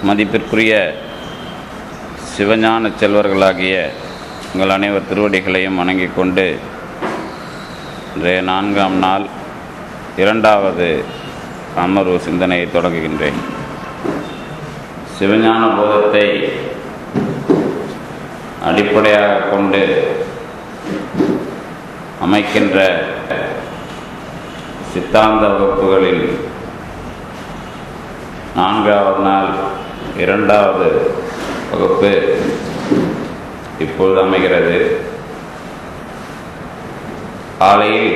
மதிப்பிற்குரிய சிவஞான செல்வர்களாகிய உங்கள் அனைவர் திருவடிகளையும் வணங்கிக் கொண்டு இன்றைய 4ஆம் நாள் 2வது அமர்வு சிந்தனையை தொடங்குகின்றேன். சிவஞான போதத்தை அடிப்படையாக கொண்டு அமைக்கின்ற சித்தாந்த வகுப்புகளில் 4வது நாள் 2வது வகுப்பு இப்பொழுது அமைகிறது. காலையில்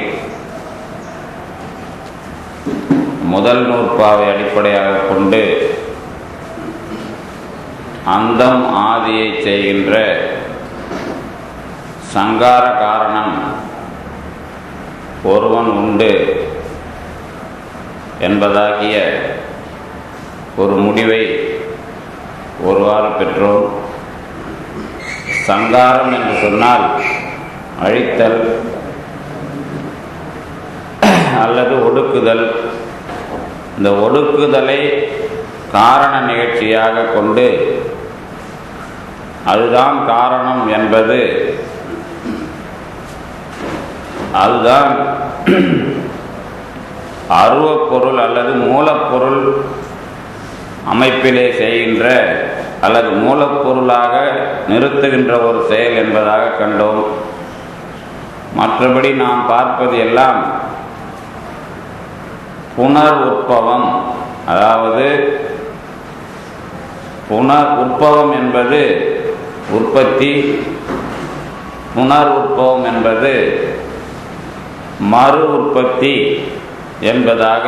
முதல் நூற்பாவை அடிப்படையாக கொண்டு அந்தம் ஆதியை செய்கின்ற சங்கார காரணம் ஒருவன் உண்டு என்பதாகிய ஒரு முடிவை ஒருவாறு பெற்றோம். சங்காரம் என்று சொன்னால் அழித்தல் அல்லது ஒடுக்குதல். இந்த ஒடுக்குதலை காரண நிகழ்ச்சியாக கொண்டு அதுதான் காரணம் என்பது அதுதான் அருவப்பொருள் அல்லது மூலப்பொருள் அமைப்பிலே செய்கின்ற அல்லது மூலப்பொருளாக நிறுத்துகின்ற ஒரு செயல் என்பதாக கண்டோம். மற்றபடி நாம் பார்ப்பது எல்லாம் புனர் உற்பவம், அதாவது புனர் உற்பவம் என்பது உற்பத்தி, புனர் உற்பவம் என்பது மறு உற்பத்தி என்பதாக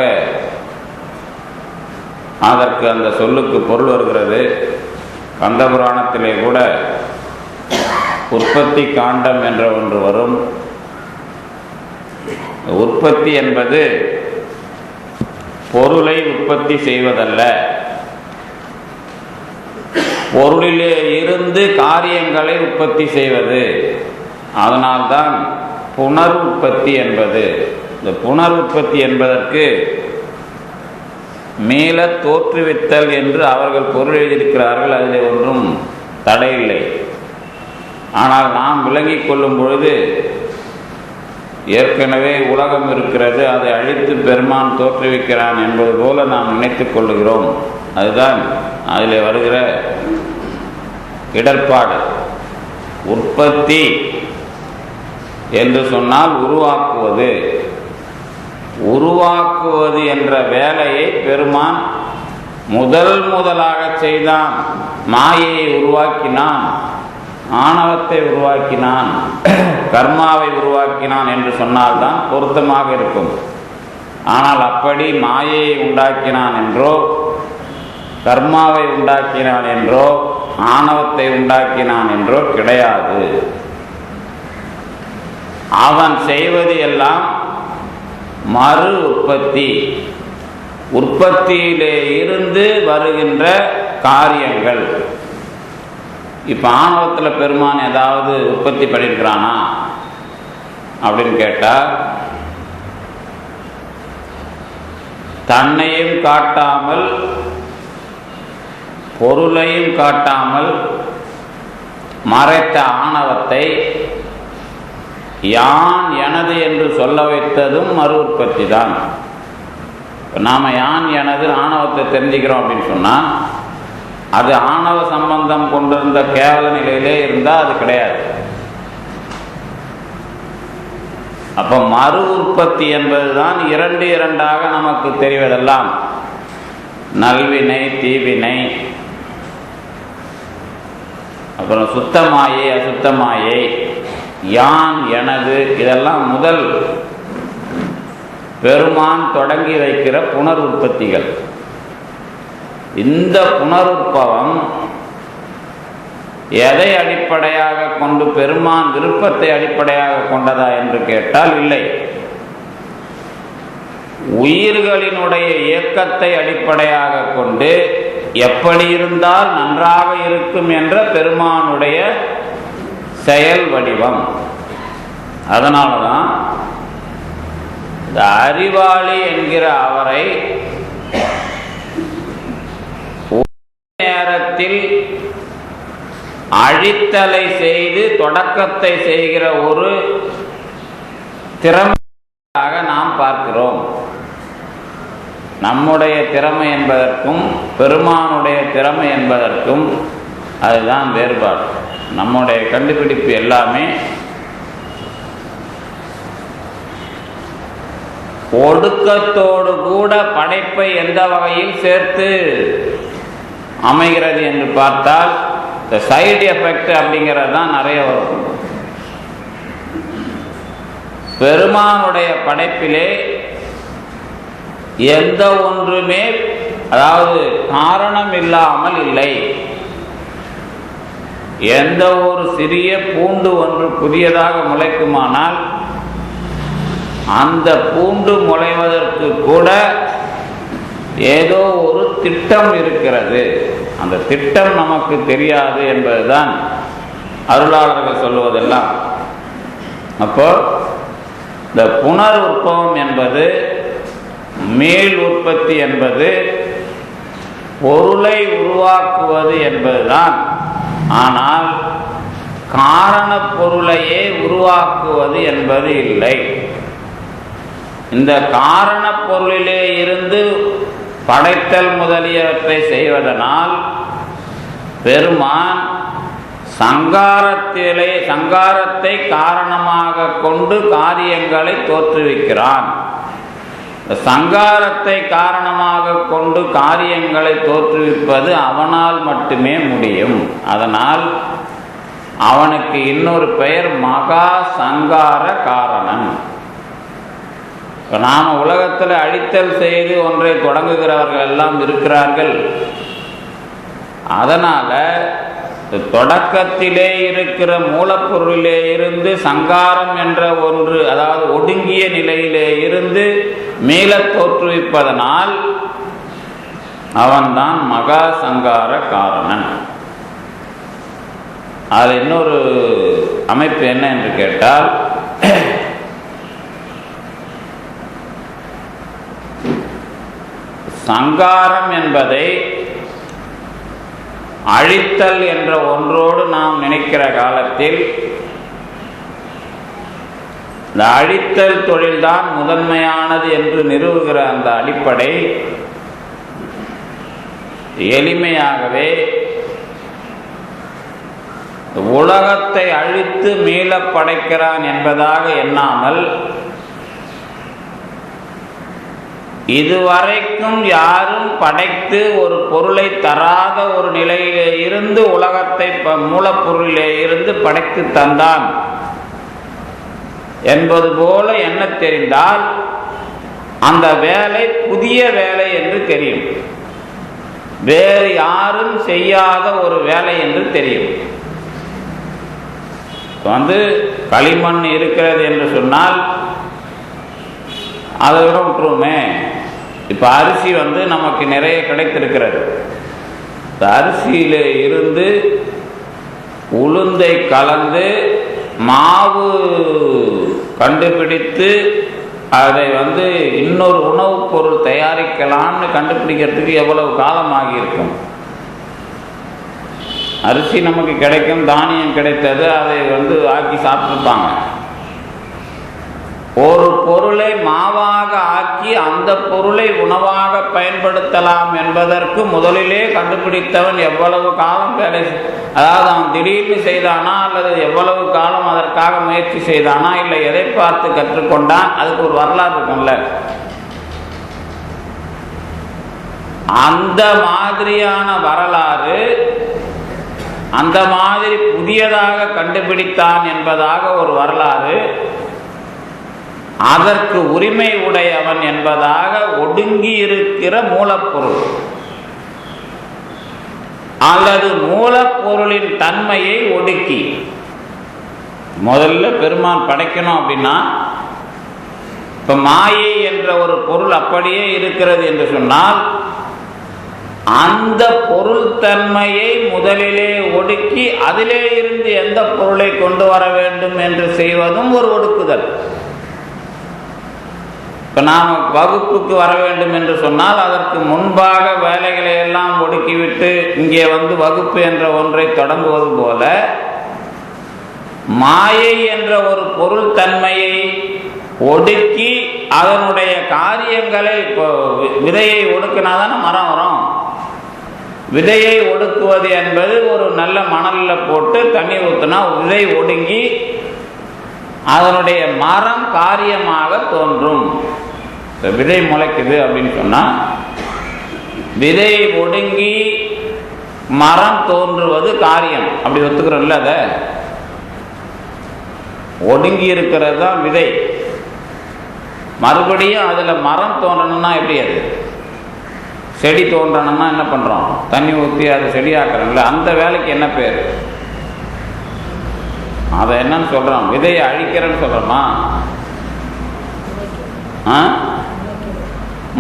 அதற்கு அந்த சொல்லுக்கு பொருள் வருகிறது. கந்தபுராணத்திலே கூட உற்பத்தி காண்டம் என்ற ஒன்று வரும். உற்பத்தி என்பது பொருளை உற்பத்தி செய்வதல்ல, பொருளிலே இருந்து காரியங்களை உற்பத்தி செய்வது. அதனால்தான் புனர் உற்பத்தி என்பது. இந்த புனர் உற்பத்தி என்பதற்கு மேல தோற்றுவித்தல் என்று அவர்கள் பொருள் எழுதியிருக்கிறார்கள். அதில் ஒன்றும் தடையில்லை. ஆனால் நாம் விளங்கிக் கொள்ளும் பொழுது ஏற்கனவே உலகம் இருக்கிறது, அதை அழித்து பெருமான் தோற்றுவிக்கிறான் என்பது போல நாம் நினைத்து கொள்ளுகிறோம். அதுதான் அதில் வருகிற இடர்பாடு. உற்பத்தி என்று சொன்னால் உருவாக்குவது. உருவாக்குவது என்ற வேலையை பெருமான் முதலாக செய்தான். மாயையை உருவாக்கினான், ஆணவத்தை உருவாக்கினான், கர்மாவை உருவாக்கினான் என்று சொன்னால்தான் பொருத்தமாக இருக்கும். ஆனால் அப்படி மாயையை உண்டாக்கினான் என்றோ, கர்மாவை உண்டாக்கினான் என்றோ, ஆணவத்தை உண்டாக்கினான் என்றோ கிடையாது. அவன் செய்வது எல்லாம் மறு உற்பத்தி, உற்பத்தியிலே இருந்து வருகின்ற காரியங்கள். இப்போ ஆணவத்தில் பெருமான் ஏதாவது உற்பத்தி பண்ணியிருக்கிறானா அப்படின்னு கேட்டால், தன்னையும் காட்டாமல் பொருளையும் காட்டாமல் மறைத்த ஆணவத்தை யான் எனது என்று சொல்ல வைத்ததும் மறு உற்பத்தி தான். இப்போ நாம் யான் எனது ஆணவத்தை தெரிஞ்சுக்கிறோம் அப்படின்னு சொன்னால் அது ஆணவ சம்பந்தம் கொண்டிருந்த கேவல நிலையிலே இருந்தால் அது கிடையாது. அப்போ மறு உற்பத்தி என்பதுதான் இரண்டாக நமக்கு தெரிவதெல்லாம் நல்வினை தீவினை, அப்புறம் சுத்தமாயை அசுத்தமாயை, யான் எனது, இதெல்லாம் முதல் பெருமான் தொடங்கி வைக்கிற புனர் உற்பத்திகள். இந்த புனருற்பவம் எதை அடிப்படையாக கொண்டு? பெருமான் விருப்பத்தை அடிப்படையாக கொண்டதா என்று கேட்டால் இல்லை. உயிர்களினுடைய இயக்கத்தை அடிப்படையாக கொண்டு எப்படி இருந்தால் நன்றாக இருக்கும் என்ற பெருமானுடைய செயல் வடிவம். அதனால்தான் இந்த அறிவாளி என்கிற அவரை இடத்தில் அழித்தலை செய்து தொடக்கத்தை செய்கிற ஒரு திறமையாக நாம் பார்க்கிறோம். நம்முடைய திறமை என்பதற்கும் பெருமானுடைய திறமை என்பதற்கும் அதுதான் வேறுபாடு. நம்முடைய கண்டுபிடிப்பு எல்லாமே ஒடுக்கத்தோடு கூட படைப்பை எந்த வகையில் சேர்த்து அமைகிறது என்று பார்த்தால் இந்த சைடு எஃபெக்ட் அப்படிங்கிறது தான் நிறைய வரும். பெருமானுடைய படைப்பிலே எந்த ஒன்றுமே அதாவது காரணம் இல்லாமல் இல்லை. எந்த ஒரு சிறிய பூண்டு ஒன்று புதியதாக முளைக்குமானால் அந்த பூண்டு முளைவதற்கு கூட ஏதோ ஒரு திட்டம் இருக்கிறது. அந்த திட்டம் நமக்கு தெரியாது என்பதுதான் அருளாளர்கள் சொல்லுவதெல்லாம். அப்போ இந்த புனர் உற்பவம் என்பது, மேல் உற்பத்தி என்பது பொருளை உருவாக்குவது என்பதுதான். ஆனால் காரண பொருளையே உருவாக்குவது என்பது இல்லை. இந்த காரண பொருளிலே இருந்து படைத்தல் முதலியவற்றை செய்வதனால் பெருமான் சங்காரத்தை காரணமாக கொண்டு காரியங்களை தோற்றுவிக்கிறான். சங்காரத்தை காரணமாக கொண்டு காரியங்களை தோற்றுவிப்பது அவனால் மட்டுமே முடியும். அதனால் அவனுக்கு இன்னொரு பெயர் மகா சங்கார காரணன். நாம் உலகத்தில் அழித்தல் செய்து ஒன்றை தொடங்குகிறவர்கள் எல்லாம் இருக்கிறார்கள். அதனால தொடக்கத்திலே இருக்கிற மூலப்பொருளிலே இருந்து சங்காரம் என்ற ஒன்று, அதாவது ஒடுங்கிய நிலையிலே இருந்து மீள தோற்றுவிப்பதனால் அவன்தான் மகா சங்கார காரணன். அதில் இன்னொரு அமைப்பு என்ன என்று கேட்டால், சங்காரம் என்பதை அழித்தல் என்ற ஒன்றோடு நாம் நினைக்கிற காலத்தில் இந்த அழித்தல் தொழில்தான் முதன்மையானது என்று நிறுவுகிற அந்த அடிப்படை எளிமையாகவே உலகத்தை அழித்து மீள படைக்கிறான் என்பதாக எண்ணாமல், இதுவரைக்கும் யாரும் படைத்து ஒரு பொருளை தராத ஒரு நிலையிலே இருந்து உலகத்தை மூலப்பொருளிலே இருந்து படைத்து தந்தான் என்பது போல எண்ண தெரிந்தால் அந்த வேலை புதிய வேலை என்று தெரியும். வேறு யாரும் செய்யாத ஒரு வேலை என்று தெரியும். களிமண் இருக்கிறது என்று சொன்னால் அதை விட விட்டுருவோமே. இப்போ அரிசி நமக்கு நிறைய கிடைத்திருக்கிறது. இந்த அரிசியில இருந்து உளுந்தை கலந்து மாவு கண்டுபிடித்து அதை இன்னொரு உணவுப் பொருள் தயாரிக்கலாம்னு கண்டுபிடிக்கிறதுக்கு எவ்வளவு காலம் ஆகியிருக்கும். அரிசி நமக்கு கிடைக்கும், தானியம் கிடைத்தது, அதை ஆக்கி சாப்பிட்டுருப்பாங்க. ஒரு பொருளை மாவாக ஆக்கி அந்த பொருளை உணவாக பயன்படுத்தலாம் என்பதற்கு முதலிலே கண்டுபிடித்தவன் எவ்வளவு காலம் வேலை, அதாவது அவன் திடீர்னு செய்தானா அல்லது எவ்வளவு காலம் அதற்காக முயற்சி செய்தானா, இல்லை எதை பார்த்து கற்றுக்கொண்டான், அதுக்கு ஒரு வரலாறு இருக்கும்ல. அந்த மாதிரியான வரலாறு, அந்த மாதிரி புதியதாக கண்டுபிடித்தான் என்பதாக ஒரு வரலாறு, அதற்கு உரிமை உடையவன் என்பதாக ஒடுங்கி இருக்கிற மூலப்பொருள் அல்லது மூலப்பொருளின் தன்மையை ஒடுக்கி முதல்ல பெருமான் படைக்கணும் அப்படின்னா, இப்ப மாயை என்ற ஒரு பொருள் அப்படியே இருக்கிறது என்று சொன்னால் அந்த பொருள் தன்மையை முதலிலே ஒடுக்கி அதிலே இருந்து எந்த பொருளை கொண்டு வர வேண்டும் என்று செய்வதும் ஒரு ஒடுக்குதல். இப்போ நாம் வகுப்புக்கு வர வேண்டும் என்று சொன்னால் அதற்கு முன்பாக வேலைகளை எல்லாம் ஒடுக்கிவிட்டு இங்கே வந்து வகுப்பு என்ற ஒன்றை தொடங்குவது போல மாயை என்ற ஒரு பொருள் தன்மையை ஒடுக்கி அதனுடைய காரியங்களை, இப்போ விதையை ஒடுக்கினாதானே மரம் வரும். விதையை ஒடுக்குவது என்பது ஒரு நல்ல மணலில் போட்டு தண்ணி ஊற்றினா விதை ஒடுங்கி அதனுடைய மரம் காரியமாக தோன்றும். விதை முளைக்குது அப்படின்னு சொன்னால் விதை ஒடுங்கி மரம் தோன்றுவது காரியம். அப்படி ஒத்துக்கிறோம்ல, அதை ஒடுங்கி இருக்கிறது தான் விதை. மறுபடியும் அதில் மரம் தோன்றணும்னா எப்படி? அது செடி தோன்றணும்னா என்ன பண்ணுறோம்? தண்ணி ஊற்றி அதை செடியாக்குறோம்ல, அந்த வேலைக்கு என்ன பேர்? அதை என்னன்னு சொல்கிறோம்? விதையை அழிக்கிறேன்னு சொல்கிறோமா?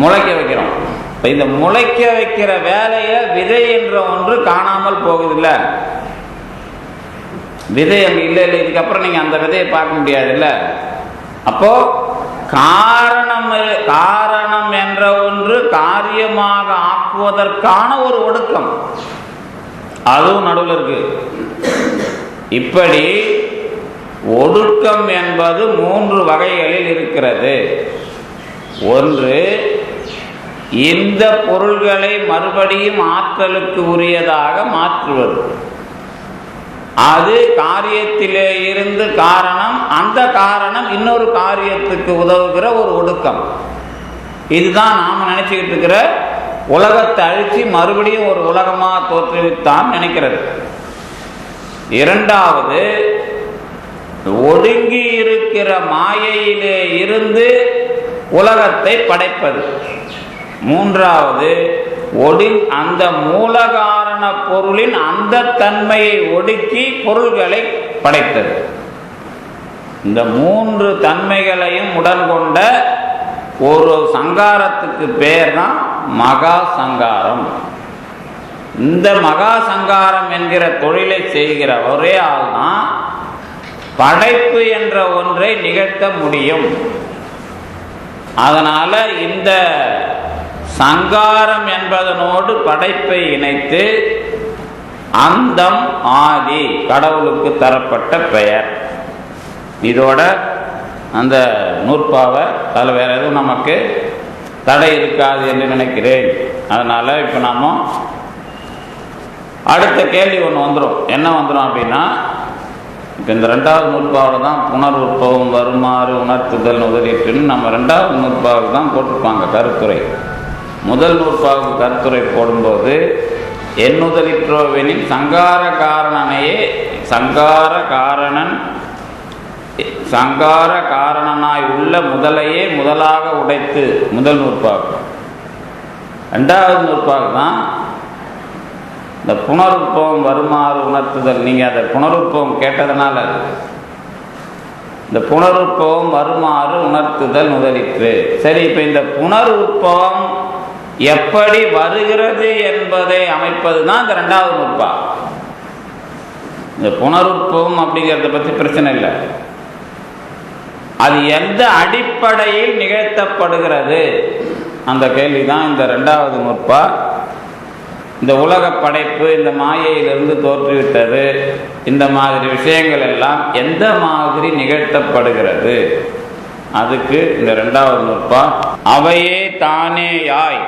முளைக்க வைக்கிறோம். இப்போ இந்த முளைக்க வைக்கிற வேலையை விதை என்ற ஒன்று காணாமல் போகுதில்ல. விதை அங்கே இல்லை. இதுக்கப்புறம் நீங்கள் அந்த விதையை பார்க்க முடியாது இல்லை. அப்போ காரணம் என்ற ஒன்று காரியமாக ஆக்குவதற்கான ஒரு ஒடுக்கம் அதுவும் நடுவில் இருக்கு. இப்படி ஒடுக்கம் என்பது 3 வகைகளில் இருக்கிறது. ஒன்று, இந்த பொருள்களை மறுபடியும் ஆற்றலுக்கு உரியதாக மாற்றுவது. அது காரியத்திலே இருந்து காரணம், அந்த காரணம் இன்னொரு காரியத்துக்கு உதவுகிற ஒரு ஒடுக்கம். இதுதான் நாம் நினைச்சுக்கிட்டு இருக்கிற உலகத்தை அழிச்சு மறுபடியும் ஒரு உலகமாக தோற்றுவித்தான் நினைக்கிறது. இரண்டாவது, ஒடுங்கி இருக்கிற மாயையிலே இருந்து உலகத்தை படைப்பது. மூன்றாவது, அந்த மூலகாரண பொருளின் அந்த தன்மையை ஒடுக்கி பொருள்களை படைத்தது. இந்த 3 தன்மைகளையும் உடன் கொண்ட ஒரு சங்காரத்துக்கு பேர் தான் மகா சங்காரம். இந்த மகா சங்காரம் என்கிற தொழிலை செய்கிற ஒரே ஆள் தான் படைப்பு என்ற ஒன்றை நிகழ்த்த முடியும். அதனால இந்த சங்காரம் என்பதனோடு படைப்பை இணைத்து அந்தம் ஆதி கடவுளுக்கு தரப்பட்ட பெயர். இதோட அந்த நூற்பாவை அதில் வேற எதுவும் நமக்கு தடை இருக்காது என்று நினைக்கிறேன். அதனால இப்போ நாம அடுத்த கேள்வி ஒன்று வந்துடும். என்ன வந்துடும் அப்படின்னா, இப்போ இந்த 2வது நூற்பாவில் தான் புனர்வுற்பவம் வருமாறு உணர்த்துதல் முதலீட்டுன்னு நம்ம 2வது நூற்பாவுக்கு தான் போட்டிருப்பாங்க கருத்துரை. முதல் நூற்பாவுக்கு கருத்துரை போடும்போது எண்ணுதலிற்றோவெனின் சங்கார காரணனையே சங்கார காரணனாய் உள்ள முதலையே முதலாக உடைத்து முதல் நூற்பாவுக்கு. 2வது நூற்பாவுக்கு தான் இந்த புனருற்பவம் வருமாறு உணர்த்துதல். நீங்கள் அதை புனருற்பவம் கேட்டதுனால இந்த புனருற்பவம் வருமாறு உணர்த்துதல் முதலிற்று. சரி, இப்போ இந்த புனருற்பவம் எப்படி வருகிறது என்பதை அமைப்பது தான் இந்த 2வது நூற்பா. இந்த புனருற்பவம் அப்படிங்கிறத பற்றி பிரச்சனை இல்லை. அது எந்த அடிப்படையில் நிகழ்த்தப்படுகிறது அந்த கேள்விதான் இந்த 2வது நூற்பா. இந்த உலக படைப்பு இந்த மாயையிலிருந்து தோற்றுவிட்டது, இந்த மாதிரி விஷயங்கள் எல்லாம் எந்த மாதிரி நிகழ்த்தப்படுகிறது, அதுக்கு இந்த 2வது நூற்பா. அவையே தானேயாய்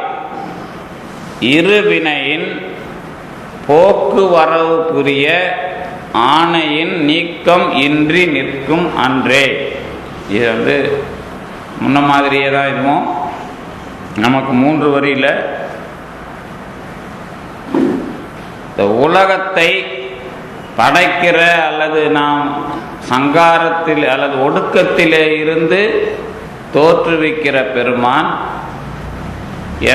இருவினையின் போக்குவரவுக்குரிய ஆணையின் நீக்கம் இன்றி நிற்கும் அன்றே. இது முன்ன மாதிரியே தான். இதுவும் நமக்கு 3 வரியில் இந்த உலகத்தை படைக்கிற அல்லது நாம் சங்காரத்தில் அல்லது ஒடுக்கத்திலே இருந்து தோற்றுவிக்கிற பெருமான்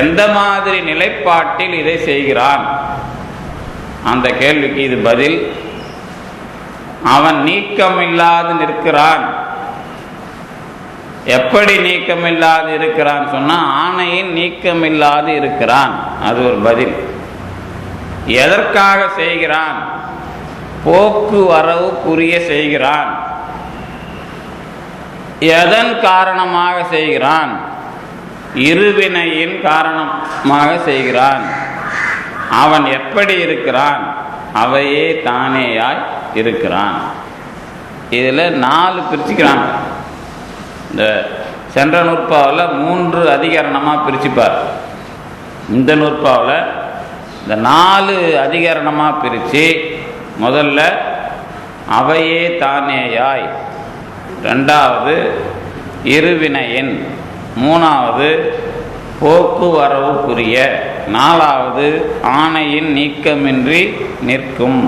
எந்த மாதிரி நிலைப்பாட்டில் இதை செய்கிறான் அந்த கேள்விக்கு இது பதில். அவன் நீக்கமில்லாது நிற்கிறான். எப்படி நீக்கமில்லாது இருக்கிறான் சொன்னா, ஆணையின் நீக்கமில்லாது இருக்கிறான். அது ஒரு பதில். எதற்காக செய்கிறான்? போக்குவரவுக்குரிய செய்கிறான். எதன் காரணமாக செய்கிறான்? இருவினையின் காரணமாக செய்கிறான். அவன் எப்படி இருக்கிறான்? அவையே தானேயாய் இருக்கிறான். இதில் 4 பிரிச்சுக்கிறாங்க. இந்த சென்ற நூற்பாவில் 3 அதிகரணமாக பிரிச்சுப்பார். இந்த நூற்பாவில் இந்த 4 அதிகரணமாக பிரித்து முதல்ல அவையே தானேயாய், 2வது இருவினையின், 3வது போக்குவரவுக்குரிய, 4வது ஆணையின் நீக்கமின்றி நிற்கும்.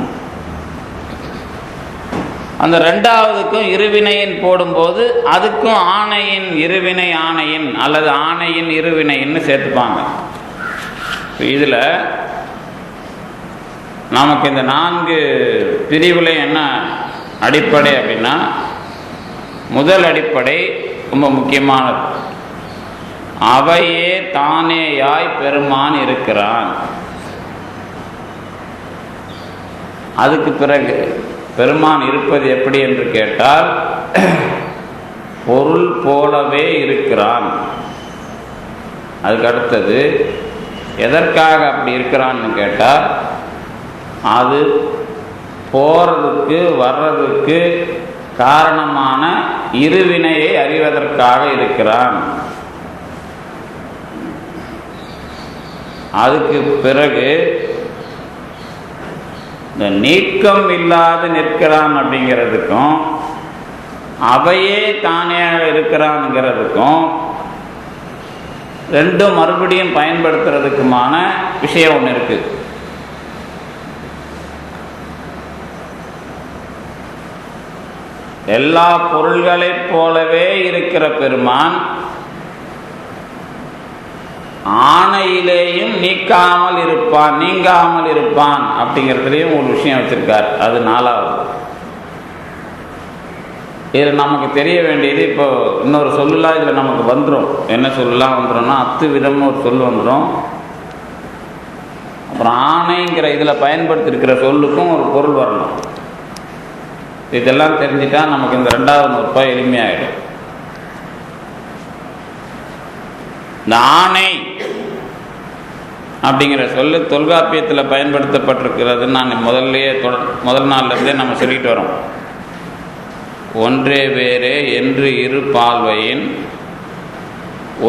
அந்த 2வதுக்கும் இருவினையின் போடும்போது அதுக்கும் ஆணையின் இருவினை ஆணையின் அல்லது ஆணையின் இருவினைன்னு சேர்த்துப்பாங்க. இதில் நமக்கு இந்த 4 பிரிவில் என்ன அடிப்படை அப்படின்னா, முதல் அடிப்படை ரொம்ப முக்கியமானது. அவையே தானேயாய் பெருமான் இருக்கிறான். அதுக்கு பிறகு பெருமான் இருப்பது எப்படி என்று கேட்டால், பொருள் போலவே இருக்கிறான். அதுக்கு அடுத்தது எதற்காக அப்படி இருக்கிறான்னு கேட்டால், அது போறதுக்கு வர்றதுக்கு காரணமான இருவினையை அறிவதற்காக இருக்கிறான். அதுக்கு பிறகு இந்த நீக்கம் இல்லாது நிற்கிறான் அப்படிங்கிறதுக்கும் அவையே தானே இருக்கிறான்ங்கிறதுக்கும் ரெண்டும் மறுபடியும் பயன்படுத்துறதுக்குமான விஷயம் ஒன்று இருக்கு. எல்லா பொருள்களைப் போலவே இருக்கிற பெருமான் ஆணையிலேயும் நீக்காமல் இருப்பான், நீங்காமல் இருப்பான் அப்படிங்கிறதுலையும் ஒரு விஷயம் வச்சிருக்கார். அது 4வது. இதில் நமக்கு தெரிய வேண்டியது, இப்போ இன்னொரு சொல்லலாம் இதில் நமக்கு வந்துடும். என்ன சொல்லலாம் வந்துடும்னா, அத்துவிதம்னு ஒரு சொல் வந்துடும். அப்புறம் ஆணைங்கிற இதில் பயன்படுத்தியிருக்கிற சொல்லுக்கும் ஒரு பொருள் வரணும். இதெல்லாம் தெரிஞ்சிட்டா நமக்கு இந்த 2வது நூற்பா எளிமையாகிடும். இந்த ஆணை அப்படிங்கிற சொல்லு தொல்காப்பியத்தில் பயன்படுத்தப்பட்டிருக்கிறது. நான் முதல் நாள்லேருந்தே நம்ம சொல்லிட்டு வரோம். ஒன்றே வேறே என்று இரு பால்வையின்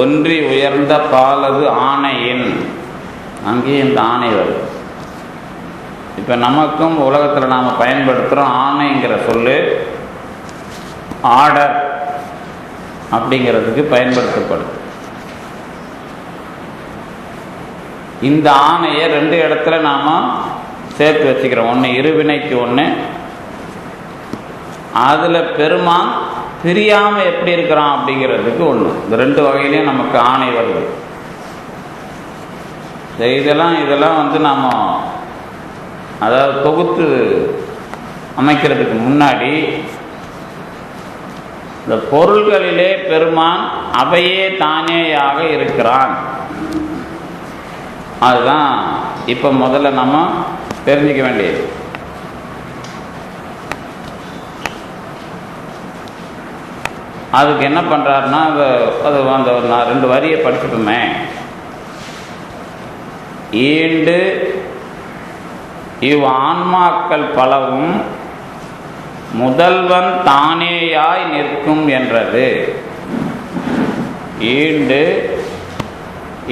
ஒன்றி உயர்ந்த பாலது ஆணையின், அங்கேயே இந்த ஆணை வருது. இப்போ நமக்கும் உலகத்தில் நாம் பயன்படுத்துகிறோம் ஆணைங்கிற சொல்லு ஆர்டர் அப்படிங்கிறதுக்கு பயன்படுத்தப்படுது. இந்த ஆணையை 2 இடத்துல நாம் சேர்த்து வச்சுக்கிறோம். ஒன்று இருவினைக்கு ஒன்று. அதில் பெருமான் பிரியாமல் எப்படி இருக்கிறான் அப்படிங்கிறதுக்கு ஒன்று. இந்த 2 வகையிலையும் நமக்கு ஆணை வருது. இதெல்லாம் வந்து நாம் அதாவது தொகுத்து அமைக்கிறதுக்கு முன்னாடி இந்த பொருள்களிலே பெருமான் அவையே தானேயாக இருக்கிறான். அதுதான் இப்போ முதல்ல நம்ம தெரிஞ்சுக்க வேண்டியது. அதுக்கு என்ன பண்ணுறாருன்னா, அது அந்த 2 வரியை படிச்சுட்டுமே, ஈண்டு இவ் ஆன்மாக்கள் பலவும் முதல்வன் தானேயாய் நிற்கும் என்றது. ஈண்டு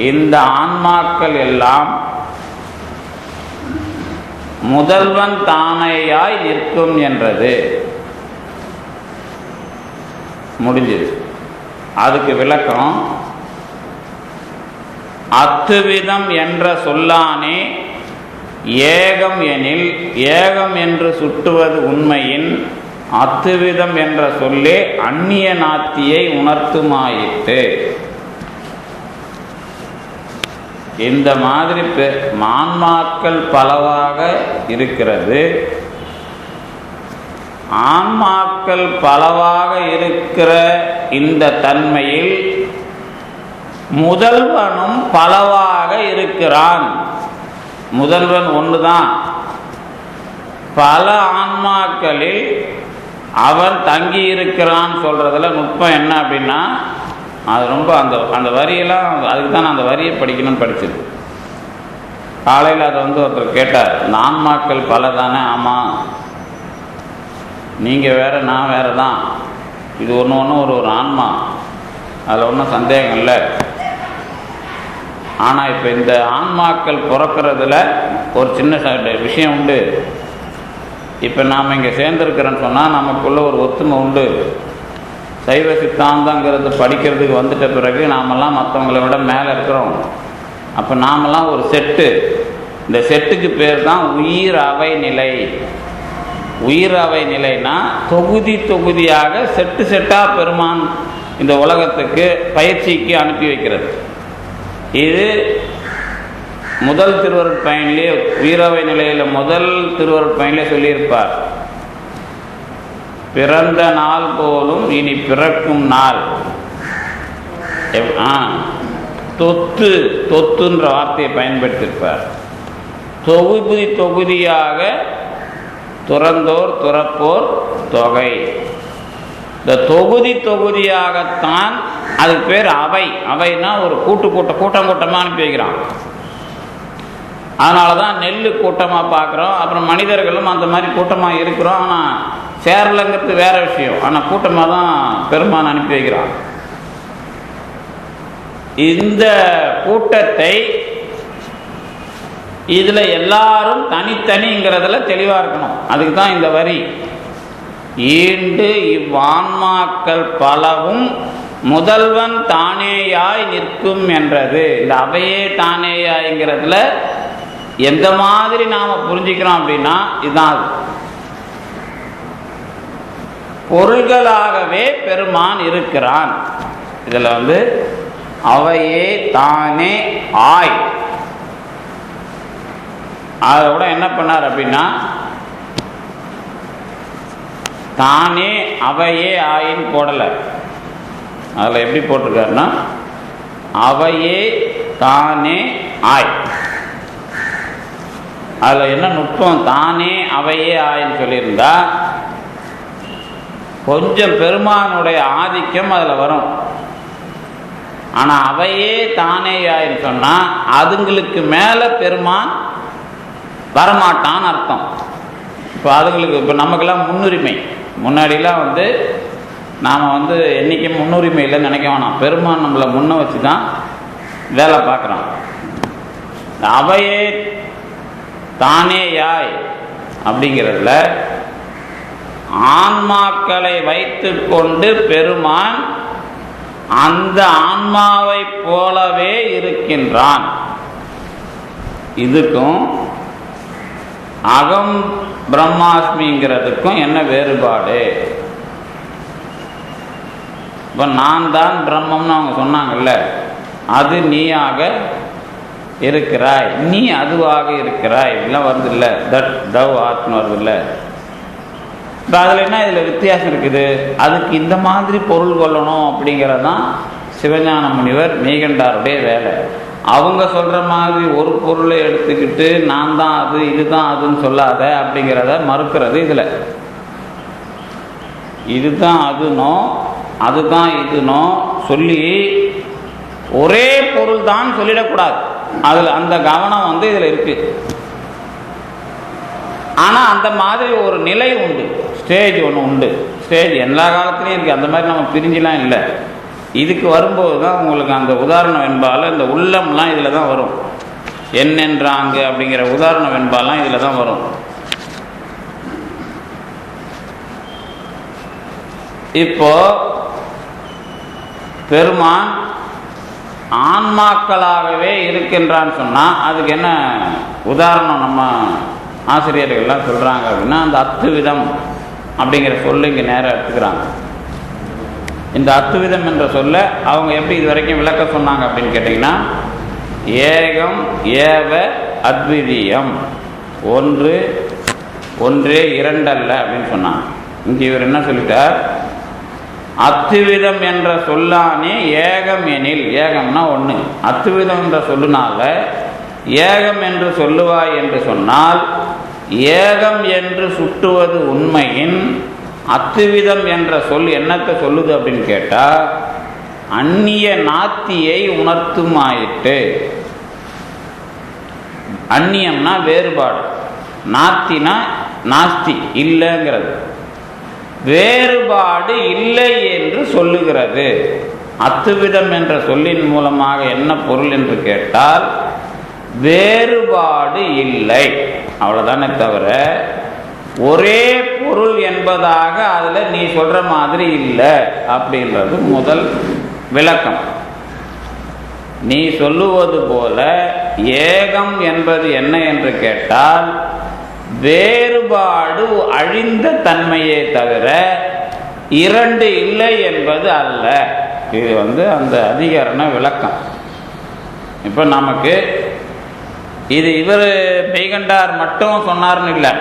இந்த ஆன்மாக்கள் எல்லாம் முதல்வன் தானேயாய் நிற்கும் என்றது. முடிஞ்சது. அதுக்கு விளக்கம், அத்துவிதம் என்ற சொல்லானே ஏகம் எனில் ஏகம் என்று சுட்டுவது உண்மையின் அத்துவிதம் என்ற சொல்லே அந்நிய நாத்தியை உணர்த்துமாயிற்று. இந்த மாதிரி ஆன்மாக்கள் பலவாக இருக்கிறது. ஆன்மாக்கள் பலவாக இருக்கிற இந்த தன்மையில் முதல்வனும் பலவாக இருக்கிறான். முதல்வன் ஒன்று தான். பல ஆன்மாக்களில் அவன் தங்கி இருக்கிறான் சொல்றதுல நுட்பம் என்ன அப்படின்னா, அது ரொம்ப அந்த வரியெல்லாம் அதுக்கு தான் நான் அந்த வரியை படிக்கணும்னு படிச்சது. காலையில் அதை ஒருத்தர் கேட்டார், இந்த ஆன்மாக்கள் பல தானே? ஆமாம், நீங்கள் வேறு நான் வேறு தான், இது ஒன்று ஒரு ஆன்மா, அதில் ஒன்றும் சந்தேகம் இல்லை. ஆனால் இப்போ இந்த ஆன்மாக்கள் பிறக்கிறதுல ஒரு சின்ன விஷயம் உண்டு. இப்போ நாம் இங்கே சேர்ந்துருக்கிறோன்னு சொன்னால் நமக்குள்ளே ஒரு ஒத்துமை உண்டு. சைவ சித்தாந்தங்கிறது படிக்கிறதுக்கு வந்துட்ட பிறகு நாமெல்லாம் மற்றவங்களை விட மேலே இருக்கிறோம். அப்போ நாமெல்லாம் ஒரு செட்டு. இந்த செட்டுக்கு பேர் தான் உயிர் அவை நிலை. உயிர் அவை நிலைனா தொகுதி தொகுதியாக செட்டு செட்டாக பெருமான் இந்த உலகத்துக்கு பயிற்சிக்கு அனுப்பி வைக்கிறது. இது முதல் திருவருட்பயனிலே உயிரவை நிலையில் முதல் திருவருட்பயனிலே சொல்லியிருப்பார், பிறந்த நாள் போலும் இனி பிறக்கும் நாள். தொத்துன்ற வார்த்தையை பயன்படுத்தியிருப்பார். தொகுதி தொகுதியாக துறந்தோர் துறப்போர் தொகை. இந்த தொகுதி தொகுதியாகத்தான் அதுக்கு பேர் அவை. அவைன்னா ஒரு கூட்டமாக அனுப்பி வைக்கிறான். அதனால தான் நெல் கூட்டமாக பார்க்குறோம். அப்புறம் மனிதர்களும் அந்த மாதிரி கூட்டமாக இருக்கிறோம். ஆனால் சேரலைங்கிறது வேற விஷயம். ஆனால் கூட்டமாக தான் பெருமான் அனுப்பி வைக்கிறான். இந்த கூட்டத்தை இதில் எல்லாரும் தனித்தனிங்கிறதுல தெளிவாக இருக்கணும். அதுக்கு தான் இந்த வரி. ஈண்டு இவ்வான்மாக்கள் பலவும் முதல்வன் தானேயாய் நிற்கும் என்றது. இந்த அவையே தானேயாய்ங்கிறதுல எந்த மாதிரி நாம் புரிஞ்சுக்கிறோம் அப்படின்னா இதுதான். பொருள்களாகவே பெருமான் இருக்கிறான். இதில் அவையே தானே ஆய். அதோட என்ன பண்ணார் அப்படின்னா, தானே அவையே ஆயின்னு போடலை. அதில் எப்படி போட்டிருக்காருன்னா, அவையே தானே ஆய். அதில் என்ன நுட்பம்? தானே அவையே ஆயின்னு சொல்லியிருந்தா கொஞ்சம் பெருமானுடைய ஆதிக்கம் அதில் வரும். ஆனால் அவையே தானே ஆயின்னு சொன்னால் அதுங்களுக்கு மேலே பெருமான் வரமாட்டான்னு அர்த்தம். இப்போ அதுங்களுக்கு இப்போ நமக்கெல்லாம் முன்னுரிமை. முன்னாடிலாம் நாம் என்றைக்கும் முன்னுரிமை இல்லைன்னு நினைக்க வேணாம். பெருமான் நம்மளை முன்ன வச்சு தான் வேலை பார்க்குறான். அவையே தானே யாய் அப்படிங்கிறதுல ஆன்மாக்களை வைத்து கொண்டு பெருமான் அந்த ஆன்மாவை போலவே இருக்கின்றான். இதுக்கும் அகம் பிரம்மாஸ்மிங்கிறதுக்கும் என்ன வேறுபாடு? இப்போ நான் தான் பிரம்மம்னு அவங்க சொன்னாங்கல்ல, அது நீயாக இருக்கிறாய், நீ அதுவாக இருக்கிறாய், இப்படிலாம் வருது இல்லை, தட் தவ் ஆத்ம வருது இல்லை. இப்போ அதில் என்ன இதில் வித்தியாசம் இருக்குது? அதுக்கு இந்த மாதிரி பொருள் கொள்ளணும் அப்படிங்கிறதான் சிவஞான முனிவர் மெய்கண்டாருடைய வேலை. அவங்க சொல்கிற மாதிரி ஒரு பொருளை எடுத்துக்கிட்டு நான் தான் அது இதுதான் அதுன்னு சொல்லாத அப்படிங்கிறத மறுக்கிறது. இதில் இதுதான் அதுனோ அதுதான் இதுனோ சொல்லி ஒரே பொருள் தான் சொல்லிடக்கூடாது. அதில் அந்த கவனம் இதில் இருக்குது. ஆனால் அந்த மாதிரி ஒரு நிலை உண்டு, ஸ்டேஜ் ஒன்று உண்டு. ஸ்டேஜ் எல்லா காலத்துலேயும் இருக்குது. அந்த மாதிரி நம்ம பிரிஞ்சுலாம் இல்லை. இதுக்கு வரும்போது தான் உங்களுக்கு அந்த உதாரணம் வெண்பால் இந்த உள்ளம்லாம் இதில் தான் வரும். என்னென்றாங்க அப்படிங்கிற உதாரணம் வெண்பாலாம் இதில் தான் வரும். இப்போ பெருமான் ஆன்மாக்களாகவே இருக்கின்றான்னு சொன்னால் அதுக்கு என்ன உதாரணம் நம்ம ஆசிரியர்கள்லாம் சொல்கிறாங்க அப்படின்னா, அந்த அத்துவிதம் அப்படிங்கிற சொல்ல இங்கே நேராக எடுத்துக்கிறாங்க. இந்த அத்துவிதம் என்ற சொல்ல அவங்க எப்படி இது வரைக்கும் விளக்க சொன்னாங்க அப்படின்னு கேட்டிங்கன்னா, ஏகம் ஏவ அத்விதீயம், ஒன்று ஒன்றே இரண்டல்ல அப்படின்னு சொன்னாங்க. இங்கே இவர் என்ன சொல்லிட்டார்? அத்துவிதம் என்ற சொல்லானே ஏகம் எனில், ஏகம்னா ஒன்று, அத்துவிதம் என்ற சொல்லுனால ஏகம் என்று சொல்லுவாய் என்று சொன்னால், ஏகம் என்று சுட்டுவது உண்மையின் அத்துவிதம் என்ற சொல் என்னத்தை சொல்லுது அப்படின்னு கேட்டால், அந்நிய நாத்தியை உணர்த்துமாயிட்டு. அந்நியம்னா வேறுபாடு, நாத்தினா நாஸ்தி இல்லைங்கிறது. வேறுபாடு இல்லை என்று சொல்லுகிறது. அத்துவிதம் என்ற சொல்லின் மூலமாக என்ன பொருள் என்று கேட்டால், வேறுபாடு இல்லை, அவ்வளவுதானே தவிர ஒரே பொருள் என்பதாக அதில் நீ சொல்ற மாதிரி இல்லை அப்படின்றது முதல் விளக்கம். நீ சொல்லுவது போல ஏகம் என்பது என்ன என்று கேட்டால், வேறுபாடு அழிந்த தன்மையே தவிர இரண்டு இல்லை என்பது அல்ல. இது அந்த அதிகரண விளக்கம். இப்போ நமக்கு இது இவர் மெய்கண்டார் மட்டும் சொன்னார்னு இல்லை,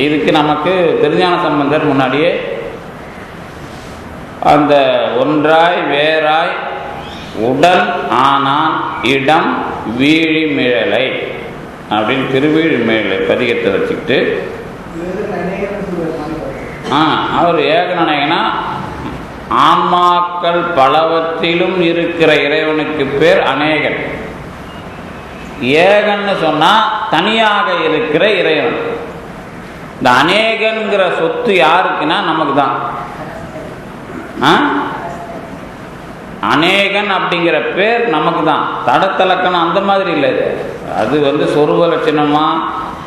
இதுக்கு நமக்கு திருஞான சம்பந்தர் முன்னாடியே அந்த ஒன்றாய் வேறாய் உடல் ஆனான் இடம் வீழி மிழலை அப்படின்னு திருவீழி மிழலை பதிகத்தை வச்சுக்கிட்டு அவர் ஏகநாயகனா ஆன்மாக்கள் பலவற்றிலும் இருக்கிற இறைவனுக்கு பேர் அநேகன். ஏகன்னு சொன்னா தனியாக இருக்கிற இறைவன். இந்த அநேகன்கிற சொத்து யாருக்குன்னா நமக்கு தான். அநேகன் அப்படிங்கிற பேர் நமக்கு தான். தடத்தலக்கணம் அந்த மாதிரி இல்லை. அது சொருப லட்சணமா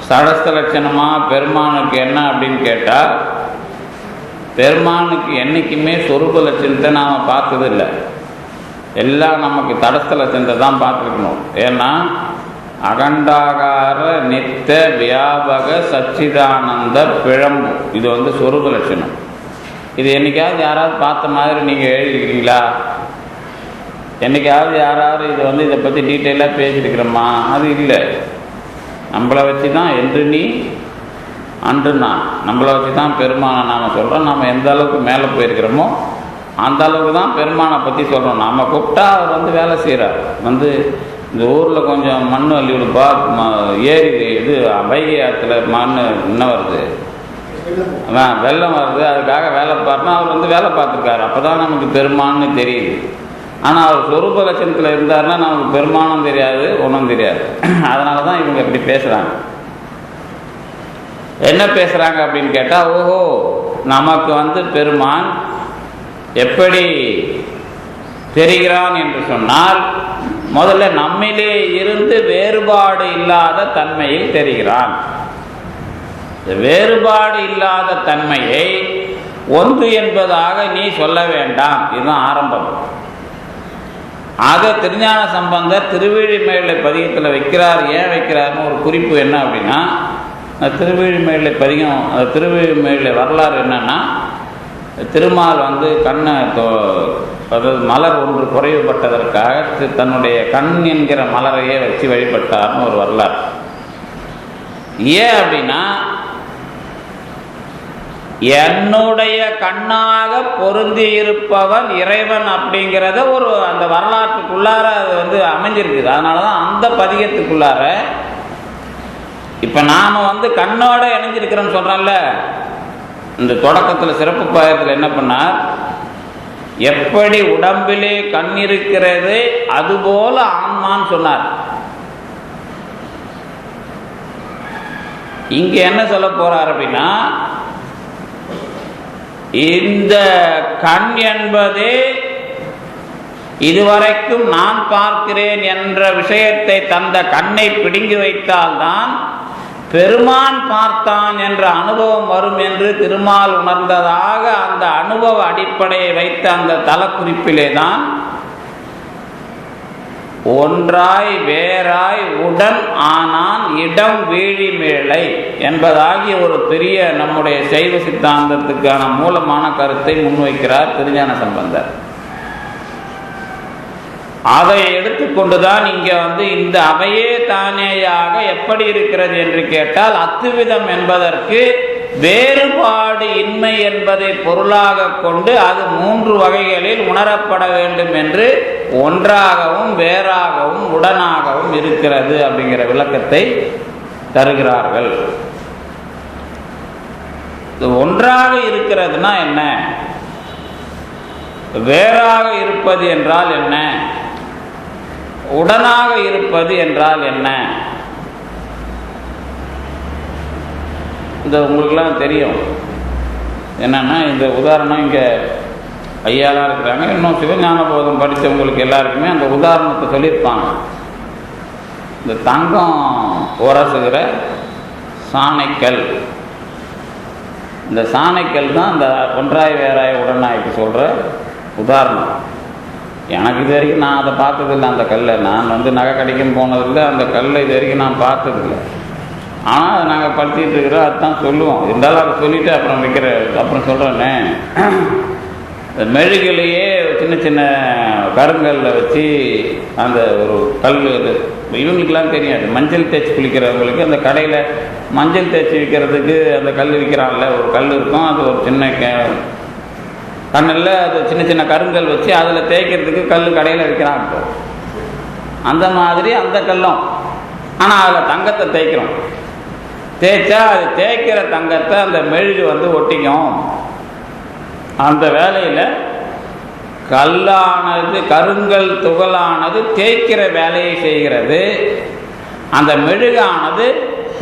சடஸ்த லட்சணமா பெருமானுக்கு என்ன அப்படின்னு கேட்டால், பெருமானுக்கு என்றைக்குமே சொருப லட்சணத்தை நாம் பார்த்தது இல்லை. எல்லாம் நமக்கு தடஸ்த லட்சணத்தை தான் பார்த்துருக்கணும். ஏன்னா அகண்டாகார நித்த வியாபக சச்சிதானந்த பிழம்பு இது சொரூப லட்சணம். இது என்னைக்காவது யாராவது பார்த்த மாதிரி நீங்கள் எழுதிக்கிறீங்களா? என்னைக்காவது யாராவது இது இதை பற்றி டீட்டெயிலாக பேசியிருக்கிறோமா? அது இல்லை. நம்மளை வச்சு தான் என்று நீ அன்று நான், நம்மளை வச்சு தான் பெருமானை நாம் சொல்கிறோம். நம்ம எந்த அளவுக்கு மேலே போயிருக்கிறோமோ அந்த அளவுக்கு தான் பெருமானை பற்றி சொல்கிறோம். நாம் கூப்பிட்டா அவர் வேலை செய்கிறார். இந்த ஊரில் கொஞ்சம் மண் அள்ளி விடுப்பா, ஏரி இது வைகை ஆற்றுல மண் என்ன வருது, வெள்ளம் வருது, அதுக்காக வேலை பார்க்கணும். அவர் வேலை பார்த்துருக்காரு. அப்போ தான் நமக்கு பெருமான்னு தெரியுது. ஆனால் அவர் சொரூப லட்சணத்தில் இருந்தாருன்னா நமக்கு பெருமானம் தெரியாது, ஒன்றும் தெரியாது. அதனால தான் இவங்க இப்படி பேசுகிறாங்க. என்ன பேசுகிறாங்க அப்படின்னு கேட்டால், ஓஹோ நமக்கு பெருமான் எப்படி தெரிகிறான் என்று சொன்னால், முதல்ல நம்மிலே இருந்து வேறுபாடு இல்லாத தன்மையில் தெரிகிறான். வேறுபாடு இல்லாத தன்மையை ஒன்று என்பதாக நீ சொல்ல வேண்டாம். இதுதான் ஆரம்பம். ஆக திருஞான சம்பந்தர் திருவீழிமிழலை பதிகத்தில் வைக்கிறார். ஏன் வைக்கிறார்னு ஒரு குறிப்பு என்ன அப்படின்னா, திருவீழிமிழலை பதிகம், திருவீழிமிழலை வரலாறு என்னன்னா, திருமால் கண்ணை அதாவது மலர் ஒன்று குறைவுபட்டதற்காக தன்னுடைய கண் என்கிற மலரையே வச்சு வழிபட்டார்னு ஒரு வரலாறு. ஏன் அப்படின்னா, என்னுடைய கண்ணாக பொருந்தி இருப்பவன் இறைவன் அப்படிங்கிறத ஒரு அந்த வரலாற்றுக்குள்ளார அது அமைஞ்சிருக்குது. அதனாலதான் அந்த பதிகத்துக்குள்ளார இப்ப நாம கண்ணோட இணைஞ்சிருக்கிறோன்னு சொல்றோம்ல. இந்த தொடக்கத்தில் சிறப்பு பாயத்தில் என்ன பண்ணார், எப்படி உடம்பிலே கண் இருக்கிறது அதுபோல ஆன்மான்னு சொன்னார். இங்க என்ன சொல்ல போறார் அப்படின்னா, இந்த கண் என்பதே இதுவரைக்கும் நான் பார்க்கிறேன் என்ற விஷயத்தை தந்த கண்ணை பிடுங்கி வைத்தால்தான் பெருமான் பார்த்தான் என்ற அனுபவம் வரும் என்று திருமால் உணர்ந்ததாக அந்த அனுபவ அடிப்படையை வைத்த அந்த தலக்குறிப்பிலே தான் ஒன்றாய் வேறாய் உடன் ஆனான் இடம் வீழி மிழலை என்பதாகிய ஒரு பெரிய நம்முடைய சைவ சித்தாந்தத்துக்கான மூலமான கருத்தை முன்வைக்கிறார் திருஞான சம்பந்தர். அதை எடுத்துக்கொண்டுதான் இங்க இந்த அவையே தானேயாக எப்படி இருக்கிறது என்று கேட்டால், அத்துவிதம் என்பதற்கு வேறுபாடு இன்மை என்பதை பொருளாக கொண்டு அது மூன்று வகைகளில் உணரப்பட வேண்டும் என்று ஒன்றாகவும் வேறாகவும் உடனாகவும் இருக்கிறது அப்படிங்கிற விளக்கத்தை தருகிறார்கள். ஒன்றாக இருக்கிறதுனா என்ன? வேறாக இருப்பது என்றால் என்ன, உடனாக இருப்பது என்றால் என்ன? இந்த உங்களுக்கெல்லாம் தெரியும் என்னன்னா, இந்த உதாரணம் இங்கே ஐயாலாம் இருக்கிறாங்க, இன்னும் சிவஞான போதம் படித்தவங்களுக்கு எல்லாருக்குமே அந்த உதாரணத்தை சொல்லியிருப்பாங்க. இந்த தங்கம் உரசுகிற சாணைக்கல், இந்த சாணைக்கல் தான் இந்த ஒன்றாய் வேறாய் உடனாய்க்கு சொல்கிற உதாரணம். எனக்கு இது வரைக்கும் நான் அதை பார்த்ததில்லை. அந்த கல்லை நான் நகை கடைக்கும் போனதில்லை, அந்த கல்லை இது வரைக்கும் நான் பார்த்ததில்லை. ஆனால் அதை நாங்கள் படிச்சுட்டு இருக்கிறோம், அதுதான் சொல்லுவோம். இருந்தாலும் அதை சொல்லிவிட்டு அப்புறம் சொல்கிறேன்னே, இந்த மெழுகிலேயே சின்ன சின்ன கருங்கல்ல வச்சு அந்த ஒரு கல், இவங்களுக்கெல்லாம் தெரியாது, மஞ்சள் தேய்ச்சி குளிக்கிறவங்களுக்கு அந்த கடையில் மஞ்சள் தேய்ச்சி விற்கிறதுக்கு அந்த கல் விற்கிறாங்கல்ல, ஒரு கல் இருக்கும், அது ஒரு சின்ன கண்ணில் அது சின்ன சின்ன கருங்கல் வச்சு அதில் தேய்க்கிறதுக்கு கல் கடையில் விற்கிறாங்க. அந்த மாதிரி அந்த கல்லும், ஆனால் அதில் தங்கத்தை தேய்க்கிறோம். தேய்ச்சா அது தேய்க்கிற தங்கத்தை அந்த மெழுகு ஒட்டிக்கும். அந்த வேலையில் கல்லானது, கருங்கல் துகளானது தேய்க்கிற வேலையை செய்கிறது, அந்த மெழுகானது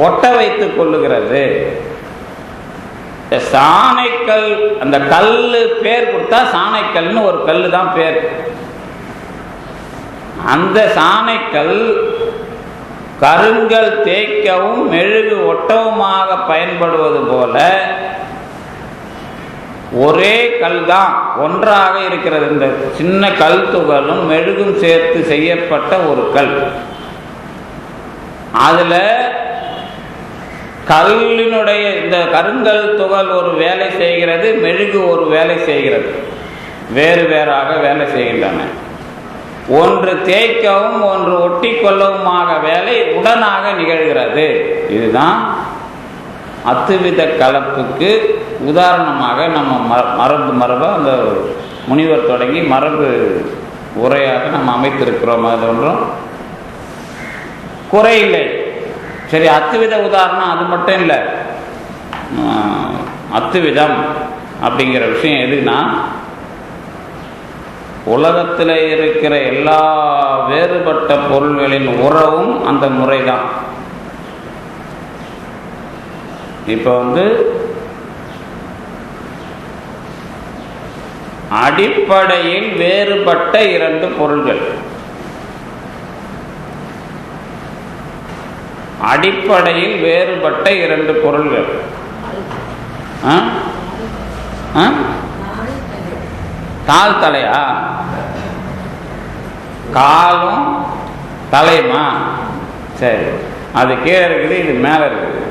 ஒட்ட வைத்துக் கொள்ளுகிறது. சாணைக்கல், அந்த கல் பேர் கொடுத்தா சாணைக்கல்னு ஒரு கல் தான் பேர். அந்த சாணைக்கல் கருங்கல் தேய்க்கவும் மெழுகு ஒட்டவுமாக பயன்படுவது போல ஒரே கல் தான், ஒன்றாக இருக்கிறது. இந்த சின்ன கல் துகளும் மெழுகும் சேர்த்து செய்யப்பட்ட ஒரு கல். அதுல கல்லினுடைய இந்த கருங்கல் துகள் ஒரு வேலை செய்கிறது, மெழுகு ஒரு வேலை செய்கிறது, வேறு வேறாக வேலை செய்கின்றன. ஒன்று தேய்க்கவும் ஒன்று ஒட்டி கொள்ளவுமாக வேலை உடனாக நிகழ்கிறது. இதுதான் அத்துவித கலப்புக்கு உதாரணமாக நம்ம மரபு அந்த முனிவர் தொடங்கி மரபு உரையாக நம்ம அமைத்திருக்கிறோம். அது ஒன்றும் குறையில்லை. சரி, அத்துவித உதாரணம் அது மட்டும் இல்லை. அத்துவிதம் அப்படிங்கிற விஷயம் எதுனா, உலகத்தில் இருக்கிற எல்லா வேறுபட்ட பொருள்களின் உறவும் அந்த முறைதான். இப்போ அடிப்படையில் வேறுபட்ட இரண்டு பொருள்கள், அடிப்படையில் வேறுபட்ட இரண்டு பொருள்கள். கால் தலையா? காலும் தலையுமா? சரி, அது கீழே இருக்குது, இது மேலே இருக்குது.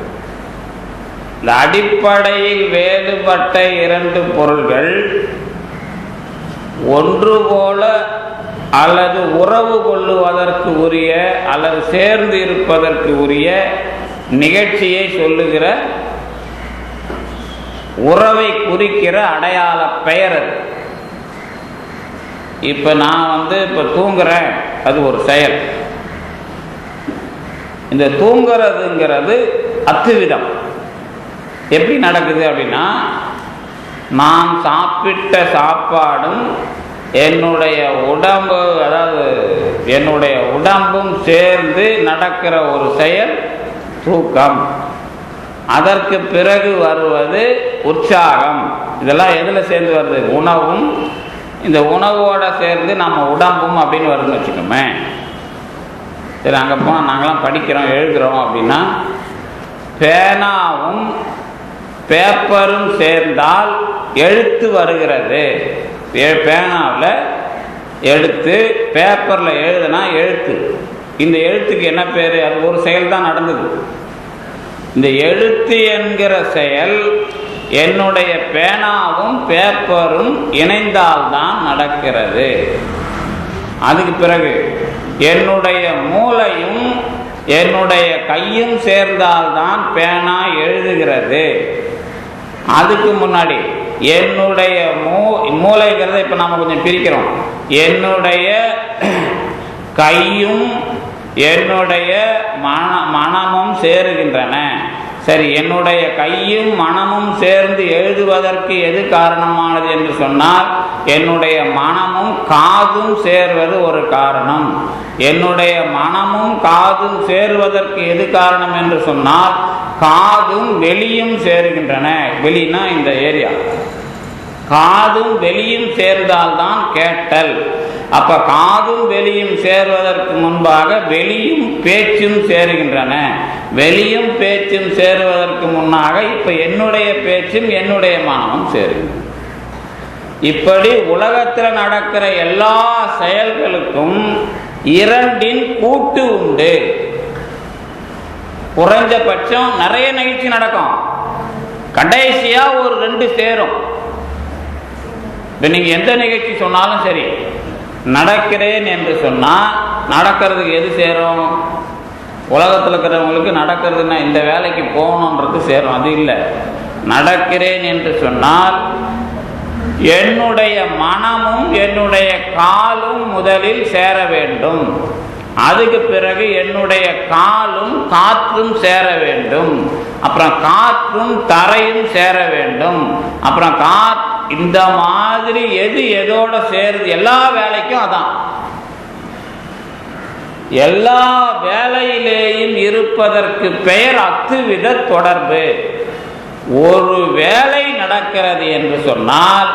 இந்த அடிப்படையில் வேறுபட்ட இரண்டு பொருள்கள் ஒன்று போல அல்லது உறவு கொள்ளுவதற்கு உரிய அல்லது சேர்ந்து இருப்பதற்கு உரிய நிகழ்ச்சியை சொல்லுகிற, உறவை குறிக்கிற அடையாள பெயர் அது. இப்போ நான் இப்போ தூங்குறேன், அது ஒரு செயல். இந்த தூங்குறதுங்கிறது அத்துவிதம். எப்படி நடக்குது அப்படின்னா, நான் சாப்பிட்ட சாப்பாடும் என்னுடைய உடம்பு, அதாவது என்னுடைய உடம்பும் சேர்ந்து நடக்கிற ஒரு செயல் தூக்கம். அதற்கு பிறகு வருவது உற்சாகம். இதெல்லாம் எதில் சேர்ந்து வருது? உணவும், இந்த உணவோட சேர்ந்து நம்ம உடம்பும் அப்படின்னு வருதுன்னு வச்சுக்கோமே. சரி, அங்கே போனால் நாங்களாம் படிக்கிறோம் எழுதுகிறோம் அப்படின்னா, பேனாவும் பேப்பரும் சேர்ந்தால் எழுத்து வருகிறது. பேனாவில் எழுத்து, பேப்பரில் எழுதுனா எழுத்து. இந்த எழுத்துக்கு என்ன பேர்? அது ஒரு செயல் தான் நடந்தது. இந்த எழுத்து என்கிற செயல் என்னுடைய பேனாவும் பேப்பரும் இணைந்தால்தான் நடக்கிறது. அதுக்கு பிறகு என்னுடைய மூளையும் என்னுடைய கையும் சேர்ந்தால்தான் பேனா எழுதுகிறது. அதுக்கு முன்னாடி என்னுடைய மூளைங்கிறத இப்போ நாம் கொஞ்சம் பிரிக்கிறோம். என்னுடைய கையும் என்னுடைய மனமும் சேருகின்றன. சரி, என்னுடைய கையும் மனமும் சேர்ந்து எழுதுவதற்கு எது காரணமானது என்று சொன்னால், என்னுடைய மனமும் காதும் சேர்வது ஒரு காரணம். என்னுடைய மனமும் காதும் சேருவதற்கு எது காரணம் என்று சொன்னால், காதும் வெளியும் சேருகின்றன. வெளினா இந்த ஏரியா, காதும் வெளியும் சேர்ந்தால்தான் கேட்டல். அப்ப காதும் வெளியும் சேர்வதற்கு முன்பாக வெளியும் பேச்சும் சேருகின்றன. வெளியும் பேச்சும் சேருவதற்கு முன்னாக இப்ப என்னுடைய பேச்சும் என்னுடைய மனமும் சேருகின்றன. இப்படி உலகத்தில் நடக்கிற எல்லா செயல்களுக்கும் இரண்டின் கூட்டு உண்டு. குறைஞ்சபட்சம் நிறைய நிகழ்ச்சி நடக்கும், கடைசியா ஒரு 2 சேரும். நீங்க எந்த நிகழ்ச்சி சொன்னாலும் சரி, நடக்கிறேன் என்று சொன்னா நடக்கிறதுக்கு எது சேரும்? உலகத்தில் இருக்கிறவங்களுக்கு நடக்கிறதுனா இந்த வேலைக்கு போகணுன்றது சேரும். அது இல்லை. நடக்கிறேன் என்று சொன்னால் என்னுடைய மனமும் என்னுடைய காலும் முதலில் சேர வேண்டும். அதுக்கு பிறகு என்னுடைய காலும் காற்றும் சேர வேண்டும். அப்புறம் காற்றும் தரையும் சேர வேண்டும். அப்புறம் இந்த மாதிரி எது எதோட சேருது? எல்லா வேலைக்கும் அதான். எல்லா வேலையிலேயும் இருப்பதற்கு பெயர் அத்துவித தொடர்பு. ஒரு வேலை நடக்கிறது என்று சொன்னால்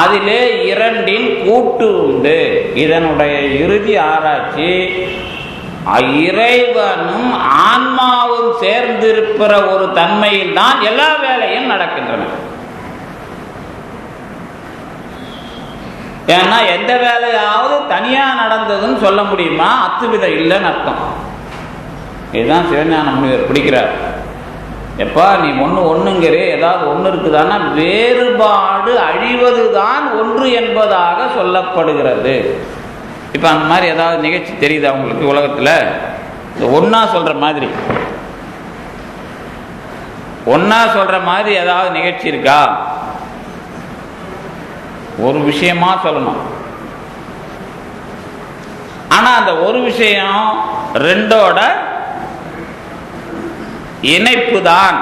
அதிலே இரண்டின் கூட்டு உண்டு. இதனுடைய இறுதி ஆராய்ச்சி இறைவனும் ஆன்மாவும் சேர்ந்திருக்கிற ஒரு தன்மையில் தான் எல்லா வேலையும் நடக்கின்றன. ஏன்னா எந்த வேலையாவது தனியா நடந்ததுன்னு சொல்ல முடியுமா? அத்துவிதம் இல்லைன்னு அர்த்தம். இதுதான் சிவஞான முனிவர் பிடிக்கிறார். எப்பா நீ ஒண்ணுங்கிற ஏதாவது ஒன்று இருக்குதானா, வேறுபாடு அழிவதுதான் ஒன்று என்பதாக சொல்லப்படுகிறது. இப்போ அந்த மாதிரி ஏதாவது நிகழ்ச்சி தெரியுதா உங்களுக்கு உலகத்தில்? இந்த ஒன்னா சொல்ற மாதிரி ஏதாவது நிகழ்ச்சி இருக்கா? ஒரு விஷயமா சொல்லணும். ஆனா அந்த ஒரு விஷயம் ரெண்டோட இணைப்பு தான்.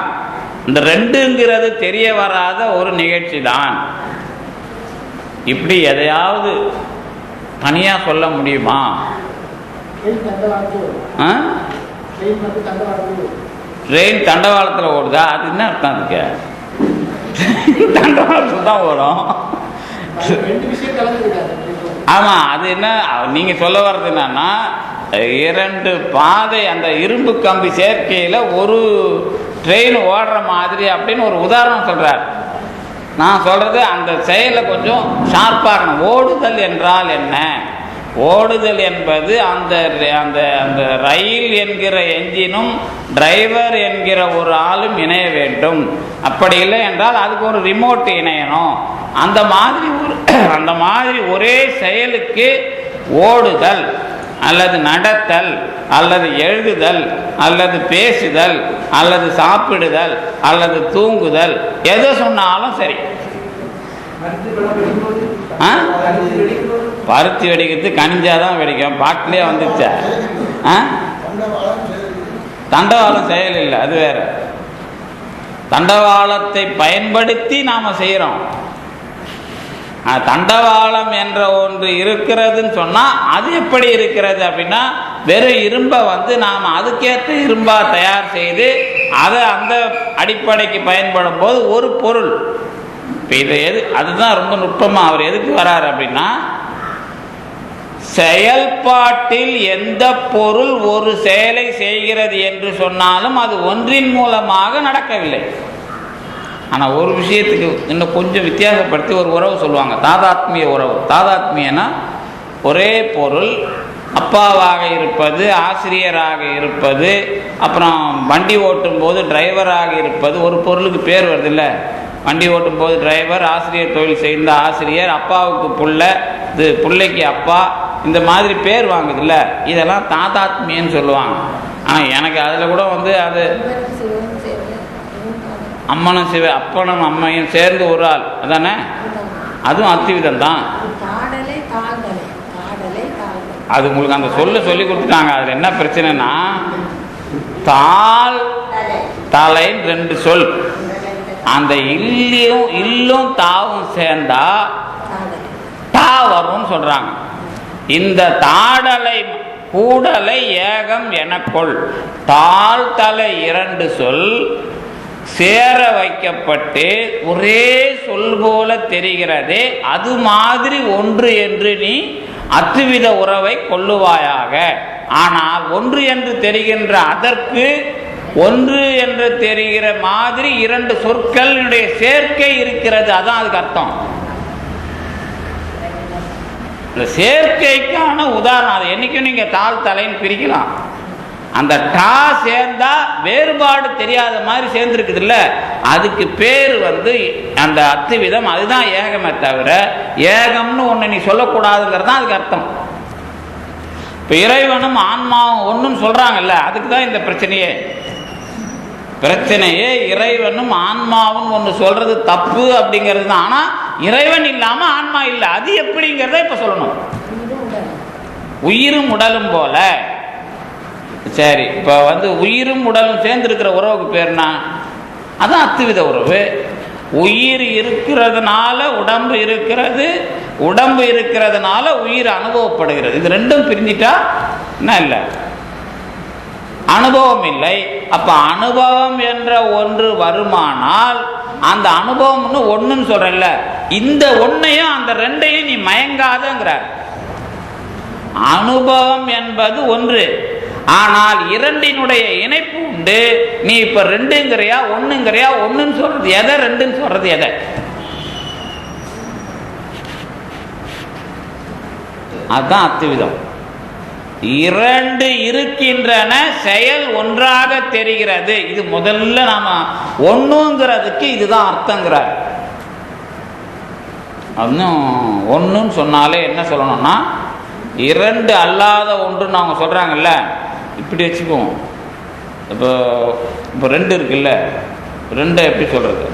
இந்த ரெண்டுங்கிறது தெரிய வராத ஒரு நிகழ்ச்சி தான். இப்படி எதையாவது தனியா சொல்ல முடியுமா? ட்ரெயின் தண்டவாளத்தில் ஓடுதா? அது என்ன அர்த்தம்? அதுக்கு தண்டவாளத்தில் தான் ஓடும். ஆமா, அது என்ன நீங்க சொல்ல வர்றது என்னன்னா, 2 பாதை அந்த இரும்பு கம்பி சேர்க்கையில ஒரு ட்ரெயின் ஓடுற மாதிரி அப்படின்னு ஒரு உதாரணம் சொல்றார். நான் சொல்றது அந்த செயலை கொஞ்சம் ஷார்ப்பாகணும். ஓடுதல் என்றால் என்ன? ஓடுதல் என்பது அந்த அந்த அந்த ரயில் என்கிற என்ஜினும் டிரைவர் என்கிற ஒரு ஆளும் இணைய வேண்டும். அப்படி இல்லை என்றால் அதுக்கு ஒரு ரிமோட் இணையணும். அந்த மாதிரி ஒரே செயலுக்கு ஓடுதல் அல்லது நடத்தல் அல்லது எழுதுதல் அல்லது பேசுதல் அல்லது சாப்பிடுதல் அல்லது தூங்குதல் எது சொன்னாலும் சரி. பருத்தி வெடிக்கிறது கனிஞ்சாதான் வெடிக்கும். பாட்டிலே வந்துச்சா? தண்டவாளம் செயல் இல்லை, அது வேற. தண்டவாளத்தை பயன்படுத்தி நாம செய்யறோம். தண்டவாளம் என்ற ஒன்று இருக்கிறதுன்னு சொன்னா அது எப்படி இருக்கிறது அப்படின்னா, வெறும் இரும்பை நாம் அதுக்கேற்ற இரும்பா தயார் செய்து அதை அந்த அடிப்படைக்கு பயன்படும் போது ஒரு பொருள். இப்போ இது அதுதான் ரொம்ப நுட்பமா அவர் எதுக்கு வராரு அப்படின்னா, செயல்பாட்டில் எந்த பொருள் ஒரு செயலை செய்கிறது என்று சொன்னாலும் அது ஒன்றின் மூலமாக நடக்கவில்லை. ஆனால் ஒரு விஷயத்துக்கு இன்னும் கொஞ்சம் வித்தியாசப்படுத்தி ஒரு உறவு சொல்லுவாங்க, தாதாத்மிய உறவு. தாதாத்மியனா ஒரே பொருள் அப்பாவாக இருப்பது, ஆசிரியராக இருப்பது, அப்புறம் வண்டி ஓட்டும் போது டிரைவராக இருப்பது. ஒரு பொருளுக்கு பேர் வருது இல்லை? வண்டி ஓட்டும் போது டிரைவர், ஆசிரியர் தொழில் செய்த ஆசிரியர், அப்பாவுக்கு புள்ள, இது பிள்ளைக்கு அப்பா, இந்த மாதிரி பேர் வாங்குது இல்லை? இதெல்லாம் தாதாத்மியன்னு சொல்லுவாங்க. ஆனால் எனக்கு அதில் கூட அது அம்மனும் சிவ அப்பனும் அம்மையும் சேர்ந்து ஒரு ஆள் அதானே? அதுவும் அத்திவிதம் தான். அது உங்களுக்கு அந்த சொல்லி கொடுத்துட்டாங்க. அதில் என்ன பிரச்சனைனா, தலைன்னு ரெண்டு சொல். அந்த இல்லும் தாவும் சேர்ந்தா தா வரும்னு சொல்றாங்க. இந்த தாடலை கூடலை ஏகம் எனக்கொள். தாழ் தலை இரண்டு சொல் சேர வைக்கப்பட்டு ஒரே சொல் போல தெரிகிறதே, அது மாதிரி ஒன்று என்று நீ அத்துவித உறவை கொள்ளுவாயாக. ஆனால் ஒன்று என்று தெரிகின்ற அதற்கு ஒன்று என்று தெரிகிற மாதிரி இரண்டு சொற்களுடைய சேர்க்கை இருக்கிறது. அதான் அதுக்கு அர்த்தம். இந்த சேர்க்கைக்கான உதாரணம் அது. என்னைக்கும் நீங்க தாழ் தலைன்னு பிரிக்கலாம். அந்த டா சேர்ந்தா வேறுபாடு தெரியாத மாதிரி சேர்ந்துருக்குது இல்ல, அதுக்கு பேர் அந்த அத்துவிதம். அதுதான் ஏகமே தவிர ஏகம்னு ஒன்று நீ சொல்லக்கூடாதுங்கிறது தான் அதுக்கு அர்த்தம். இப்போ இறைவனும் ஆன்மாவும் ஒன்றுன்னு சொல்றாங்கல்ல, அதுக்கு தான் இந்த பிரச்சனையே இறைவனும் ஆன்மாவும் ஒன்று சொல்றது தப்பு அப்படிங்கிறது தான். ஆனால் இறைவன் இல்லாம ஆன்மா இல்லை, அது எப்படிங்கிறத இப்ப சொல்லணும். உயிரும் உடலும் போல. சரி, இப்ப உயிரும் உடலும் சேர்ந்து இருக்கிற உறவுக்கு பேர்னா அதான் அத்துவித உறவு. உயிர் இருக்கிறதுனால உடம்பு இருக்கிறது, உடம்பு இருக்கிறதுனால உயிர் அனுபவப்படுகிறது. இது ரெண்டும் பிரிஞ்சிட்டா என்ன இல்லை, அனுபவம் இல்லை. அப்ப அனுபவம் என்ற ஒன்று வருமானால் அந்த அனுபவம்னு ஒண்ணுன்னு சொல்றல, இந்த ஒன்னையும் அந்த ரெண்டையும் நீ மயங்காதங்கிற. அனுபவம் என்பது ஒன்று, ஆனால் இரண்டினுடைய இணைப்பு உண்டு. நீ இப்ப ரெண்டுங்கிறியா ஒண்ணுங்கிறியா? ஒண்ணுன்னு சொல்றது எதை, ரெண்டுன்னு சொல்றது எதை? அதுதான் அத்துவிதம். இரண்டு இருக்கின்றன, செயல் ஒன்றாக தெரிகிறது. இது முதல்ல நாம ஒண்ணுங்கிறதுக்கு இதுதான் அர்த்தங்கிறார். இன்னும் ஒண்ணுன்னு சொன்னாலே என்ன சொல்லணும்னா, இரண்டு அல்லாத ஒன்றுன்னு அவங்க சொல்றாங்கல்ல, இப்படி வச்சுக்குவோம். இப்போ ரெண்டு இருக்குல்ல, ரெண்டை எப்படி சொல்றது?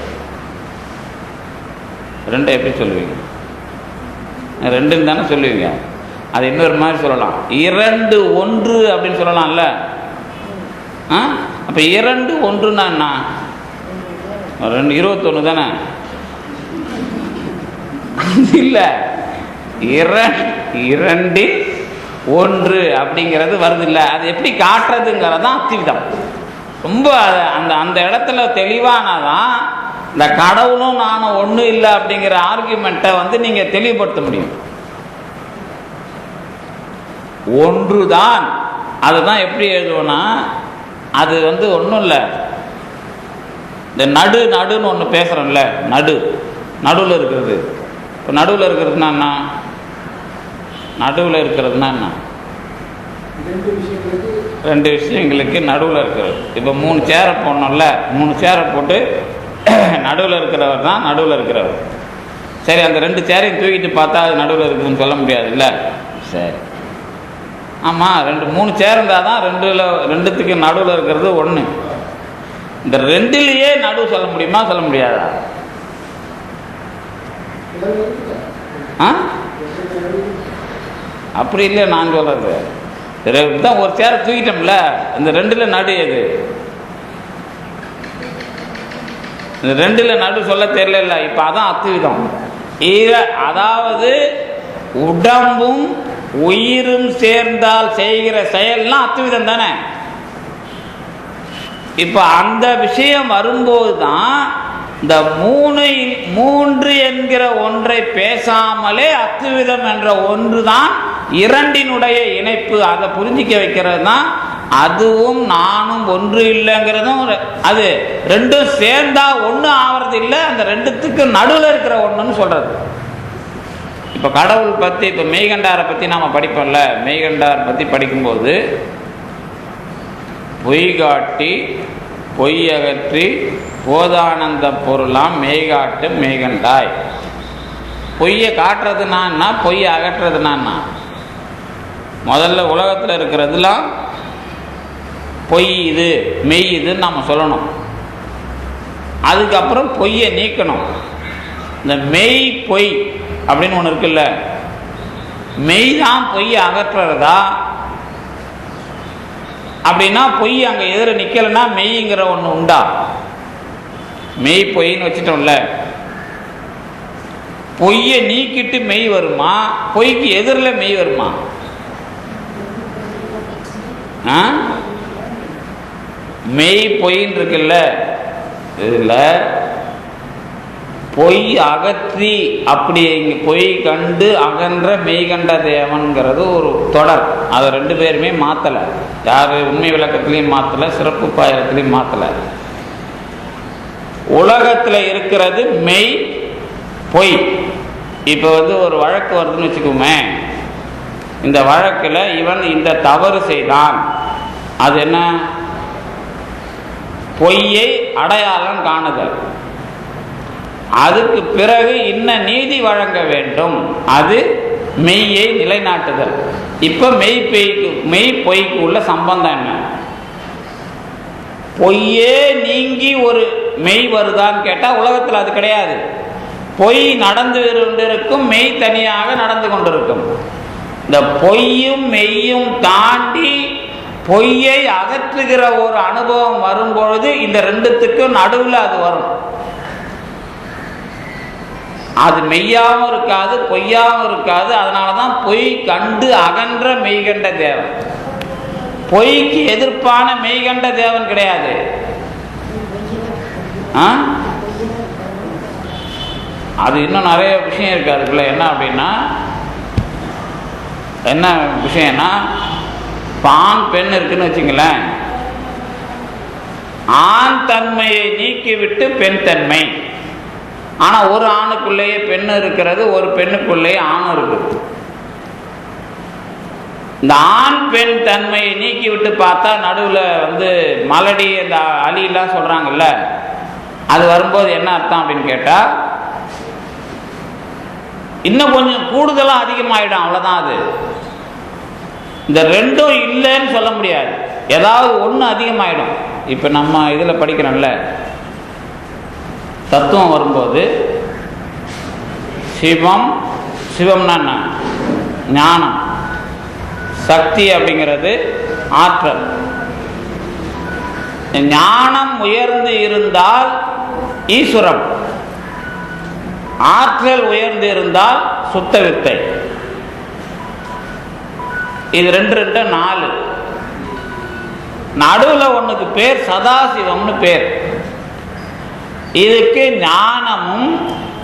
ரெண்டை எப்படி சொல்லுவீங்க? ரெண்டுன்னு தானே சொல்லுவீங்க. அது இன்னொரு மாதிரி சொல்லலாம், இரண்டு ஒன்று அப்படின்னு சொல்லலாம்ல. அப்ப இரண்டு ஒன்றுன்னா என்ன? 21 தானே இல்ல, இரண்டில் ஒன்று அப்படிங்கிறது வருது இல்ல. அது எப்படி காட்டுறதுங்கிறதான் அத்துவிதம். ரொம்ப அந்த இடத்துல தெளிவானாதான் இந்த கடவுளும் நானும் ஒன்றும் இல்லை அப்படிங்கிற ஆர்குமெண்ட்டை நீங்க தெளிவுபடுத்த முடியும். ஒன்றுதான். அதுதான் எப்படி எழுதுவோம்னா, அது ஒன்றும் இல்லை. இந்த நடுன்னு ஒன்று பேசுறோம்ல, நடுவில் இருக்கிறது. இப்போ நடுவில் இருக்கிறதுனா என்ன? நடுவில் இருக்கிறதுனா என்ன? ரெண்டு விஷயங்களுக்கு நடுவில் இருக்கிறது. இப்போ 3 சேரை போடணும்ல, 3 சேரை போட்டு நடுவில் இருக்கிறவர் தான் நடுவில் இருக்கிறவர். சரி, அந்த 2 சேரையும் தூக்கிட்டு பார்த்தா அது நடுவில் இருக்குதுன்னு சொல்ல முடியாது இல்லை. சரி, ஆமாம், 3 சேர் இருந்தால் தான் ரெண்டுத்துக்கு நடுவில் இருக்கிறது ஒன்று. இந்த ரெண்டுலேயே நடுவு சொல்ல முடியுமா, சொல்ல முடியாதா? அப்படி இல்லை நான் சொல்றது. தான் ஒரு சேரை தூக்கிட்டோம்ல, இந்த 2ல் நடு எது? இந்த 2ல் நடு சொல்ல தெரியல. இப்ப அதான் அத்துவிதம். அதாவது உடம்பும் உயிரும் சேர்ந்தால் செய்கிற செயல்லாம் அத்துவிதம் தானே. இப்ப அந்த விஷயம் வரும்போது தான் இந்த 3 என்கிற ஒன்றை பேசாமலே அத்துவிதம் என்ற ஒன்று தான் இரண்டினுடைய இணைப்பு. அதை புரிஞ்சிக்க வைக்கிறது தான். அதுவும் நானும் ஒன்று இல்லைங்கிறதும், அது ரெண்டும் சேர்ந்தா ஒன்று ஆவறது இல்லை, அந்த ரெண்டுத்துக்கு நடுவில் இருக்கிற ஒன்றுன்னு சொல்றது. இப்போ கடவுள் பற்றி, இப்போ மெய்கண்டாரை பற்றி நாம் படிப்போம்ல, மெய்கண்டார் பற்றி படிக்கும்போது பொய் காட்டி பொய் அகற்றி போதானந்த பொருளாம் மெய்காட்டு மெய்கண்டாய். பொய்யை காட்டுறதுனா, பொய்யை அகற்றுறதுனா, முதல்ல உலகத்தில் இருக்கிறதுலாம் பொய் இது மெய் இதுன்னு நம்ம சொல்லணும். அதுக்கப்புறம் பொய்யை நீக்கணும். இந்த மெய் பொய் அப்படின்னு ஒன்று இருக்குல்ல, மெய் தான் பொய்யை அகற்றுறதா, அப்படின்னா பொய் அங்கே எதிர நிற்கலைன்னா மெய்ங்கிற ஒன்று உண்டா? மெய் பொய்ன்னு வச்சுட்டோம்ல. பொய்யை நீக்கிட்டு மெய் வருமா? பொய்க்கு எதிரில் மெய் வருமா? மெய் பொய்ன்னு இருக்குல்ல, இதில் பொய் அகற்றி அப்படி இங்கே பொய் கண்டு அகன்ற மெய் கண்ட தேவன்கிறது ஒரு தொடர். அதை ரெண்டு பேருமே மாற்றலை. யார் உண்மை விளக்கத்திலையும் மாற்றலை, சிறப்பு பாயிரத்திலையும் மாற்றலை. உலகத்தில் இருக்கிறது மெய் பொய். இப்போ ஒரு வழக்கு வருதுன்னு வச்சுக்கோமே, இந்த வழக்கில் இவன் இந்த தவறு செய்தான், அது என்ன? பொய்யை அடையாளம் காணுதல். அதுக்கு பிறகு இன்ன நீதி வழங்க வேண்டும், அது மெய்யை நிலைநாட்டுதல். இப்போ மெய் பொய்க்கு உள்ள சம்பந்தம் என்ன? பொய்யே நீங்கி ஒரு மெய் வருதான்னு கேட்டால் உலகத்தில் அது கிடையாது. பொய் நடந்து கொண்டிருக்கும், மெய் தனியாக நடந்து கொண்டிருக்கும். இந்த பொய்யும் மெய்யும் தாண்டி பொய்யை அகற்றுகிற ஒரு அனுபவம் வரும்பொழுது இந்த ரெண்டுத்துக்கும் நடுவில் அது வரும். அது மெய்யாவும் இருக்காது, பொய்யாவும் இருக்காது. அதனால தான் பொய் கண்டு அகன்ற மெய்கண்ட தேவன். பொய்க்கு எதிர்ப்பான மெய்கண்ட தேவன் கிடையாது. அது இன்னும் நிறைய விஷயம் இருக்கு அதுக்குள்ள. என்ன அப்படின்னா, என்ன விஷயம்னா, ஆண் பெண் இருக்குன்னு வச்சுங்களேன். ஆண் தன்மையை நீக்கிவிட்டு பெண் தன்மை. ஆனால் ஒரு ஆணுக்குள்ளேயே பெண் இருக்கிறது, ஒரு பெண்ணுக்குள்ளேயே ஆண் இருக்குது. இந்த ஆண் பெண் தன்மையை நீக்கிவிட்டு பார்த்தா நடுவில் மலடி இந்த அலிலாம் சொல்கிறாங்கல்ல, அது வரும்போது என்ன அர்த்தம் அப்படின்னு கேட்டால், இன்னும் கொஞ்சம் கூடுதலாக அதிகமாகிடும், அவ்வளோதான். அது இந்த ரெண்டும் இல்லைன்னு சொல்ல முடியாது, ஏதாவது ஒன்று அதிகமாகிடும். இப்போ நம்ம இதில் படிக்கிறோம்ல, தத்துவம் வரும்போது சிவம்னா என்ன? ஞானம். சக்தி அப்படிங்கிறது ஆற்றல். ஞானம் உயர்ந்து இருந்தால் ஈஸ்வரம், ஆற்றல் உயர்ந்து இருந்தால் சுத்த வித்தை. இது ரெண்டு 4. நடுவில் ஒன்றுக்கு பேர் சதாசிவம்னு பேர். இதுக்கு ஞானமும்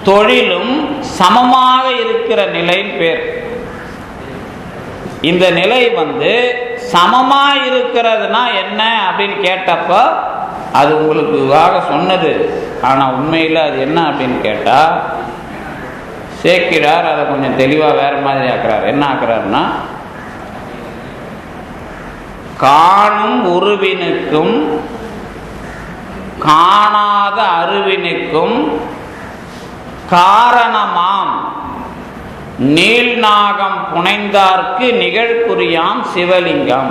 தொழிலும் சமமாக இருக்கிற நிலைன்னு பேர். இந்த நிலை சமமாக இருக்கிறதுனா என்ன அப்படின்னு கேட்டப்ப அது உங்களுக்கு சொன்னது. ஆனால் உண்மையில் அது என்ன அப்படின்னு கேட்டால், சேக்கிழார் அதை கொஞ்சம் தெளிவாக வேற மாதிரி ஆக்குறார். என்ன ஆக்குறாருன்னா, காணும் உருவினுக்கும் காணாத அருவினுக்கும் காரணமாம் நீள்நாகம் புனைந்தார்க்கு நிகழ்குறியாம் சிவலிங்கம்.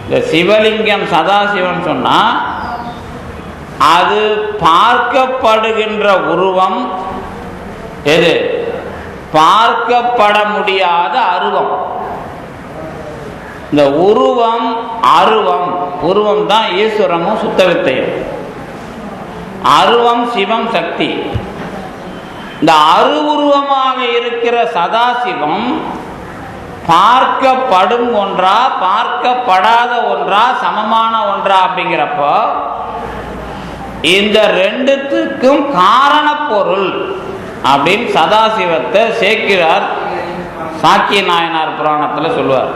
இந்த சிவலிங்கம் சதாசிவன் சொன்னா, அது பார்க்கப்படுகின்ற உருவம் எது? பார்க்கப்பட முடியாத அருவம். இந்த உருவம் அருவம், உருவம் தான் ஈஸ்வரமும் சுத்தவித்தையும், அருவம் சிவம் சக்தி. இந்த அருவுருவமாக இருக்கிற சதாசிவம் பார்க்கப்படும் ஒன்றா பார்க்கப்படாத ஒன்றா சமமான ஒன்றா அப்படிங்கிறப்போ, இந்த ரெண்டுத்துக்கும் காரண பொருள் அப்படின்னு சதாசிவத்தை சேக்கிழார் சாக்கிய நாயனார் புராணத்தில் சொல்லுவார்.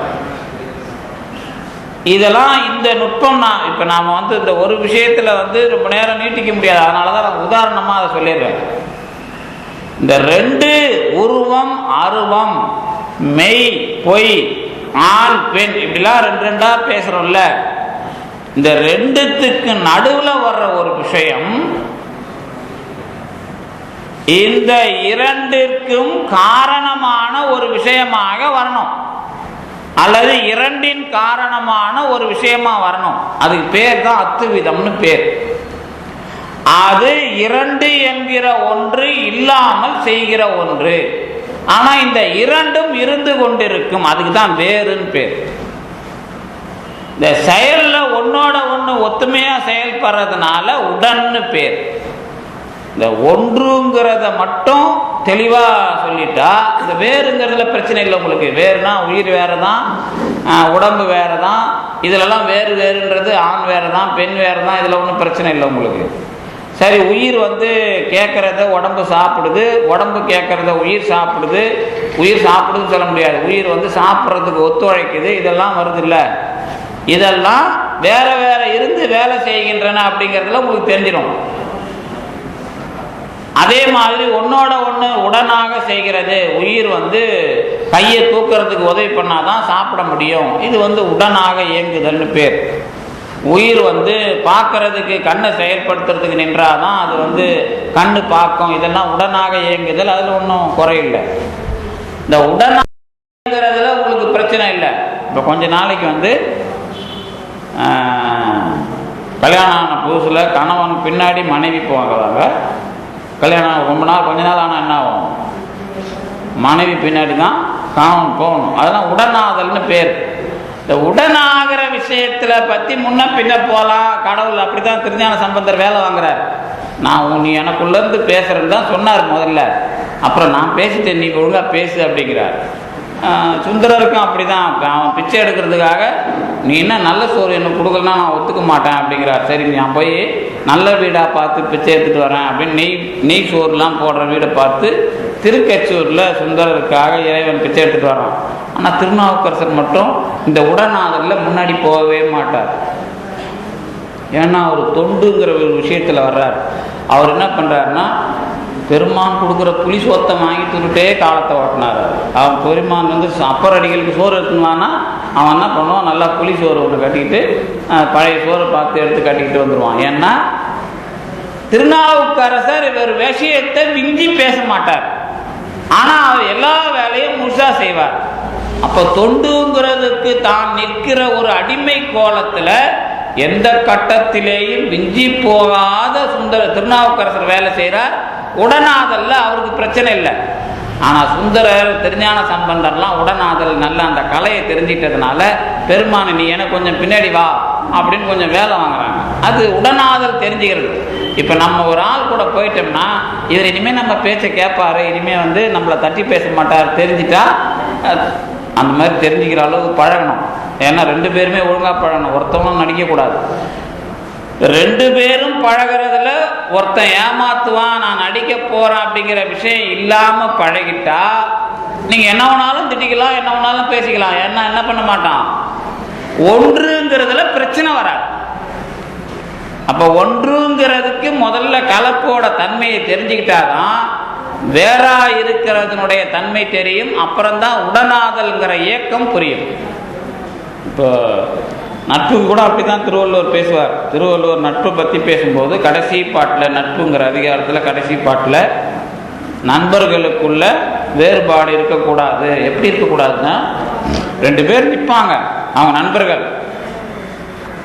இதெல்லாம் இந்த நுட்பம் இப்போ நாம் இந்த ஒரு விஷயத்தில் ரொம்ப நேரம் நீட்டிக்க முடியாது. அதனால தான் நான் உதாரணமாக அதை சொல்லிடுறேன். இந்த ரெண்டு உருவம் அருவம், மெய் பொய், ஆண் பெண், இப்படிலாம் ரெண்டா பேசுகிறோம்ல, இந்த ரெண்டுத்துக்கு நடுவில் வர்ற ஒரு விஷயம் இந்த இரண்டிற்கும் காரணமான ஒரு விஷயமாக வரணும், அல்லது இரண்டின் காரணமான ஒரு விஷயமா வரணும். அதுக்கு பேர் தான் அத்துவிதம்னு பேர். அது இரண்டு என்கிற ஒன்று இல்லாமல் செய்கிற ஒன்று. ஆனா இந்த இரண்டும் இருந்து கொண்டிருக்கும், அதுக்கு தான் வேறுன்னு பேர். இந்த செயலில் ஒன்னோட ஒன்று ஒத்துமையாக செயல்படுறதுனால உடன்னு பேர். இந்த ஒன்றுங்கிறத மட்டும் தெளிவாக சொல்லிட்டா இந்த வேறுங்கிறதுல பிரச்சனை இல்லை உங்களுக்கு. வேறுனா உயிர் வேறு தான், உடம்பு வேறு தான், இதிலெல்லாம் வேறு வேறுன்றது ஆண் வேறு தான், பெண் வேறு தான், இதில் ஒன்றும் பிரச்சனை இல்லை உங்களுக்கு. சரி, உயிர் கேட்குறத உடம்பு சாப்பிடுது, உடம்பு கேட்குறத உயிர் சாப்பிடுது, உயிர் சாப்பிடுதுன்னு சொல்ல முடியாது. உயிர் சாப்பிட்றதுக்கு ஒத்துழைக்குது, இதெல்லாம் வருது இல்லை. இதெல்லாம் வேற வேற இருந்து வேலை செய்கின்றன அப்படிங்கிறதுல உங்களுக்கு தெரிஞ்சிடும். அதே மாதிரி ஒன்னோட ஒன்று உடனாக செய்கிறது. உயிர் கையை தூக்கிறதுக்கு உதவி பண்ணாதான் சாப்பிட முடியும். இது உடனாக இயங்குதல்னு பேர். உயிர் பார்க்கறதுக்கு கண்ணை செயல்படுத்துறதுக்கு நின்றாதான் அது கண்ணு பார்க்கும். இதெல்லாம் உடனாக இயங்குதல், அதில் ஒன்றும் குறையில்லை. இந்த உடனாகிறதுல உங்களுக்கு பிரச்சனை இல்லை. இப்போ கொஞ்ச நாளைக்கு கல்யாணம் ஆன புதுசில் கணவன் பின்னாடி மனைவி போவாங்க. கல்யாணம் ரொம்ப நாள் கொஞ்ச நாள் ஆனால் என்ன ஆகும், மனைவி பின்னாடி தான் கணவன் போகணும். அதெல்லாம் உடனாதல்னு பேர். இந்த உடனாகிற விஷயத்தில் பற்றி முன்ன பின்ன போகலாம். கடவுள் அப்படி தான் திருஞான சம்பந்தர் வேலை வாங்குறார். நீ எனக்குள்ளேருந்து பேசுகிறேன்னு தான் சொன்னார் முதல்ல. அப்புறம் நான் பேசிட்டேன், நீ ஒழுங்காக பேசு அப்படிங்கிறார். சுந்தரருக்கும் அப்படி தான். அவன் பிச்சை எடுக்கிறதுக்காக நீ என்ன நல்ல சோறு எனக்கு கொடுக்கலன்னா நான் ஒத்துக்க மாட்டேன் அப்படிங்கிறார். சரி, நான் போய் நல்ல வீடாக பார்த்து பிச்சை எடுத்துகிட்டு வரேன் அப்படின்னு நெய் சோறுலாம் போடுற வீடை பார்த்து திருக்கச்சூரில் சுந்தரருக்காக இறைவன் பிச்சை எடுத்துகிட்டு வரான். ஆனால் திருநாவுக்கரசர் மட்டும் இந்த உடனாதலில் முன்னாடி போகவே மாட்டார். ஏன்னா அவர் தொண்டுங்கிற ஒரு விஷயத்தில் வர்றார். அவர் என்ன பண்ணுறாருன்னா, பெருமான் கொடுக்குற புளி சோத்தை வாங்கி துருட்டே காலத்தை ஓட்டினார். அவன் பெருமான் அப்பர் அடிகளுக்கு சோறு எடுத்துனான்னா அவன் என்ன பண்ணுவான், நல்லா புளி சோறு ஒன்று கட்டிக்கிட்டு பழைய சோறை பார்த்து எடுத்து கட்டிக்கிட்டு வந்துடுவான். ஏன்னா திருநாவுக்கரசர் இவர் விஷயத்தை விஞ்சி பேச மாட்டார். ஆனால் அவர் எல்லா வேலையும் முழுசா செய்வார். அப்போ தொண்டுங்கிறதுக்கு தான் நிற்கிற ஒரு அடிமை கோலத்தில் எந்த கட்டத்திலேயும் விஞ்சி போகாத திருநாவுக்கரசர் வேலை செய்கிறார். உடனாதல்ல அவருக்கு பிரச்சனை இல்லை. ஆனால் சுந்தரர் திருஞான சம்பந்தர்லாம் உடனாதல் நல்ல அந்த கலையை தெரிஞ்சிட்டதுனால பெருமானை நீ எனக்கு கொஞ்சம் பின்னாடி வா அப்படின்னு கொஞ்சம் வேலை வாங்குறாங்க. அது உடனாதல் தெரிஞ்சுக்கிறது. இப்போ நம்ம ஒரு ஆள் கூட போயிட்டோம்னா இவர் இனிமேல் நம்ம பேச்சை கேட்பாரு, இனிமேல் நம்மளை தட்டி பேச மாட்டார் தெரிஞ்சிட்டா அந்த மாதிரி தெரிஞ்சுக்கிற அளவுக்கு பழகணும். ஏன்னா 2 பேருமே ஒழுங்காக பழகணும். ஒருத்தவங்களும் நடிக்கக்கூடாது. 2 பேரும் பழகிறதுல ஒருத்தன் ஏமாத்துவான், நான் நடிக்க போறேன் அப்படிங்கிற விஷயம் இல்லாமல் பழகிட்டா நீங்கள் என்ன வேணாலும் திட்டிக்கலாம், என்ன வேணாலும் பேசிக்கலாம். ஏன்னா என்ன பண்ண மாட்டான், ஒன்றுங்கிறதுல பிரச்சனை வராது. அப்போ ஒன்றுங்கிறதுக்கு முதல்ல கலப்போட தன்மையை தெரிஞ்சுக்கிட்டாதான் வேறா இருக்கிறதுனுடைய தன்மை தெரியும். அப்புறம்தான் உடனாதல்ங்கிற இயக்கம் புரியும். இப்போ நட்புக்கு கூட அப்படிதான் திருவள்ளுவர் பேசுவார். திருவள்ளுவர் நட்பை பற்றி பேசும்போது கடைசி பாட்டில், நட்புங்கிற அதிகாரத்தில் கடைசி பாட்டில் நண்பர்களுக்குள்ள வேறுபாடு இருக்கக்கூடாது. எப்படி இருக்கக்கூடாதுன்னா, 2 பேர் நிற்பாங்க, அவங்க நண்பர்கள்.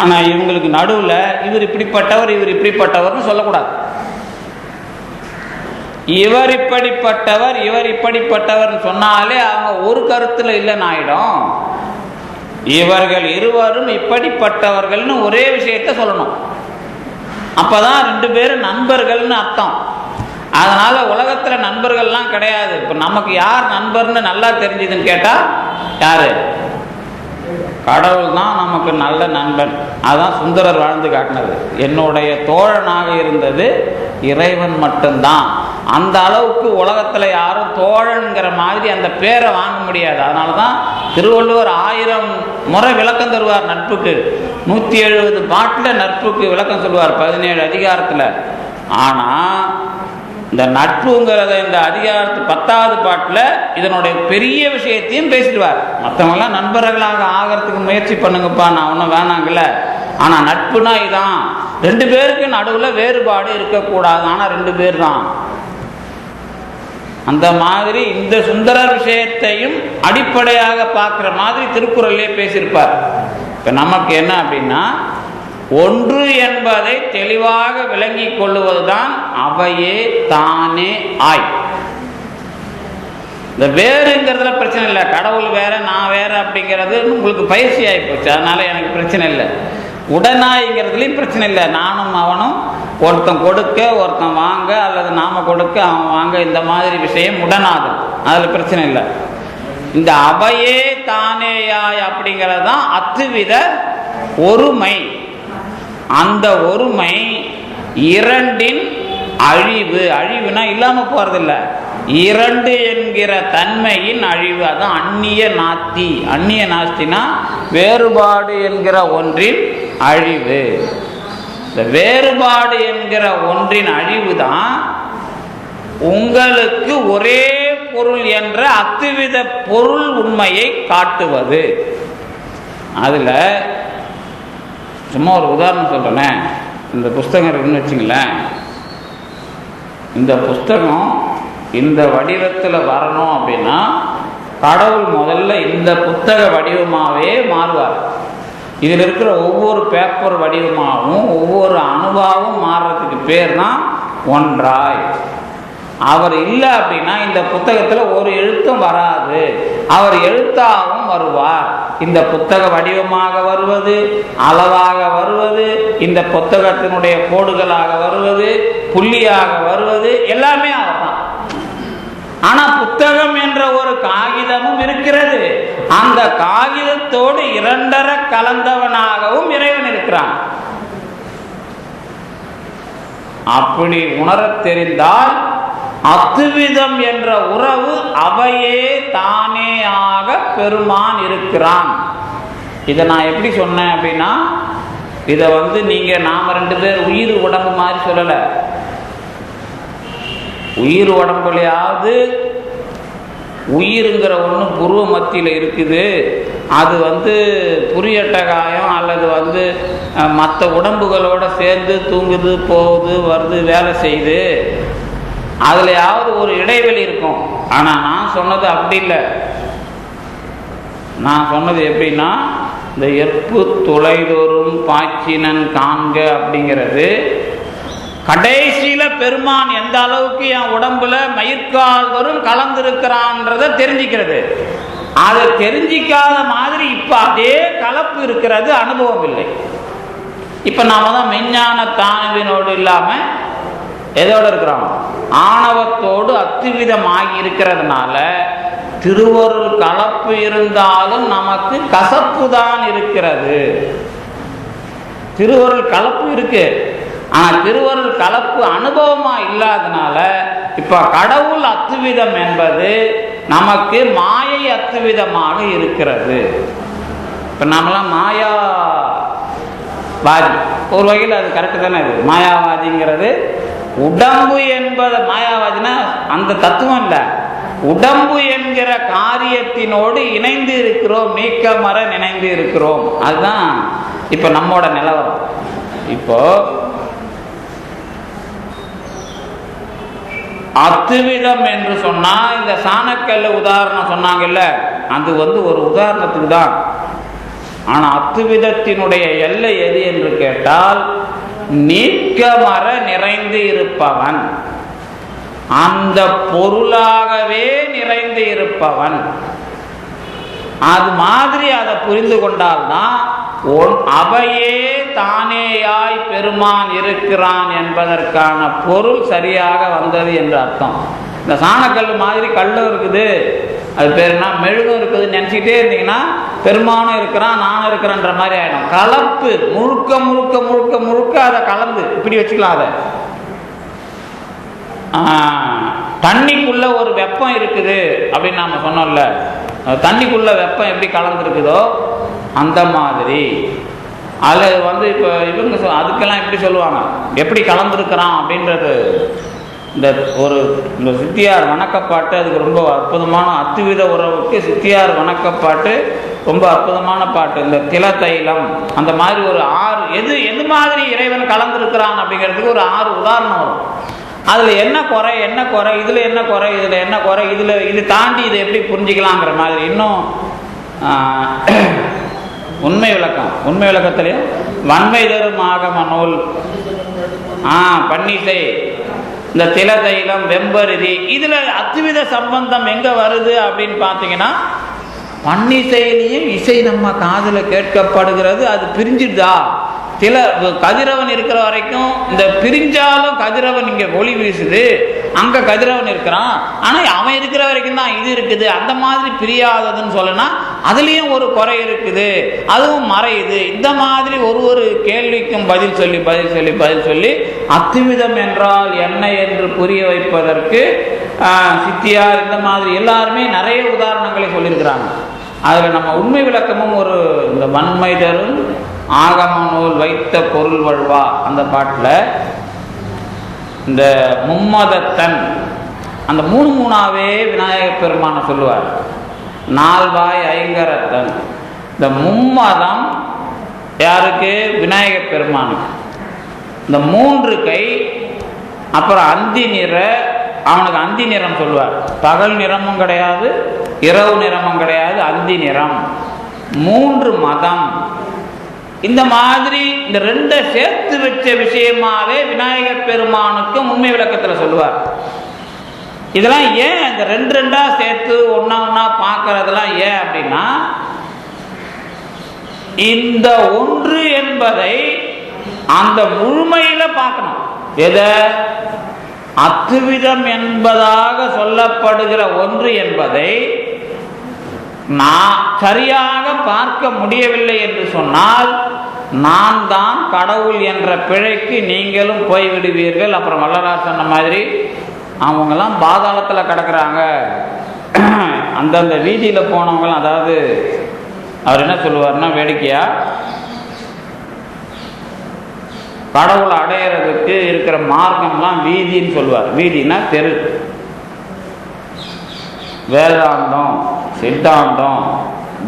ஆனால் இவங்களுக்கு நடுவில் இவர் இப்படிப்பட்டவர் இவர் இப்படிப்பட்டவர்னு சொல்லக்கூடாது. இவர் இப்படிப்பட்டவர் இவர் இப்படிப்பட்டவர் சொன்னாலே அவங்க ஒரு கருத்தில் இல்லைன்னு ஆயிடும். இவர்கள் இருவரும் இப்படிப்பட்டவர்கள்னு ஒரே விஷயத்த சொல்லணும். அப்பதான் 2 பேரும் நண்பர்கள்னு அர்த்தம். அதனால உலகத்துல நண்பர்கள்லாம் கிடையாது. இப்ப நமக்கு யார் நண்பர்னு நல்லா தெரிஞ்சதுன்னு கேட்டா யாரு? கடவுள் தான் நமக்கு நல்ல நண்பன். அதான் சுந்தரர் வாழ்ந்து காட்டினது. என்னுடைய தோழனாக இருந்தது இறைவன் மட்டும்தான். அந்த அளவுக்கு உலகத்துல யாரும் தோழன்கிற மாதிரி அந்த பேரை வாங்க முடியாது. அதனாலதான் திருவள்ளுவர் 1000 முறை விளக்கம் தருவார் நட்புக்கு. 170 பாட்டில் நட்புக்கு விளக்கம் சொல்லுவார் 17 அதிகாரத்துல. ஆனா இந்த நட்புங்கிறத இந்த அதிகாரத்து 10வது பாட்டில் இதனுடைய பெரிய விஷயத்தையும் பேசிடுவார். மற்றவங்களாம் நண்பர்களாக ஆகிறதுக்கு முயற்சி பண்ணுங்கப்பா, நான் ஒன்றும் வேணாங்கல்ல. ஆனால் நட்புனா இதான், 2 பேருக்கு நடுவில் வேறுபாடு இருக்கக்கூடாது. ஆனால் 2 பேர் தான். அந்த மாதிரி இந்த சுந்தரர் விஷயத்தையும் அடிப்படையாக பார்க்குற மாதிரி திருக்குறளே பேசியிருப்பார். இப்போ நமக்கு என்ன அப்படின்னா, ஒன்று என்பதை தெளிவாக விளங்கிக் கொள்ளுவதுதான் அவையே தானே ஆய். இந்த வேறுங்கிறதுல பிரச்சனை இல்லை. கடவுள் வேற நான் வேற அப்படிங்கிறது உங்களுக்கு பயிற்சி ஆகிப்போச்சு, அதனால எனக்கு பிரச்சனை இல்லை. உடனாய்ங்கிறதுலையும் பிரச்சனை இல்லை. நானும் அவனும் ஒருத்தன் கொடுக்க ஒருத்தன் வாங்க, அல்லது நாம கொடுக்க அவன் வாங்க, இந்த மாதிரி விஷயம் உடனாகும், அதில் பிரச்சனை இல்லை. இந்த அவையே தானேயாய் அப்படிங்கிறது தான் அத்துவித ஒருமை. அந்த ஒருமை இரண்டின் அழிவு. அழிவுனா இல்லாம போறதில்லை, இரண்டு என்கிற தன்மையின் அழிவு. அதான் அந்நிய நாஸ்தி. அந்நிய நாஸ்தினா வேறுபாடு என்கிற ஒன்றின் அழிவு. இந்த வேறுபாடு என்கிற ஒன்றின் அழிவு தான் உங்களுக்கு ஒரே பொருள் என்ற அத்துவித பொருள் உண்மையை காட்டுவது. அதுல சும்மா ஒரு உதாரணம் சொல்றேன். இந்த புஸ்தகம் இருக்குன்னு வச்சுங்களேன். இந்த புஸ்தகம் இந்த வடிவத்தில் வரணும் அப்படின்னா கடவுள் முதல்ல இந்த புத்தக வடிவமாகவே மாறுவார். இதில் இருக்கிற ஒவ்வொரு பேப்பர் வடிவமாகவும் ஒவ்வொரு அணுவாகவும் மாறுறதுக்கு பேர் தான் ஒன்றாய். அவர் இல்லை அப்படின்னா இந்த புத்தகத்தில் ஒரு எழுத்தும் வராது. அவர் எழுத்தாகவும் வருவார். இந்த புத்தக வடிவமாக வருவது, அளவாக வருவது, இந்த புத்தகத்தினுடைய கோடுகளாக வருவது, புள்ளியாக வருவது எல்லாமே அவர் தான். ஆனா புத்தகம் என்ற ஒரு காகிதமும் இருக்கிறது. அந்த காகிதத்தோடு இரண்டரை கலந்தவனாகவும் இறைவன் இருக்கிறான். அப்படி உணரத் தெரிந்தால் அத்துவிதம் என்ற உறவு அவையே தானேயாக பெருமான் இருக்கிறான். இதை நான் எப்படி சொன்னேன் அப்படின்னா, இதை நீங்க நாம ரெண்டு பேர் உயிர் உடம்பு மாதிரி சொல்லல. உயிர் உடம்புலையாவது உயிருங்கிற ஒன்று புருவ மத்தியில் இருக்குது. அது புரியட்டகாயம் அல்லது மற்ற உடம்புகளோட சேர்ந்து தூங்குது, போகுது, வருது, வேலை செய்யுது. அதுலயாவது ஒரு இடைவெளி இருக்கும். ஆனால் நான் சொன்னது அப்படி இல்லை. நான் சொன்னது எப்படின்னா, இந்த எற்பு துளைதோறும் பாய்ச்சினன் காண்க அப்படிங்கிறது கடைசியில பெருமான் எந்த அளவுக்கு என் உடம்புல மயிர்கால் வரும் கலந்திருக்கிறான்றத தெரிஞ்சுக்கிறது. அதை தெரிஞ்சிக்காத மாதிரி இப்ப அதே கலப்பு இருக்கிறது, அனுபவம் இல்லை. இப்ப நாம தான் மெஞ்ஞான தானுவினோடு இல்லாம எதோடு இருக்கிறோம்? ஆணவத்தோடு அத்துவிதமாகி இருக்கிறதுனால திருவருள் கலப்பு இருந்தாலும் நமக்கு கசப்பு தான் இருக்கிறது. திருவருள் கலப்பு இருக்கு, ஆனா திருவருள் கலப்பு அனுபவமா இல்லாதனால இப்ப கடவுள் அத்துவிதம் என்பது நமக்கு மாயை அத்துவிதமாக இருக்கிறது. இப்ப நாமெல்லாம் மாயாவாதி ஒரு வகையில் அது கரெக்டு தானே. அது மாயாவாதிங்கிறது உடம்பு என்பது மாயாவாதினா அந்த தத்துவம் இல்லை. உடம்பு என்கிற காரியத்தினோடு இணைந்து இருக்கிறோம், நீக்கமற நினைந்து இருக்கிறோம். அதுதான் இப்ப நம்மோட நிலவரம். இப்போ அத்துவிதம் என்று சொன்னா இந்த சாணக்கல்ல உதாரணம் சொன்னாங்கல்ல, அது ஒரு உதாரணத்துக்கு தான். ஆனா அத்துவிதத்தினுடைய எல்லை எது என்று கேட்டால் நீக்கமற நிறைந்து இருப்பவன், அந்த பொருளாகவே நிறைந்து இருப்பவன். அது மாதிரி அதை புரிந்து கொண்டால்தான் அவையே தானேயாய் பெருமான் இருக்கிறான் என்பதற்கான பொருள் சரியாக வந்தது என்று அர்த்தம். இந்த சாணக்கல் மாதிரி கல்லும் இருக்குது, அது பேர் என்ன, மெழுகும் இருக்குதுன்னு நினச்சிக்கிட்டே இருந்தீங்கன்னா பெருமானும் இருக்கிறான் நானும் இருக்கிறேன்ற மாதிரி ஆயிடும். கலப்பு முழுக்க முழுக்க முழுக்க முழுக்க அதை கலந்து இப்படி வச்சுக்கலாம். அதை தண்ணிக்குள்ள ஒரு வெப்பம் இருக்குது அப்படின்னு நாம சொன்னோம்ல, தண்ணிக்குள்ள வெப்பம் எப்படி கலந்துருக்குதோ அந்த மாதிரி அதில் இப்போ இவங்க அதுக்கெல்லாம் எப்படி சொல்லுவாங்க, எப்படி கலந்துருக்கிறான் அப்படின்றது. இந்த சித்தியார் வணக்கப்பாட்டு அதுக்கு ரொம்ப அற்புதமான அத்துவித உறவுக்கு சித்தியார் வணக்கப்பாட்டு ரொம்ப அற்புதமான பாட்டு. இந்த திலத்தைலம் அந்த மாதிரி ஒரு 6 எது மாதிரி இறைவன் கலந்துருக்கிறான் அப்படிங்கிறதுக்கு ஒரு 6 உதாரணம் வரும். அதில் என்ன குறை இதில் என்ன குறை இதில் என்ன குறை இது தாண்டி இதை எப்படி புரிஞ்சிக்கலாங்கிற மாதிரி இன்னும் உண்மை விளக்கத்திலையும் வன்மை தரும் ஆகம நூல் பன்னிசை இந்த திலதைலம் வெம்பருதி இதில் அத்வித சம்பந்தம் எங்கே வருது அப்படின்னு பார்த்தீங்கன்னா, பன்னிசையிலையும் இசை நம்ம காதில் கேட்கப்படுகிறது. அது பிரிஞ்சுதா? கதிரவன் இருக்கிற வரைக்கும் இந்த பிரிஞ்சாலும் கதிரவன் இங்கே ஒளி வீசுது, அங்கே கதிரவன் இருக்கிறான், ஆனால் அவன் இருக்கிற வரைக்கும் தான் இது இருக்குது. அந்த மாதிரி பிரியாததுன்னு சொல்லனா அதுலேயும் ஒரு குறை இருக்குது, அதுவும் மறையுது. இந்த மாதிரி ஒரு கேள்விக்கும் பதில் சொல்லி அத்துவிதம் என்றால் என்ன என்று புரிய வைப்பதற்கு சித்தியார் இந்த மாதிரி எல்லாருமே நிறைய உதாரணங்களை சொல்லியிருக்கிறாங்க. அதில் நம்ம உண்மை விளக்கமும் இந்த வன்மை தரும் ஆகம நூல் வைத்த பொருள் வழுவா அந்த பாட்டில் இந்த மும்மதத்தன் அந்த மூணாவே விநாயகப் பெருமான சொல்லுவார். நால்வாய் ஐங்கரத்தன். இந்த மும்மதம் யாருக்கு? விநாயகப் பெருமானுக்கு. இந்த 3 கை, அப்புறம் அந்தி நிற, அவனுக்கு அந்தி நிறம் சொல்லுவார். பகல் நிறமும் கிடையாது, இரவு நிறமும் கிடையாது, அந்தி நிறம். 3 மதம். இந்த மாதிரி இந்த 2 சேர்த்து வச்ச விஷயமாவே விநாயகப் பெருமானுக்கு உண்மை விளக்கத்தில் சொல்லுவார். இதெல்லாம் ஏன் இந்த 2 சேர்த்து ஒன்னா பார்க்கறதெல்லாம் ஏன் அப்படின்னா, இந்த ஒன்று என்பதை அந்த முழுமையில பார்க்கணும். எதை? அத்துவிதம் என்பதாக சொல்லப்படுகிற ஒன்று என்பதை நான் சரியாக பார்க்க முடியவில்லை என்று சொன்னால், நான் தான் கடவுள் என்ற பிழைக்கு நீங்களும் போய்விடுவீர்கள். அப்புறம் வள்ளலார் சொன்ன மாதிரி அவங்கெல்லாம் பாதாளத்தில் கிடக்கிறாங்க. அந்தந்த வீதியில் போனவங்களாம், அதாவது அவர் என்ன சொல்லுவார்னா வேடிக்கையா, கடவுளை அடையிறதுக்கு இருக்கிற மார்க்கம்லாம் வீதின்னு சொல்லுவார். வீதினா தெரு. வேதாந்தம், சித்தாந்தம்,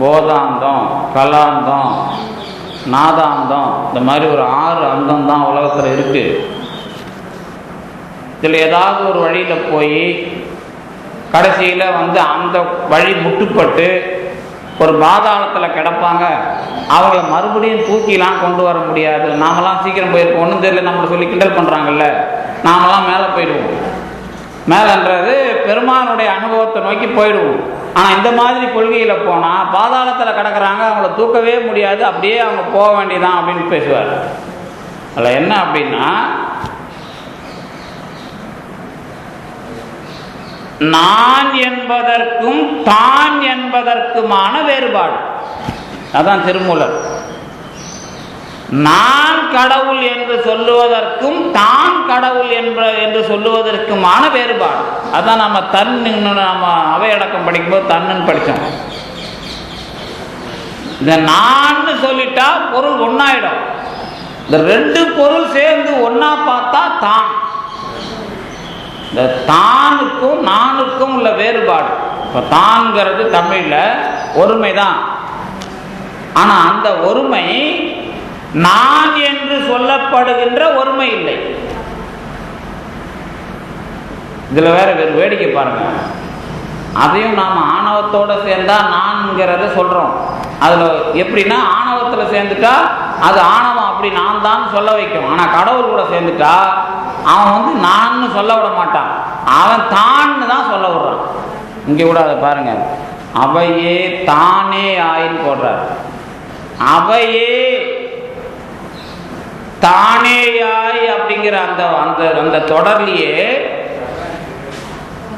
போதாந்தம், கலாந்தம், நாதாந்தம், இந்த மாதிரி ஒரு 6 அந்தம் தான் உலகத்தில் இருக்கு. இதில் ஏதாவது ஒரு வழியில் போய் கடைசியில் அந்த வழி முட்டுப்பட்டு ஒரு பாதாளத்தில் கிடப்பாங்க. அவங்கள மறுபடியும் தூக்கிலாம் கொண்டு வர முடியாது. நாமெல்லாம் சீக்கிரம் போயிருப்போம், ஒன்றும் தெரியல நம்மளை சொல்லி கிண்டல் பண்ணுறாங்கல்ல, நாமெல்லாம் மேலே போயிடுவோம். மேலன்றது பெருமானுடைய அனுபவத்தை நோக்கி போயிடுவோம். ஆனால் இந்த மாதிரி கொள்கையில் போனால் பாதாளத்தில் கிடக்கிறாங்க, அவங்கள தூக்கவே முடியாது, அப்படியே அவங்க போக வேண்டியதான் அப்படின்னு பேசுவார். அதில் என்ன அப்படின்னா, நான் என்பதற்கும் தான் என்பதற்குமான வேறுபாடு. அதான் திருமூலர். நான் கடவுள் என்று சொல்லுவதற்கும் தான் கடவுள் என்று சொல்லுவதற்குமான வேறுபாடு. அதான் நம்ம நம்ம அவையடக்கம் படிக்கும்போது தன்னுன்னு படித்தோம். இந்த நான் சொல்லிட்டா பொருள் ஒன்னாயிடும். இந்த 2 பொருள் சேர்ந்து ஒன்னா பார்த்தா தான். இந்த தானுக்கும் நானுக்கும் உள்ள வேறுபாடு. இப்போ தான்கிறது தமிழில் ஒருமை தான். ஆனால் அந்த ஒருமை நான் என்று சொல்லப்படுகின்ற ஒருமை இல்லை. இதுல வேற வேடிக்கை பாருங்க. அதையும் நாம் ஆணவத்தோடு சேர்ந்தா நான்கிறத சொல்றோம். அதுல எப்படின்னா, ஆணவத்தில் சேர்ந்துட்டா அது ஆணவம் அப்படி நான் தான் சொல்ல வைக்கும். ஆனா கடவுள் கூட சேர்ந்துட்டா அவன் நான் சொல்ல விட மாட்டான், அவன் தான் தான் சொல்ல விடுறான். இங்க கூட அதை பாருங்க, அவையே தானே ஆயின்னு போடுறார். அவையே தானேயாய் அப்படிங்கிற அந்த தொடர்லயே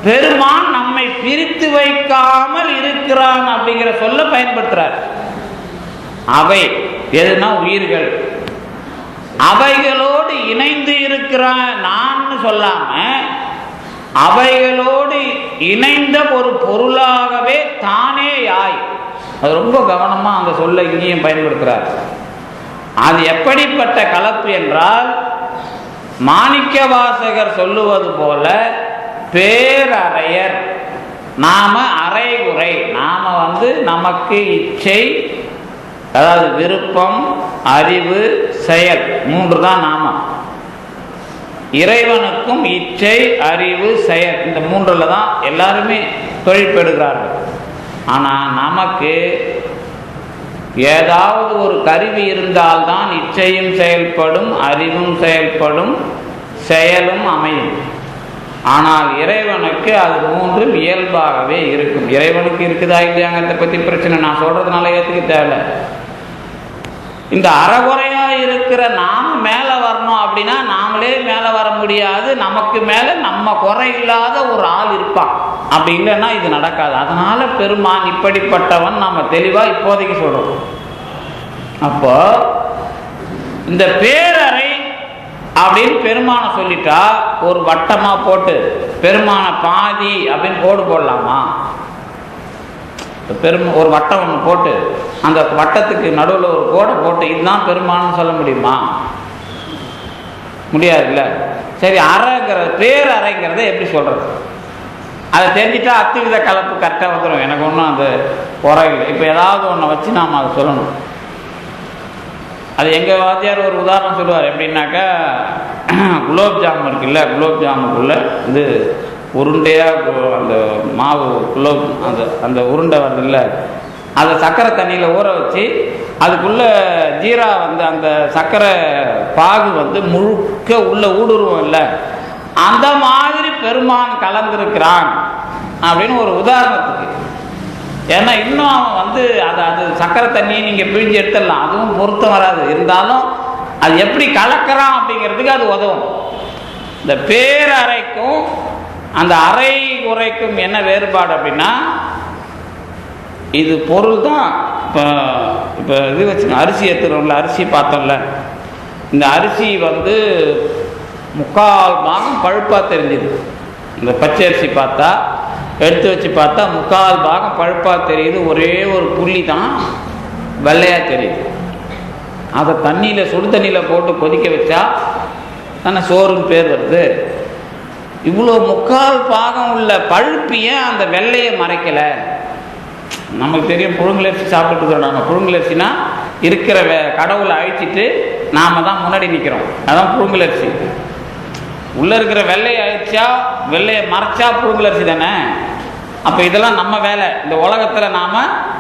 பெருமான் நம்மை பிரித்து வைக்காமல் இருக்கிறான் அப்படிங்கிற சொல்ல பயன்படுத்துறார். அவை எதுனா உயிர்கள், அவைகளோடு இணைந்து இருக்கிறான் நான் சொல்லாம அவைகளோடு இணைந்த ஒரு பொருளாகவே தானேயாய். அது ரொம்ப கவனமா அந்த சொல்ல இங்கேயும் பயன்படுத்துறார். அது எப்படிப்பட்ட கலப்பு என்றால், மாணிக்க வாசகர் சொல்லுவது போல பேரறையர், நாம அரைகுறை, நாம நமக்கு இச்சை, அதாவது விருப்பம், அறிவு, செயல் 3 தான் நாம. இறைவனுக்கும் இச்சை, அறிவு, செயல் இந்த 3ல தான் எல்லாருமே தொழிற்படுகிறார்கள். ஆனா நமக்கு ஏதாவது ஒரு கருவி இருந்தால்தான் இச்சையும் செயல்படும், அறிவும் செயல்படும், செயலும் அமையும். ஆனால் இறைவனுக்கு அது மூன்றும் இயல்பாகவே இருக்கும். இறைவனுக்கு இருக்குதா இல்லையாங்கிறத பற்றி பிரச்சனை நான் சொல்றதுனால ஏற்றுக்க தேவையில்லை. இந்த அறகுறையா இருக்கிற நாம் மேலே வரணும் அப்படின்னா நாமளே மேலே வர முடியாது. நமக்கு மேலே நம்ம குறை இல்லாத ஒரு ஆள் இருப்பான். அப்படி இல்லைன்னா இது நடக்காது. அதனால பெருமான் இப்படிப்பட்டவன் நாம தெளிவா இப்போதைக்கு சொல்றோம். அப்போ இந்த பேரறை அப்படின்னு பெருமானை சொல்லிட்டா ஒரு வட்டமா போட்டு பெருமான பாதி அப்படின்னு கோடு போடலாமா? ஒரு வட்டம் ஒன்று போட்டு அந்த வட்டத்துக்கு நடுவில் ஒரு கோடை போட்டு இதுதான் பெருமான்னு சொல்ல முடியுமா? முடியாதுல்ல. சரி, அறைங்கிற பேரறைங்கிறத எப்படி சொல்றது? அதை தெரிஞ்சிட்டா அத்துவித கலப்பு கரெக்டாக வந்துடும். எனக்கு ஒன்றும் அந்த குறை இல்லை. இப்போ ஏதாவது ஒன்றை வச்சு நாம் அதை சொல்லணும். அது எங்கள் வாத்தியார் ஒரு உதாரணம் சொல்லுவார். எப்படின்னாக்கா, குலோப் ஜாமுன் இருக்குல்ல, குலோப் ஜாமுனுக்குள்ளே இது உருண்டையாக அந்த மாவு குலோப் அந்த உருண்டை வருதுல்ல, அதை சர்க்கரை தண்ணியில் ஊற வச்சு அதுக்குள்ளே ஜீரா அந்த சர்க்கரை பாகு முழுக்க உள்ள ஊடுருவோம் இல்லை, அந்த மாதிரி பெருமான் கலந்திருக்கிறான் அப்படின்னு ஒரு உதாரணத்துக்கு. ஏன்னா இன்னும் அவன் அது சர்க்கரை தண்ணியை நீங்கள் பிழிஞ்சு எடுத்துடலாம், அதுவும் பொருத்தம் வராது. இருந்தாலும் அது எப்படி கலக்கிறான் அப்படிங்கிறதுக்கு அது உதவும். இந்த பேரறைக்கும் அந்த அறை உரைக்கும் என்ன வேறுபாடு அப்படின்னா, இது பொருள் தான். இப்போ இது வச்சுக்கோங்க, அரிசி ஏற்றுறோம்ல, அரிசி பார்த்தோம்ல, இந்த அரிசி 3/4 பாகம் பழுப்பாக தெரிஞ்சுது. இந்த பச்சை அரிசி பார்த்தா எடுத்து வச்சு பார்த்தா 3/4 பாகம் பழுப்பாக தெரியுது. ஒரே ஒரு புள்ளி தான் வெள்ளையாக தெரியுது. அதை தண்ணியில் சுடு தண்ணியில் போட்டு கொதிக்க வச்சா தானே சோறுன்னு பேர் வருது. இவ்வளோ 3/4 பாகம் உள்ள பழுப்பிய அந்த வெள்ளையை மறைக்கலை. நமக்கு தெரியும், புழுங்கலரிசி சாப்பிட்டு இருக்கிறோம். நம்ம புழுங்கலரிசினா இருக்கிற கடவுளை அழிச்சிட்டு நாம தான் முன்னாடி நிற்கிறோம். அதான் புழுங்கலரிசி. உள்ளே இருக்கிற வெள்ளையை அழிச்சா, வெள்ளையை மறைச்சா புழுங்கலரிசி தானே. அப்போ இதெல்லாம் நம்ம வேலை. இந்த உலகத்தில் நாம்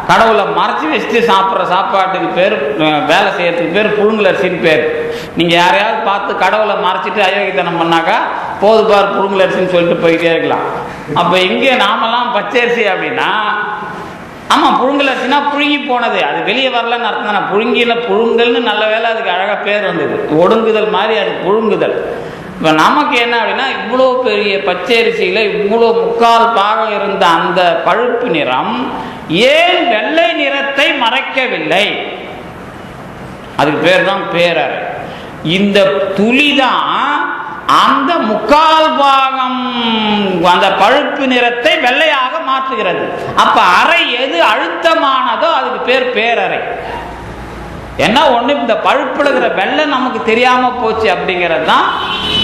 கடவுளை மறைச்சி வச்சுட்டு சாப்பிட்ற சாப்பாட்டுக்கு பேர், வேலை செய்யறதுக்கு பேர் புழுங்கலரிசின்னு பேர். நீங்கள் யாரையாவது பார்த்து கடவுளை மறைச்சிட்டு அயோக்கியத்தனம் பண்ணாக்கா போது பார் புழுங்கலரிசின்னு சொல்லிட்டு போயிட்டே இருக்கலாம். அப்போ இங்கே நாமெல்லாம் பச்சரிசி அப்படின்னா, ஆமாம், புழுங்கலரிசினா புழுங்கி போனது, அது வெளியே வரலன்னு அர்த்தம் தானே. புழுங்கல்னு நல்ல வேலை, அதுக்கு அழகாக பேர் வந்தது. ஒடுங்குதல் மாதிரி அது புழுங்குதல். இப்போ நமக்கு என்ன அப்படின்னா, இவ்வளோ பெரிய பச்சரிசியில் இவ்வளோ 3/4 பாகம் இருந்த அந்த பழுப்பு நிறம் ஏன் வெள்ளை நிறத்தை மறைக்கவில்லை? அதுக்கு பேர் தான் பேரறை. இந்த துளி தான் அந்த 3/4 பாகம் அந்த பழுப்பு நிறத்தை வெள்ளையாக மாற்றுகிறது. அப்ப அறை எது அழுத்தமானதோ அதுக்கு பேர் பேரறை. என்ன ஒண்ணு, இந்த பழுப்புழுகிற வெள்ளை நமக்கு தெரியாம போச்சு அப்படிங்கிறது தான்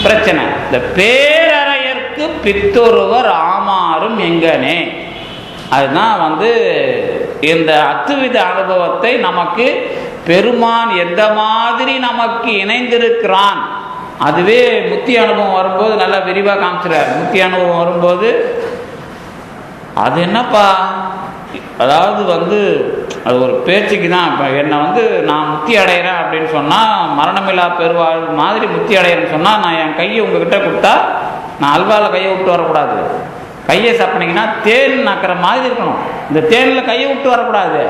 பிரச்சனை. இந்த பேரறையற்கு பித்தொருவர் ஆமாறும் எங்கனே, அதுதான் இந்த அத்துவித அனுபவத்தை நமக்கு பெருமான் எந்த மாதிரி நமக்கு இணைந்திருக்கிறான். அதுவே முத்தி அனுபவம் வரும்போது நல்லா விரிவாக காமிச்சிடாரு. முத்தி அனுபவம் வரும்போது அது என்னப்பா, அதாவது அது ஒரு பேச்சுக்கு தான். இப்போ என்னை நான் முத்தி அடைகிறேன் அப்படின்னு சொன்னால், மரணமில்லா பெருவாழ் மாதிரி முத்தி அடைகிறேன்னு சொன்னால், நான் என் கையை உங்ககிட்ட கொடுத்தா நான் அல்வாவில் கையை விட்டு வரக்கூடாது. கையை சாப்பிட்டீங்கன்னா தேன் நக்கிற மாதிரி இருக்கணும். இந்த தேனில் கையை விட்டு வரக்கூடாது.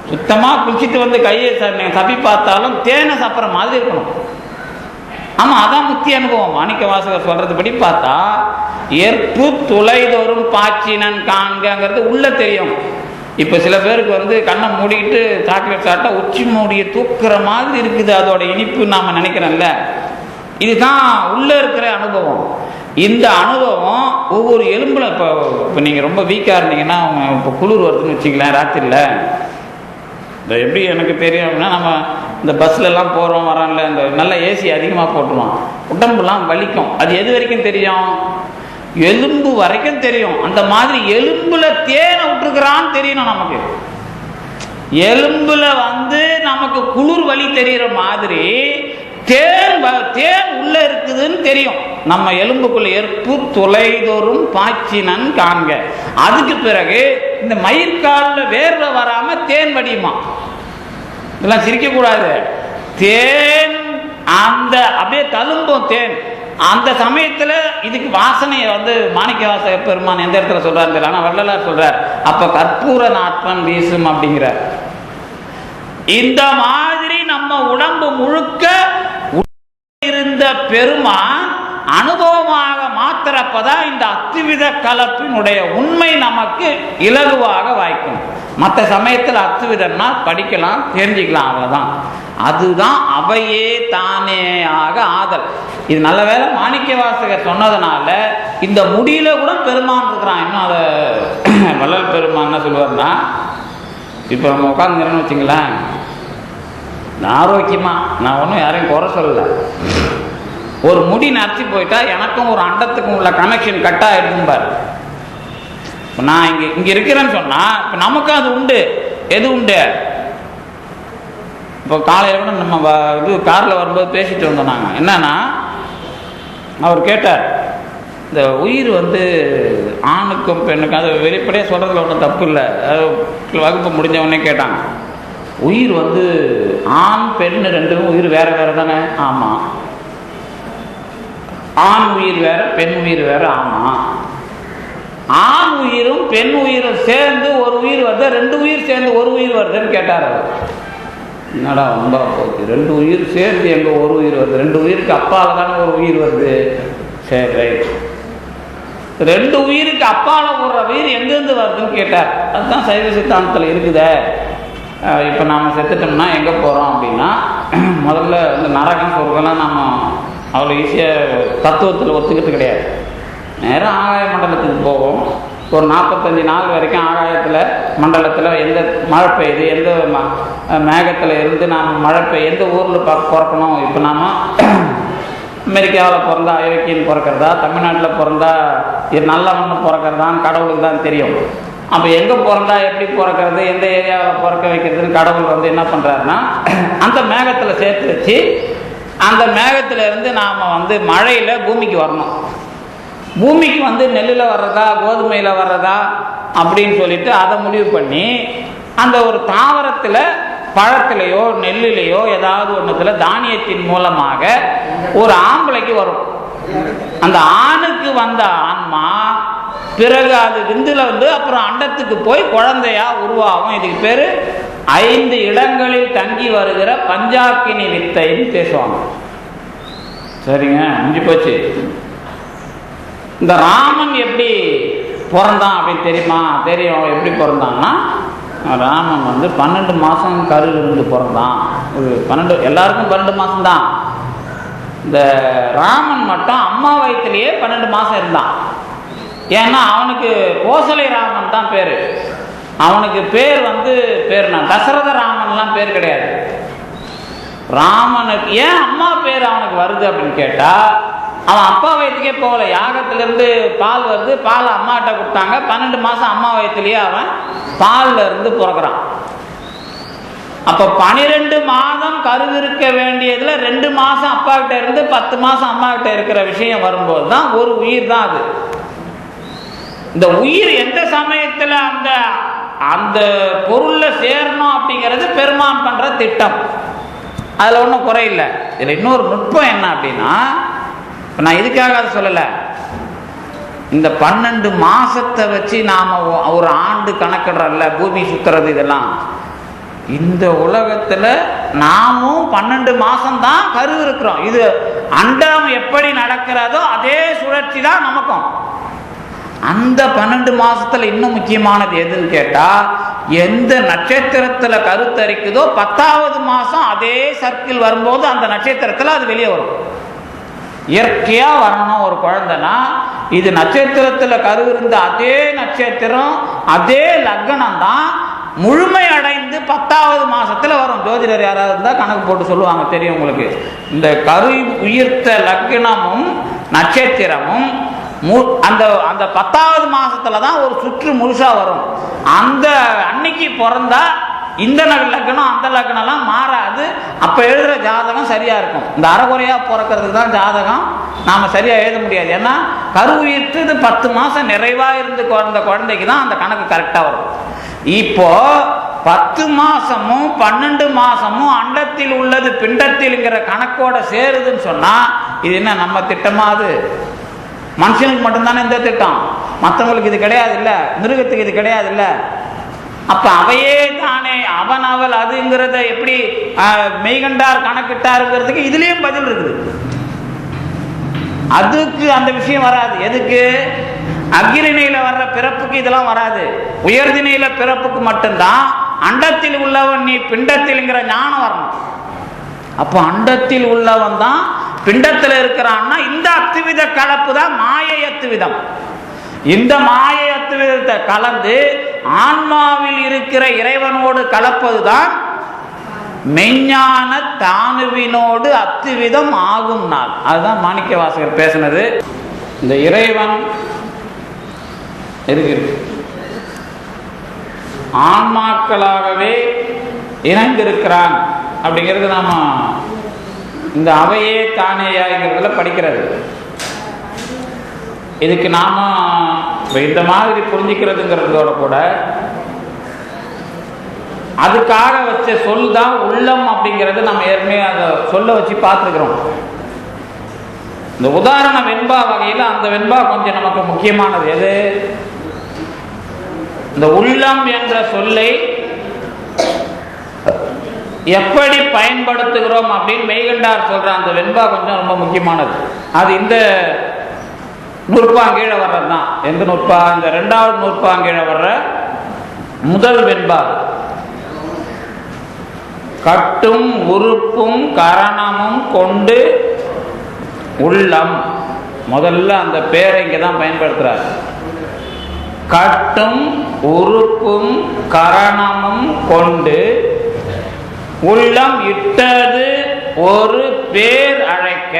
சுத்தமாக குளிச்சுட்டு கையை தப்பி பார்த்தாலும் தேனை சாப்பிட்ற மாதிரி இருக்கணும். ஆமாம், அதான் முத்தி அனுபவம். மாணிக்க வாசகர் சொல்றதுபடி பார்த்தா, ஏற்பு துளைதோறும் பாச்சினன் காண்கிறது உள்ள தெரியும். இப்போ சில பேருக்கு கண்ணை மூடிக்கிட்டு சாக்லேட் சாப்பிட்டா உச்சி மூடிய தூக்குற மாதிரி இருக்குது, அதோட இனிப்பு நாம் நினைக்கிறோம்ல. இதுதான் உள்ள இருக்கிற அனுபவம். இந்த அனுபவம் ஒவ்வொரு எலும்புல இப்போ நீங்கள் ரொம்ப வீக்காக இருந்தீங்கன்னா, இப்போ குளிர் வருதுன்னு வச்சுக்கலாம் ராத்திரியில், இந்த எப்படி எனக்கு தெரியும் அப்படின்னா, நம்ம இந்த பஸ்லெல்லாம் போகிறோம் வரோம்ல, இந்த நல்ல ஏசி அதிகமாக போட்டுருவோம், உடம்புலாம் வலிக்கும். அது எது வரைக்கும் தெரியும்? எலும்பு வரைக்கும் தெரியும். அந்த மாதிரி எலும்புல தேனை விட்டுருக்கிறான்னு தெரியணும் நமக்கு. எலும்புல நமக்கு குளிர் வலி தெரிகிற மாதிரி தேன் உள்ள இருக்குதுன்னு தெரியும். நம்ம எலும்புக்குள்ள ஏற்பு துளைதோறும் பாய்ச்சினன் காண்க. அதுக்கு பிறகு இந்த மயிர்காலில் வேர்வை வராம தேன் வடியுமா? இதெல்லாம் சிரிக்க கூடாது. தேன் அப்படியே தழும்பும். தேன் அந்த சமயத்தில் இதுக்கு வாசனையை மாணிக்க வாசக பெருமான் எந்த இடத்துல சொல்றாரு, ஆனால் வள்ளலார் சொல்றார், அப்ப கற்பூர நாற்றம் வீசும் அப்படிங்கிறார். இந்த மாதிரி நம்ம உடம்பு முழுக்க இருந்த பெருமான் அனுபவமாக மாத்திரப்பதான் இந்த அத்துவித கலப்பினுடைய உண்மை நமக்கு இலகுவாக வாய்க்கும். மற்ற சமயத்தில் அத்துவிதம்னா படிக்கலாம், தெரிஞ்சுக்கலாம், அவ்வளவுதான். அதுதான் அவையே தானே ஆக ஆதல். இது நல்ல வேளை மாணிக்க வாசகர் சொன்னதுனால இந்த முடியில கூட பெருமான் இருக்கிறான். இன்னும் அதை வள்ளல் பெருமான் என்ன சொல்லுவார்னா, இப்போ நம்ம உட்காந்துக்கிறோன்னு வச்சுங்களேன், ஆரோக்கியமா, நான் ஒன்றும் யாரையும் குறை சொல்லலை, ஒரு முடி நரைச்சி போயிட்டா எனக்கும் ஒரு அண்டத்துக்கும் உள்ள கனெக்ஷன் கட் ஆகிடும் பாரு. இப்போ நான் இங்கே இருக்கிறேன்னு சொன்னால் இப்போ நமக்கும் அது உண்டு. எது உண்டு? இப்போ காலையில் கூட நம்ம இது காரில் வரும்போது பேசிட்டு வந்தோம். நாங்கள் என்னன்னா, அவர் கேட்டார், இந்த உயிர் ஆணுக்கும் பெண்ணுக்கும், அது வெளிப்படையாக சொல்கிறதுல ஒன்றும் தப்பு இல்லை, வகுப்பு முடிஞ்சவொடனே கேட்டாங்க, உயிர் ஆண் பெண் ரெண்டுக்கும் உயிர் வேற வேற தானே? ஆமாம். ஆண் உயிர் வேற, பெண் உயிர் வேற. ஆமாம். ஆண் உயிரும் பெண் உயிரும் சேர்ந்து ஒரு உயிர் வருது, ரெண்டு உயிர் சேர்ந்து ஒரு உயிர் வருதுன்னு கேட்டார் அவர். என்னடா ரொம்ப போகுது, ரெண்டு உயிர் சேர்ந்து எங்க ஒரு உயிர் வருது? ரெண்டு உயிருக்கு அப்பால தானே ஒரு உயிர் வருது. சரி, ரைட். ரெண்டு உயிருக்கு அப்பால ஒரு உயிர் எங்கேருந்து வருதுன்னு கேட்டார். அதுதான் சைவ சித்தாந்தத்தில் இருக்குதே. இப்போ நாம் செத்துட்டோம்னா எங்கே போகிறோம் அப்படின்னா, முதல்ல இந்த நரகம் சொர்க்கம்லாம் நம்ம அவ்வளோ ஈஸியாக தத்துவத்தில் ஒத்துக்கிட்டு கிடையாது. நேரம் ஆகாய மண்டலத்துக்கு போவோம். ஒரு 45 நாள் வரைக்கும் ஆகாயத்தில் மண்டலத்தில் எந்த மழை பெய்யுது, எந்த மேகத்தில் இருந்து நாம் மழை பெய்ய எந்த ஊரில் பிறக்கணும். இப்போ நாம் அமெரிக்காவில் பிறந்தா ஐரோக்கியன் பிறக்கிறதா, தமிழ்நாட்டில் பிறந்தா நல்ல மண்ணு பிறக்கிறதான்னு கடவுளுக்கு தான் தெரியும். அப்போ எங்கே பிறந்தா எப்படி பிறக்கிறது, எந்த ஏரியாவில் பிறக்க வைக்கிறதுன்னு கடவுள் என்ன பண்ணுறாருன்னா, அந்த மேகத்தில் சேர்த்து வச்சு அந்த மேகத்தில் இருந்து நாம் மழையில் பூமிக்கு வரணும். பூமிக்கு நெல்லில் வர்றதா கோதுமையில் வர்றதா அப்படின்னு சொல்லிட்டு அதை முடிவு பண்ணி அந்த ஒரு தாவரத்தில் பழத்திலையோ நெல்லிலையோ ஏதாவது ஒன்றுத்தில் தானியத்தின் மூலமாக ஒரு ஆம்பளைக்கு வரும். அந்த ஆணுக்கு வந்த ஆன்மா பிறகு அது விந்துல அப்புறம் அண்டத்துக்கு போய் குழந்தையா உருவாகும். இதுக்கு பேரு 5 இடங்களில் தங்கி வருகிற பஞ்சாக்கினி வித்தைன்னு பேசுவாங்க. சரிங்க, முடிஞ்சு போச்சு. இந்த ராமன் எப்படி பிறந்தான் அப்படின்னு தெரியுமா? தெரியும். எப்படி பிறந்தான்னா, ராமன் 12 மாதம் கருவில் இருந்து பிறந்தான். ஒரு 12, எல்லாருக்கும் 12 மாதம் தான். இந்த ராமன் மட்டும் அம்மா வயிற்றுலேயே 12 மாதம் இருந்தான். ஏன்னா அவனுக்கு கோசலை ராமன் தான் பேர். அவனுக்கு பேர் பேர் தசரத ராமன்லாம் பேர் கிடையாது. ராமனுக்கு ஏன் அம்மா பேர் அவனுக்கு வருது அப்படின்னு கேட்டா, அவன் அப்பா வயிற்றுக்கே போகல. யாகத்திலிருந்து பால் வருது, பால் அம்மாட்ட கொடுத்தாங்க. 12 மாதம் அம்மா வயிற்றுலயே அவன் பால்ல இருந்து பிறக்கிறான். அப்ப 12 மாதம் கருவிருக்க வேண்டியதுல 2 மாதம் அப்பா கிட்ட இருந்து 10 மாதம் அம்மா கிட்ட இருக்கிற விஷயம் வரும்போது தான் ஒரு உயிர் தான் அது. இந்த உயிர் எந்த சமயத்துல அந்த அந்த பொருள்ல சேரணும் அப்படிங்கிறது பெருமான் பண்ற திட்டம். அதுல ஒன்றும் குறையில்லை. இதுல இன்னொரு நுட்பம் என்ன அப்படின்னா, நான் இதுக்காக அதை சொல்லல, இந்த 12 மாசத்தை வச்சு நாம ஒரு ஆண்டு கணக்கிடுறல்ல, பூமி சுத்துறது, இதெல்லாம் இந்த உலகத்துல நாமும் 12 மாசம் தான் கரு இருக்கிறோம். இது அண்டம் எப்படி நடக்கிறதோ அதே சுழற்சி தான் நமக்கும். அந்த 12 மாசத்துல இன்னும் முக்கியமானது எதுன்னு கேட்டா, எந்த நட்சத்திரத்துல கருத்தரிக்குதோ 10வது மாசம் அதே சர்க்கிள் வரும்போது அந்த நட்சத்திரத்துல அது வெளியே வரும். இயற்கையா வரணும் ஒரு குழந்தைனா, இது நட்சத்திரத்துல கரு இருந்த அதே நட்சத்திரம் அதே லக்னம் தான் முழுமை அடைந்து 10வது மாசத்துல வரும். ஜோதிடர் யாராவது இருந்தா கணக்கு போட்டு சொல்லுவாங்க, தெரியும் உங்களுக்கு. இந்த கரு உயிர்த்த லக்னமும் நட்சத்திரமும் அந்த அந்த 10வது மாசத்துல தான் ஒரு சுற்று முழுசா வரும். அந்த அன்னைக்கு பிறந்தா இந்த லக்னம் அந்த லக்னம்லாம் மாறாது. அப்ப எழுதுற ஜாதகம் சரியா இருக்கும். இந்த அறகுறையா பிறக்கிறதுக்கு தான் ஜாதகம் நாம சரியா எழுத முடியாது. ஏன்னா கரு உயிர்த்து 10 மாசம் நிறைவா இருந்து குழந்த குழந்தைக்கு தான் அந்த கணக்கு கரெக்டா வரும். இப்போ 10 மாசமும் 12 மாசமும் அண்டத்தில் உள்ளது பிண்டத்தில்ங்கிற கணக்கோட சேருதுன்னு சொன்னா இது என்ன நம்ம திட்டமா? அது மனுஷனுக்கு மட்டும்தானே இந்த திட்டம், மற்றவங்களுக்கு இது கிடையாது இல்ல, மிருகத்துக்கு இது கிடையாது இல்ல. அப்ப அவையே தானே அவன் அவள் அதுங்கிறத எப்படி மெய்கண்டார் கணக்கிட்டாருங்கிறதுக்கு இதுலயும் பதில் இருக்குது. அதுக்கு அந்த விஷயம் வராது. எதுக்கு? அக்கிரிணையில வர்ற பிறப்புக்கு இதெல்லாம் வராது. உயர்திணையில பிறப்புக்கு மட்டும்தான் அண்டத்தில் உள்ளவன் நீ பிண்டத்தில்ங்கிற ஞானம் வரணும். அப்போ அண்டத்தில் உள்ளவன் தான் பிண்டத்தில் இருக்கிறான்னா இந்த அத்துவித கலப்பு தான் மாயை அத்துவிதம். இந்த மாயை அத்துவிதத்தை கலந்து ஆன்மாவில் இருக்கிற இறைவனோடு கலப்பதுதான் மெஞ்ஞான தானுவினோடு அத்துவிதம் ஆகும் நாள். அதுதான் மாணிக்க வாசகர் பேசினது. இந்த இறைவன் இருக்கு ஆன்மாக்களாகவே இணைந்திருக்கிறான் அப்படிங்கிறது நாம இந்த அவையே தானேயாங்கிறதுல படிக்கிறது. இதுக்கு நாம இந்த மாதிரி புரிஞ்சுக்கிறதுங்கிறதோட கூட அதுக்காக வச்ச சொல் தான் உள்ளம் அப்படிங்கிறது நம்ம ஏற்கனவே அதை சொல்ல வச்சு பார்த்துருக்கிறோம். இந்த உதாரண வெண்பா வகையில் அந்த வெண்பா கொஞ்சம் நமக்கு முக்கியமானது. எது? இந்த உள்ளம் என்ற சொல்லை எப்படி பயன்படுத்துகிறோம் அப்படின்னு மெய்கண்டார் சொல்ற அந்த வெண்பா கொஞ்சம் ரொம்ப முக்கியமானது. அது இந்த நூற்பாங்கீழ வர்றது தான். எந்த நூற்பா? இந்த 2வது நூற்பாங்கீழ வர்ற முதல் வெண்பா. கட்டும் உறுப்பும் கரணமும் கொண்டு உள்ளம். முதல்ல அந்த பேரை இங்கே தான் பயன்படுத்துறார். கட்டும் உறுப்பும் கரணமும் கொண்டு உள்ளம் இட்டது ஒரு பேர் அழைக்க.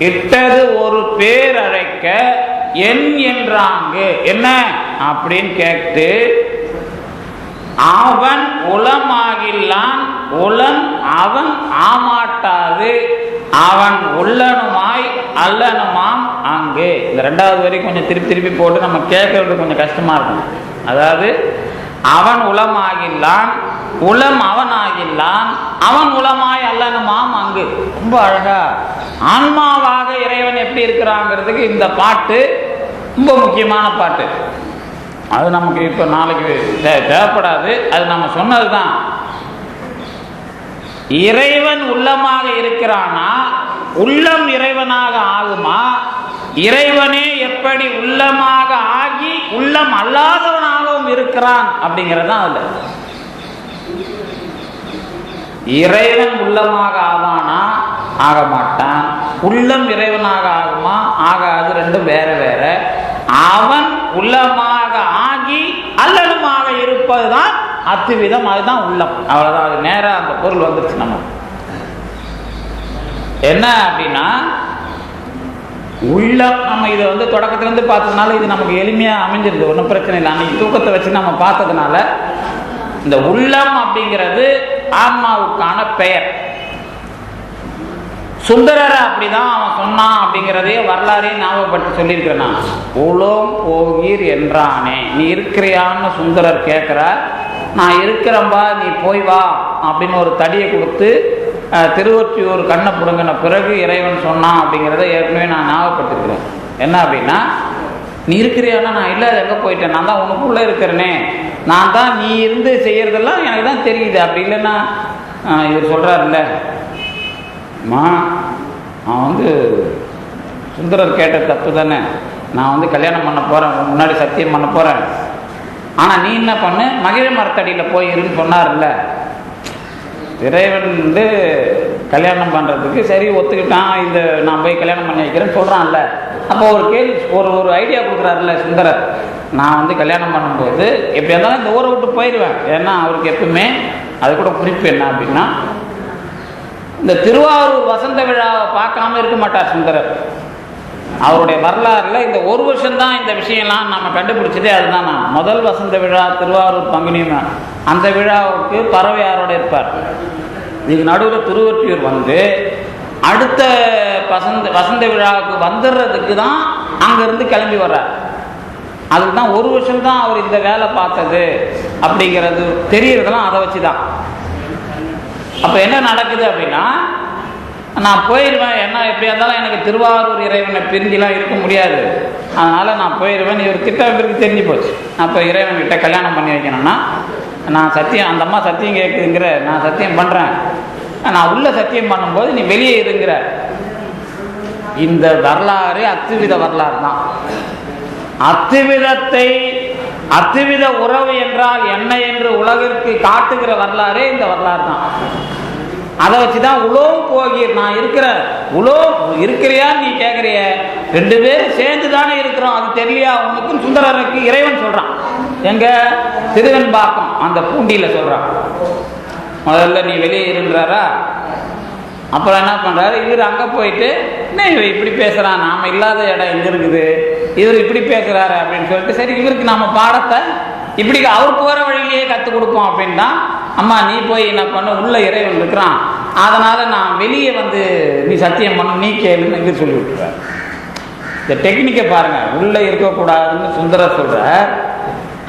இட்டது ஒரு பேர் அழைக்க என் என்றாங்க. என்ன அப்படின்னு கேட்டு அவன் உளமாகில்லான் உளன் அவன் ஆமாட்டாது அவன் உள்ளனுமாய் அல்லனுமாம் அங்கு. இந்த 2வது வரை கொஞ்சம் திருப்பி திருப்பி போட்டு நம்ம கேட்கறது கொஞ்சம் கஷ்டமா இருக்கும். அதாவது அவன் உளமாகில்லான் உளம் அவன் ஆகில்லான் அவன் உளமாய் அல்லனுமாம் அங்கு. ரொம்ப அழகா ஆன்மாவாக இறைவன் எப்படி இருக்கிறாங்கிறதுக்கு இந்த பாட்டு ரொம்ப முக்கியமான பாட்டு. அது நமக்கு இப்ப நாளைக்கு தேவைப்படாது. அது நம்ம சொன்னதுதான். இறைவன் உள்ளமாக இருக்கிறானா உள்ளம் இறைவனாக ஆகுமா? இறைவனே எப்படி உள்ளமாக ஆகி உள்ளம் அல்லாதவனாகவும் இருக்கிறான் அப்படிங்கிறதான் அதுல. இறைவன் உள்ளமாக ஆவானா? ஆக மாட்டான். உள்ளம் இறைவனாக ஆகுமா? ஆகாது. ரெண்டும் வேற வேற. அவன் உள்ளமாக ஆகி அல்லலுமாக இருப்பதுதான் அத்துவிதம். அதுதான் உள்ளம். அவ்வளவுதான். அது நேரா அந்த பொருள் வந்துருச்சு. நம்ம என்ன அப்படின்னா உள்ளம். நம்ம இதை தொடக்கத்திலிருந்து பார்த்ததுனால இது நமக்கு எளிமையா அமைஞ்சிருது, ஒன்றும் பிரச்சனை இல்லை. அன்னைக்கு தூக்கத்தை வச்சு நம்ம பார்த்ததுனால இந்த உள்ளம் அப்படிங்கிறது ஆன்மாவுக்கான பெயர். சுந்தரரை அப்படிதான் அவன் சொன்னான் அப்படிங்கிறதே வரலாறையும் ஞாபகப்பட்டு சொல்லியிருக்கிறேன் நான். உலோம் போகீர் என்றானே. நீ இருக்கிறியான்னு சுந்தரர் கேட்கிறார். நான் இருக்கிறம்பா, நீ போய் வா அப்படின்னு ஒரு தடியை கொடுத்து திருவொற்றியூர் கண்ணை பிடுங்கின பிறகு இறைவன் சொன்னான் அப்படிங்கிறத ஏற்கனவே நான் ஞாபகப்பட்டிருக்கிறேன். என்ன அப்படின்னா, நீ இருக்கிறியானா? நான் இல்லை, எங்கே போயிட்டேன், நான் தான் உனக்குள்ளே இருக்கிறேனே, நான் தான் நீ இருந்து செய்யறதெல்லாம் எனக்கு தான் தெரியுது. அப்படி இல்லைன்னா இவர் சொல்கிறாருல்ல, அம்மா அவன் சுந்தரர் கேட்ட தப்பு தானே, நான் கல்யாணம் பண்ண போகிறேன், முன்னாடி சத்தியம் பண்ண போகிறேன், ஆனால் நீ என்ன பண்ணு, மகிழ மரத்தடியில் போய் இருன்னு சொன்னார்ல. இறைவன் கல்யாணம் பண்ணுறதுக்கு சரி ஒத்துக்கிட்டான், இந்த நான் போய் கல்யாணம் பண்ணி வைக்கிறேன்னு சொல்கிறான்ல. அப்போ ஒரு கேள்வி, ஒரு ஐடியா கொடுக்குறாருல்ல சுந்தரர். நான் கல்யாணம் பண்ணும்போது எப்படி இருந்தாலும் இந்த ஊரை விட்டு போயிடுவேன். ஏன்னா அவருக்கு எப்பவுமே அது கூட குறிப்பு என்ன அப்படின்னா, இந்த திருவாரூர் வசந்த விழாவை பார்க்காம இருக்க மாட்டார் சுந்தரர். அவருடைய வரலாறுல இந்த ஒரு வருஷம்தான் இந்த விஷயம்லாம் நம்ம கண்டுபிடிச்சதே. அதுதான் நான் முதல் வசந்த விழா திருவாரூர் பங்குனியுமே அந்த விழாவுக்கு பறவையாரோட இருப்பார். இதுக்கு நடுவில் திருவொற்றியூர் அடுத்த வசந்த விழாவுக்கு வந்துடுறதுக்கு தான் அங்கிருந்து கிளம்பி வர்றார். அதுக்கு தான் ஒரு வருஷம் தான் அவர் இந்த வேலை பார்த்தது அப்படிங்கிறது தெரியறதெல்லாம் அதை வச்சுதான். அப்ப என்ன நடக்குது அப்படின்னா, நான் போயிடுவேன், என்ன எப்படியா இருந்தாலும் எனக்கு திருவாரூர் இறைவனை பிரிஞ்சுலாம் இருக்க முடியாது, அதனால் நான் போயிடுவேன். இவர் திட்டம் இவருக்கு தெரிஞ்சு போச்சு. அப்போ இறைவன்கிட்ட கல்யாணம் பண்ணி வைக்கணும்னா நான் சத்தியம், அந்த அம்மா சத்தியம் கேட்குதுங்கிற, நான் சத்தியம் பண்ணுறேன், நான் உள்ள சத்தியம் பண்ணும்போது நீ வெளியே இருங்கிற. இந்த வரலாறு அத்துவித வரலாறு தான். அத்துவித உறவு என்றால் என்ன என்று உலகிற்கு காட்டுகிற வரலாறே இந்த வரலாறு தான். அதை வச்சுதான் உலோம் போகீர், நான் இருக்கிறியா நீ கேட்குறிய, 2 பேரும் சேர்ந்து தானே இருக்கிறோம், அது தெரியலையா உனக்கும் சுந்தரருக்கு இறைவன் சொல்றான். எங்க திருவெண்பாக்கம் அந்த பூண்டியில சொல்றான். முதல்ல நீ வெளியே இருன்றாரா, அப்புறம் என்ன பண்றாரு, இவர் அங்க போயிட்டு இவன் இப்படி பேசுறான், நாம இல்லாத இடம் எங்க இருக்குது, இவர் இப்படி பேசுறாரு அப்படின்னு சொல்லிட்டு, சரி இவருக்கு நாம பாடத்தை இப்படி அவர் போற வழியிலேயே கற்றுக் கொடுப்போம் அப்படின்னா, அம்மா நீ போய் என்ன பண்ண, உள்ள இறைவன் இருக்கிறான், அதனால நான் வெளியே வந்து நீ சத்தியம் பண்ண, நீ கேளுன்னு இவர் சொல்லி விட்டுறாரு. இந்த டெக்னிக்கை பாருங்க. உள்ள இருக்கக்கூடாதுன்னு சுந்தரர் சொல்ற,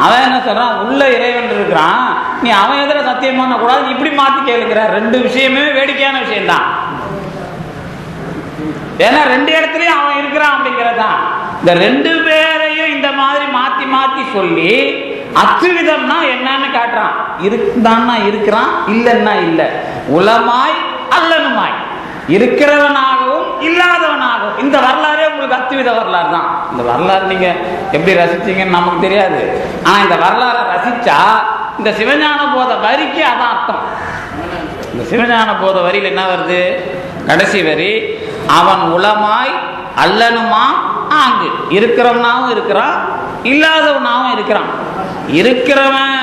அவன் என்ன சொல்றான், உள்ள இறைவன் இருக்கிறான், நீ அவன் எதிர சத்தியம் பண்ணக்கூடாது, இப்படி மாத்தி கேளுங்கிற. 2 விஷயமே வேடிக்கையான விஷயம்தான். ஏன்னா 2 இடத்துலயும் அவன் இருக்கிறான் அப்படிங்கிறதான். இந்த 2 பேரையும் இந்த மாதிரி மாத்தி மாத்தி சொல்லி அத்துவிதம்னா என்னன்னு காட்டுறான். இருக்குதான்னா இருக்கிறான், இல்லைன்னா இல்லை, உலமாய் அல்லனுமாய், இருக்கிறவனாகவும் இல்லாதவனாகவும். இந்த வரலாறே உங்களுக்கு அத்துவித வரலாறு தான். இந்த வரலாறு நீங்க எப்படி ரசிச்சீங்கன்னு நமக்கு தெரியாது. ஆனா இந்த வரலாறை ரசிச்சா இந்த சிவஞான போத வரிக்கு அதான் அர்த்தம். இந்த சிவஞான போத வரியில் என்ன வருது, கடைசி வரி, அவன் உலமாய் அல்லனுமா ஆங்கு, இருக்கிறவனாவும் இருக்கிறான், இல்லாதவனாவும் இருக்கிறான். இருக்கிறவன்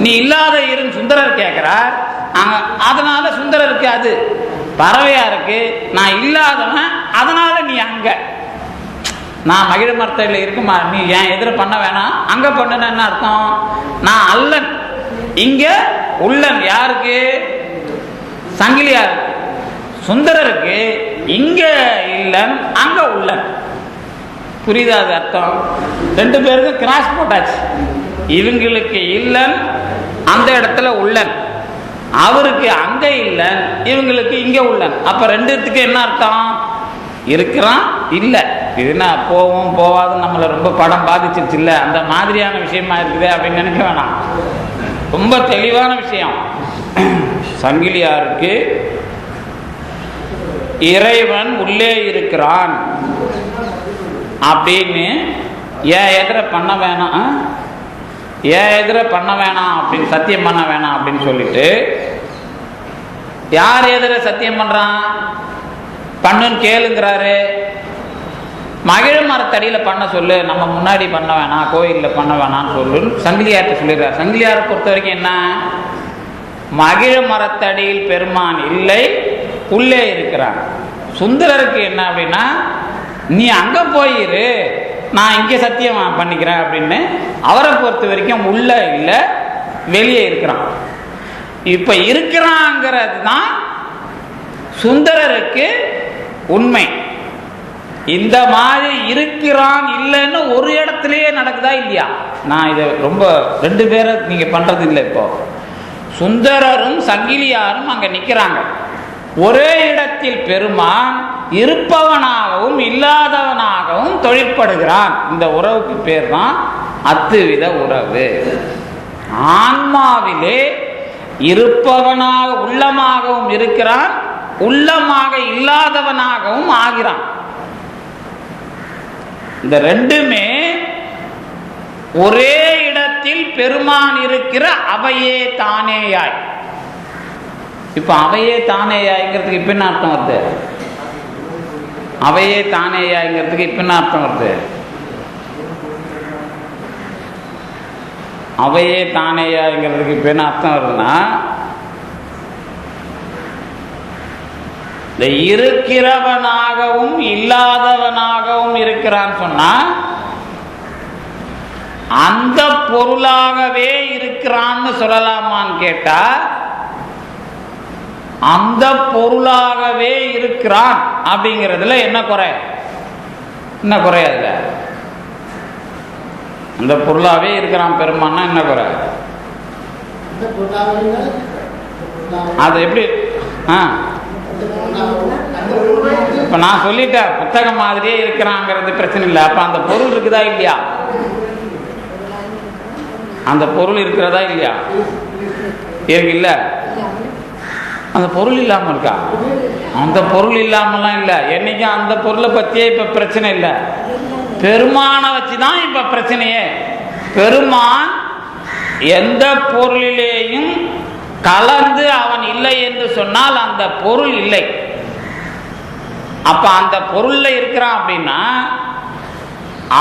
நீ இல்லாத இருன்னு சுந்தரர் கேட்கிறார். அதனால சுந்தரருக்கு அது பறவையா இருக்கு, நான் இல்லாதவன், அதனால நீ அங்க, நான் மகிழ மரத்தில் இருக்குமா, நீ ஏன் எதிர பண்ண வேணாம், அங்க பண்ணுன்னு என்ன அர்த்தம், நான் அல்லன், இங்க உள்ளன். யாருக்கு, சங்கிலியாருக்கு. சுந்தரருக்கு இங்க இல்லன், அங்க உள்ளன். புரியுதா அது அர்த்தம்? 2 பேருக்கும் கிராஸ் போட்டாச்சு. இவங்களுக்கு இல்லன், அந்த இடத்துல உள்ளன், அவருக்கு அங்க இல்லன், இவங்களுக்கு இங்க உள்ளன். அப்ப 2த்துக்கு என்ன அர்த்தம், இருக்கிறான் இல்ல. இதுனா போவோம் போவாது நம்மளை ரொம்ப படம் பாதிச்சிருச்சு இல்ல, அந்த மாதிரியான விஷயமா இருக்குது அப்படின்னு நினைக்க வேணாம். ரொம்ப தெளிவான விஷயம். சங்கிலியாருக்கு இறைவன் உள்ளே இருக்கிறான் அப்படின்னு ஏன் எதிர பண்ண வேணாம், ஏன் எதிர பண்ண வேணாம் அப்படின்னு, சத்தியம் பண்ண வேணாம் அப்படின்னு சொல்லிட்டு, யார் எதிர சத்தியம் பண்றான், பண்ணுன்னு கேளுங்கிறாரு. மகிழ மரத்தடியில பண்ண சொல்லு, நம்ம முன்னாடி பண்ண வேணாம், கோயிலில் பண்ண வேணாம்னு சொல்லு சங்கிலியார்ட்ட சொல்லிடுறார். சங்கிலியாரை பொறுத்த வரைக்கும் என்ன, மகிழ மரத்தடியில் பெருமான் இல்லை, உள்ளே இருக்கிறான். சுந்தரருக்கு என்ன அப்படின்னா, நீ அங்க போயிரு, நான் இங்க சத்தியம் பண்ணிக்கிறேன் அப்படின்னு. அவரை பொறுத்த வரைக்கும் உள்ள இல்லை, வெளியே இருக்கிறான். இப்ப இருக்கிறாங்கிறது தான் சுந்தரருக்கு உண்மை. இந்த மாதிரி இருக்கிறான் இல்லைன்னு ஒரு இடத்துலயே நடக்குதா இல்லையா? நான் இதை ரொம்ப 2 பேரை நீங்க பண்றது இல்லை. இப்போ சுந்தரரும் சங்கிலியாரும் அங்க நிக்கிறாங்க. ஒரே இடத்தில் பெருமான் இருப்பவனாகவும் இல்லாதவனாகவும் தொழிற்படுகிறான். இந்த உறவுக்கு பேர் தான் அத்துவித உறவு. ஆன்மாவிலே இருப்பவனாக உள்ளமாகவும் இருக்கிறான், உள்ளமாக இல்லாதவனாகவும் ஆகிறான். இந்த 2மே ஒரே இடத்தில் பெருமான் இருக்கிற அவையே தானேயாய். இப்ப அவையே தானேயாய்ங்கிறதுக்கு இப்ப என்ன அர்த்தம் வருது, அவையே தானேயாய்ங்கிறதுக்கு இப்ப என்ன அர்த்தம் வருது, அவையே தானேயாய்ங்கிறதுக்கு இப்ப என்ன அர்த்தம் வருதுன்னா, இந்த இருக்கிறவனாகவும் இல்லாதவனாகவும் இருக்கிறான்னு சொன்னா அந்த பொருளாகவே இருக்கிறான்னு சொல்லலாமான்னு கேட்டா, அந்த பொருளாகவே இருக்கிறான் அப்படிங்கிறதுல என்ன குறை, என்ன குறையாதுல, அந்த பொருளாகவே இருக்கிறான் பெருமான்னா என்ன குறை, அது எப்படி இப்ப நான் சொல்லிட்டேன், புத்தகம் மாதிரியே இருக்கிறாங்கிறது பிரச்சனை இல்லை. அப்ப அந்த பொருள் இருக்குதா இல்லையா? அந்த பொருள் இருக்கிறதா இல்லையா? இருக்கு இல்ல? அந்த பொருள் இல்லாம இருக்கா? அந்த பொருள் இல்லாமலாம் இல்லை. என்னைக்கும் அந்த பொருளை பத்தியே இப்ப பிரச்சனை இல்லை. பெருமானை வச்சுதான் இப்ப பிரச்சனையே. பெருமான் எந்த பொருளிலேயும் கலந்து அவன் இல்லை என்று சொன்னால் அந்த பொருள் இல்லை. அப்ப அந்த பொருள்ல இருக்கிறான் அப்படின்னா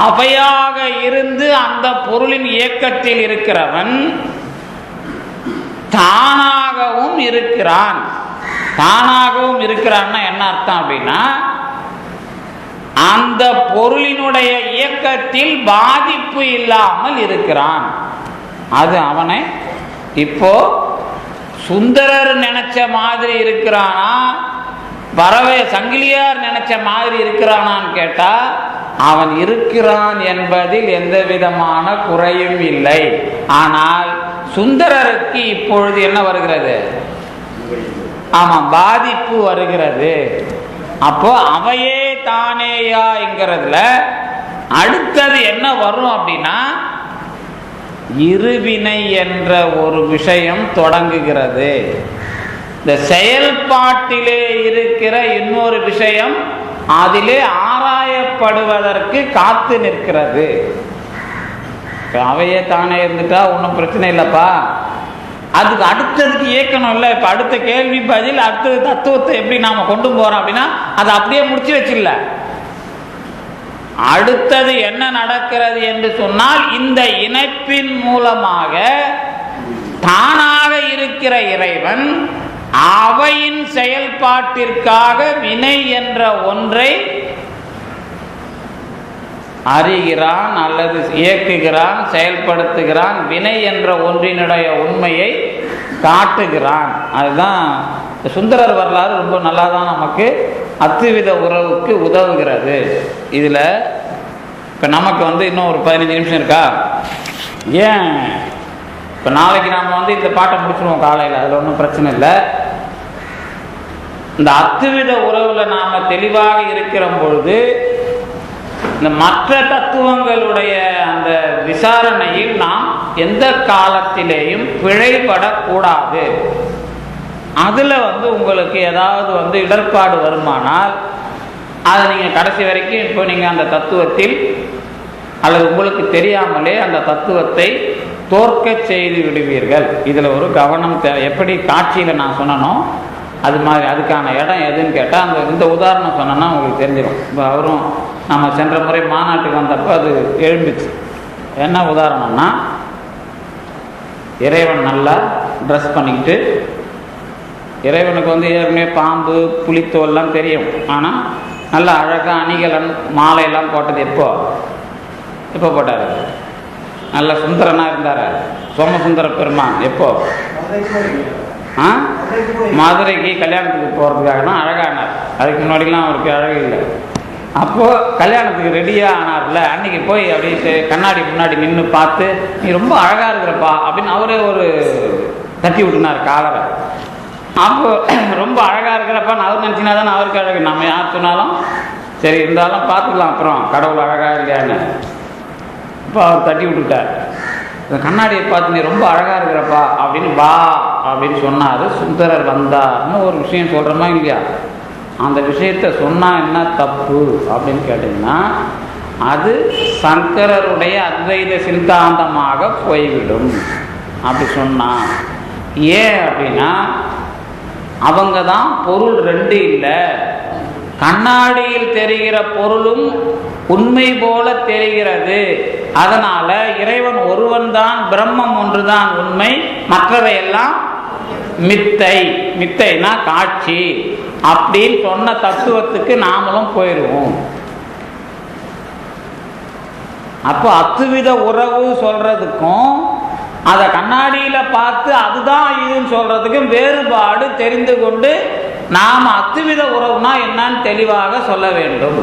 அவையாக இருந்து அந்த பொருளின் இயக்கத்தில் இருக்கிறவன் தானாகவும் இருக்கிறான். தானாகவும் இருக்கிறான்னா என்ன அர்த்தம் அப்படின்னா, அந்த பொருளினுடைய இயக்கத்தில் பாதிப்பு இல்லாமல் இருக்கிறான். அது அவனை இப்போ சுந்தரர் நினைச்ச மாதிரி இருக்கிறானா, பறவை சங்கிலியார் நினைச்ச மாதிரி இருக்கிறானான்னு கேட்டா அவன் இருக்கிறான் என்பதில் எந்த விதமான குறையும் இல்லை. ஆனால் சுந்தரருக்கு இப்பொழுது என்ன வருகிறது? ஆமா, பாதிப்பு வருகிறது. அப்போ அவையே தானேயாங்கிறதுல அடுத்தது என்ன வரும் அப்படின்னா, இருவினை என்ற ஒரு விஷயம் தொடங்குகிறது. இந்த செயல்பாட்டிலே இருக்கிற இன்னொரு விஷயம் அதிலே ஆராயப்படுவதற்கு காத்து நிற்கிறது. அவையே தானே இருந்துட்டா ஒன்றும் பிரச்சனை இல்லைப்பா, அதுக்கு அடுத்ததுக்கு இயக்கணும் இல்லை. இப்போ அடுத்த கேள்வி பதில் அடுத்தது தத்துவத்தை எப்படி நாம் கொண்டு போகிறோம் அப்படின்னா அதை அப்படியே முடிச்சு வச்சிடல. அடுத்தது என்ன நடக்கிறது என்று சொன்னால், இந்த இணைப்பின் மூலமாக தானாக இருக்கிற இறைவன் அவையின் செயல்பாட்டிற்காக வினை என்ற ஒன்றை அறிகிறான் அல்லது இயக்குகிறான், செயல்படுத்துகிறான். வினை என்ற ஒன்றினுடைய உண்மையை காட்டுகிறான். அதுதான் சுந்தரர் வரலாறு ரொம்ப நல்லா தான் நமக்கு அத்துவித உறவுக்கு உதவுகிறது. இதில் இப்போ நமக்கு இன்னும் ஒரு 15 நிமிஷம் இருக்கா? ஏன் இப்போ நாளைக்கு நாம் இந்த பாட்டை முடிச்சிடுவோம் காலையில், அதில் ஒன்றும் பிரச்சனை இல்லை. இந்த அத்துவித உறவில் நாம் தெளிவாக இருக்கிற பொழுது இந்த மற்ற தத்துவங்களுடைய அந்த விசாரணையில் நாம் எந்த காலத்திலேயும் பிழைப்படக்கூடாது. அதில் உங்களுக்கு ஏதாவது இடர்பாடு வருமானால் அதை நீங்கள் கடைசி வரைக்கும் இப்போ நீங்கள் அந்த தத்துவத்தில் அல்லது உங்களுக்கு தெரியாமலே அந்த தத்துவத்தை தோற்க செய்து விடுவீர்கள். இதில் ஒரு கவனம் தேவை. எப்படி காட்சியில் நான் சொன்னனோ அது மாதிரி அதுக்கான இடம் எதுன்னு கேட்டால் இந்த உதாரணம் சொன்னோன்னா உங்களுக்கு தெரிஞ்சிடும். இப்போ அவரும் நம்ம சென்ற முறை மாநாட்டுக்கு வந்தப்போ அது எழுந்துச்சு. என்ன உதாரணம்னா, இறைவன் நல்லா ட்ரெஸ் பண்ணிக்கிட்டு, இறைவனுக்கு ஏற்கனவே பாம்பு புலித்தோல்லாம் தெரியும், ஆனால் நல்லா அழகாக அணிகலன் மாலையெல்லாம் போட்டது எப்போ போட்டார்? நல்ல சுந்தரனாக இருந்தார் சோமசுந்தர பெருமான். எப்போ? மதுரைக்கு கல்யாணத்துக்கு போகிறதுக்காக தான் அழகானார். அதுக்கு முன்னாடிலாம் அவருக்கு அழகு இல்லை. அப்போது கல்யாணத்துக்கு ரெடியாக ஆனார்ல, அன்றைக்கி போய் அப்படியே கண்ணாடி முன்னாடி நின்று பார்த்து, நீ ரொம்ப அழகாக இருக்கிறப்பா அப்படின்னு அவரே ஒரு தட்டி விட்டுனார் காலரை. அப்போ ரொம்ப அழகாக இருக்கிறப்பான்னு அவர் நினச்சினா தானே அவருக்கு அழகு. நம்ம யார் சொன்னாலும் சரி இருந்தாலும் பார்த்துக்கலாம், அப்புறம் கடவுள் அழகாக இல்லையான்னு. இப்போ அவர் தட்டி விட்டுட்டார். இந்த கண்ணாடியை பார்த்து நீ ரொம்ப அழகாக இருக்கிறப்பா அப்படின்னு வா அப்படின்னு சொன்னார். சுந்தரர் வந்தார்னு ஒரு விஷயம் சொல்கிறோமா இல்லையா? அந்த விஷயத்தை சொன்னால் என்ன தப்பு அப்படின்னு கேட்டிங்கன்னா, அது சங்கரருடைய அத்வைத சித்தாந்தமாக போய்விடும். அப்படி சொன்னான். ஏன் அப்படின்னா, அவங்க தான் பொருள் ரெண்டு இல்லை. கண்ணாடியில் தெரிகிற பொருளும் உண்மை போல தெரிகிறது. அதனால இறைவன் ஒருவன் தான், பிரம்மம் ஒன்றுதான் உண்மை, மற்றவையெல்லாம் மித்தை. மித்தைனா காட்சி அப்படின்னு சொன்ன தத்துவத்துக்கு நாமளும் போயிடுவோம். அப்போ அத்துவித உறவு சொல்றதுக்கும் அதை கண்ணாடியில பார்த்து அதுதான் இதுன்னு சொல்றதுக்கும் வேறுபாடு தெரிந்து கொண்டு நாம் அத்துவித உறவுனா என்னன்னு தெளிவாக சொல்ல வேண்டும்.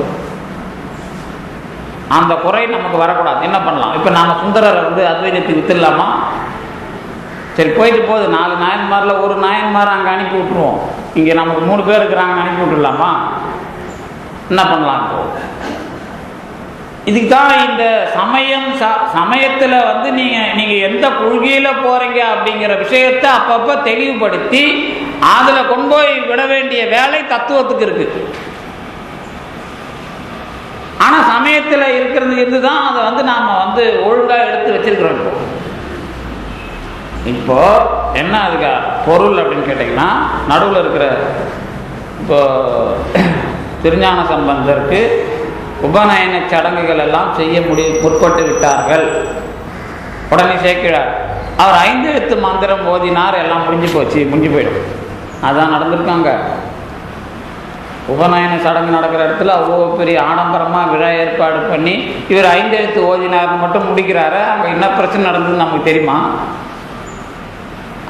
அந்த குறை நமக்கு வரக்கூடாது. என்ன பண்ணலாம்? இப்போ நாம சுந்தரரை அத்வைதத்துக்கு வித்துடலாமா? சரி, போயிட்டு போகுது 4 நாயன்மாரில் ஒரு நாயன்மாரை அங்கே அனுப்பி விட்டுருவோம். இங்கே நமக்கு 3 பேர் இருக்கிறாங்கன்னு அனுப்பி விட்டுடலாமா? என்ன பண்ணலாம்? இதுக்கு தான் இந்த சமயத்தில் வந்து நீங்கள் எந்த கொள்கையில் போகிறீங்க அப்படிங்கிற விஷயத்தை அப்பப்போ தெளிவுபடுத்தி அதில் கொண்டு போய் விட வேண்டிய வேலை தத்துவத்துக்கு இருக்கு. ஆனால் சமயத்தில் இருக்கிறது இருந்துதான் அதை வந்து நாம் வந்து ஒழுங்காக எடுத்து வச்சிருக்கிறோம். இப்போ என்ன அதுக்கு பொருள் அப்படின்னு கேட்டிங்கன்னா, நடுவில் இருக்கிற இப்போ திருஞான சம்பந்தருக்கு உபநயன சடங்குகள் எல்லாம் செய்ய முற்பட்டு விட்டார்கள். உடனே சேர்க்கிறார், அவர் 5 எழுத்து மந்திரம் ஓதினார், எல்லாம் முடிஞ்சு போயிடும். அதான் நடந்திருக்காங்க. உபநயன சடங்கு நடக்கிற இடத்துல அவ்வளோ பெரிய ஆடம்பரமாக விழா ஏற்பாடு பண்ணி இவர் 5 எழுத்து ஓதினார்னு மட்டும் முடிக்கிறாரு. அங்கே என்ன பிரச்சனை நடந்ததுன்னு நமக்கு தெரியுமா?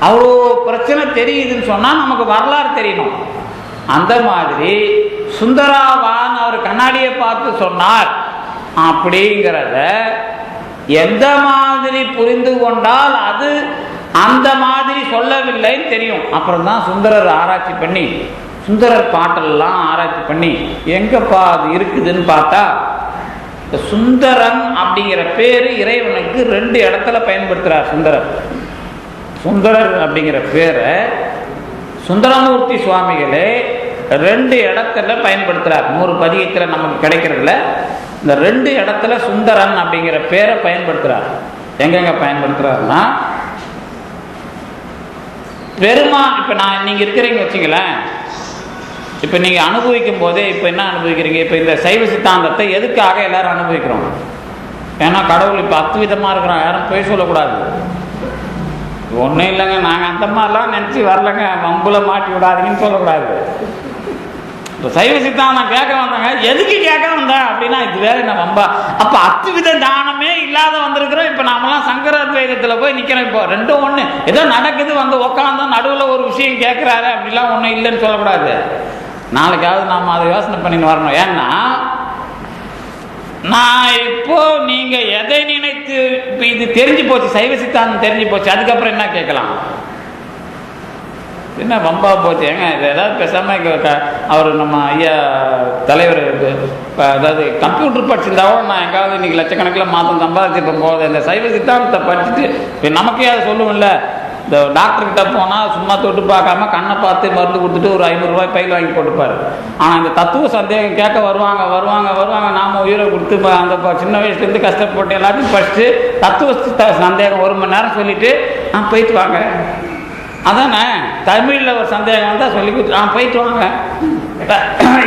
அவ்வளோ பிரச்சனை தெரியுதுன்னு சொன்னால் நமக்கு வரலாறு தெரியணும். அந்த மாதிரி சுந்தராவான் அவர் கண்ணாடியை பார்த்து சொன்னார் அப்படிங்கிறத எந்த மாதிரி புரிந்து கொண்டால் அது அந்த மாதிரி சொல்லவில்லைன்னு தெரியும். அப்புறம் தான் சுந்தரர் ஆராய்ச்சி பண்ணி, சுந்தரர் பாட்டெல்லாம் ஆராய்ச்சி பண்ணி எங்கப்பா அது இருக்குதுன்னு பார்த்தா, இந்த சுந்தரன் அப்படிங்கிற பேர் இறைவனுக்கு 2 இடத்துல பயன்படுத்துகிறார் சுந்தரர். சுந்தரர் அப்படிங்கிற பேரை சுந்தரமூர்த்தி சுவாமிகளே 2 இடத்துல பயன்படுத்துகிறார். 100 பதிகத்தில் நமக்கு கிடைக்கிறதுல இந்த 2 இடத்துல சுந்தரன் அப்படிங்கிற பேரை பயன்படுத்துகிறார். எங்கெங்க பயன்படுத்துகிறாருன்னா, பெருமான் இப்போ நீங்கள் இருக்கிறீங்க வச்சுங்களேன், இப்போ நீங்கள் அனுபவிக்கும் போதே இப்போ என்ன அனுபவிக்கிறீங்க? இப்போ இந்த சைவ சித்தாந்தத்தை எதுக்காக எல்லாரும் அனுபவிக்கிறோம்? ஏன்னா கடவுள் இப்போ அத்விதமாக இருக்கிறோம், யாரும் போய் சொல்லக்கூடாது. ஒன்றும் இல்லைங்க, நாங்கள் அந்த மாதிரிலாம் நினச்சி வரலைங்க, வம்புல மாட்டி விடாதீங்கன்னு சொல்லக்கூடாது. இப்போ சைவ சித்தாந்தம் கேட்க வந்தாங்க, எதுக்கு கேட்க வந்தேன் அப்படின்னா இது வேற என்ன வம்பா? அப்போ அத்வித தானமே இல்லாத வந்திருக்கிறோம். இப்போ நாமெல்லாம் சங்கர அத்வைதத்தில் போய் நிற்கிறோம். இப்போ 2ம் ஒன்று, ஏதோ நடக்குது, வந்து உக்காந்தோம், நடுவில் ஒரு விஷயம் கேட்குறாரு, அப்படிலாம் ஒன்றும் இல்லைன்னு சொல்லக்கூடாது. நாளைக்காவது நாம் அதை யோசனை பண்ணின்னு வரணும். ஏன்னா நான் இப்போ நீங்க எதை நினைத்து இப்போ இது தெரிஞ்சு போச்சு, சைவ சித்தாந்தம் தெரிஞ்சு போச்சு, அதுக்கப்புறம் என்ன கேட்கலாம்? என்ன வம்பா போச்சு? ஏங்க இது ஏதாவது பேசாம அவர் நம்ம ஐயா தலைவர் அதாவது கம்ப்யூட்டர் படிச்சிருந்தாவும் நான் எங்காவது இன்னைக்கு லட்சக்கணக்கில் மாதம் சம்பாதிச்சிருப்போம். போது இந்த சைவ சித்தாந்தத்தை படிச்சுட்டு இப்போ நமக்கே அதை சொல்லுவோம்ல, இந்த டாக்டர்கிட்ட போனால் சும்மா தொட்டு பார்க்காம கண்ணை பார்த்து மருந்து கொடுத்துட்டு ஒரு 500 ரூபாய் பையில் வாங்கி போட்டுப்பார். ஆனால் இந்த தத்துவ சந்தேகம் கேட்க வருவாங்க. நாம் உயிரை கொடுத்து அந்த சின்ன வயசுலேருந்து கஷ்டப்பட்டு எல்லாத்தையும் படிச்சுட்டு தத்துவ சந்தேகம் 1 மணி நேரம் சொல்லிவிட்டு போயிட்டு வாங்க. அதானே தமிழில் ஒரு சந்தேகம் வந்தால் சொல்லி கொடுத்து போயிட்டு வாங்க.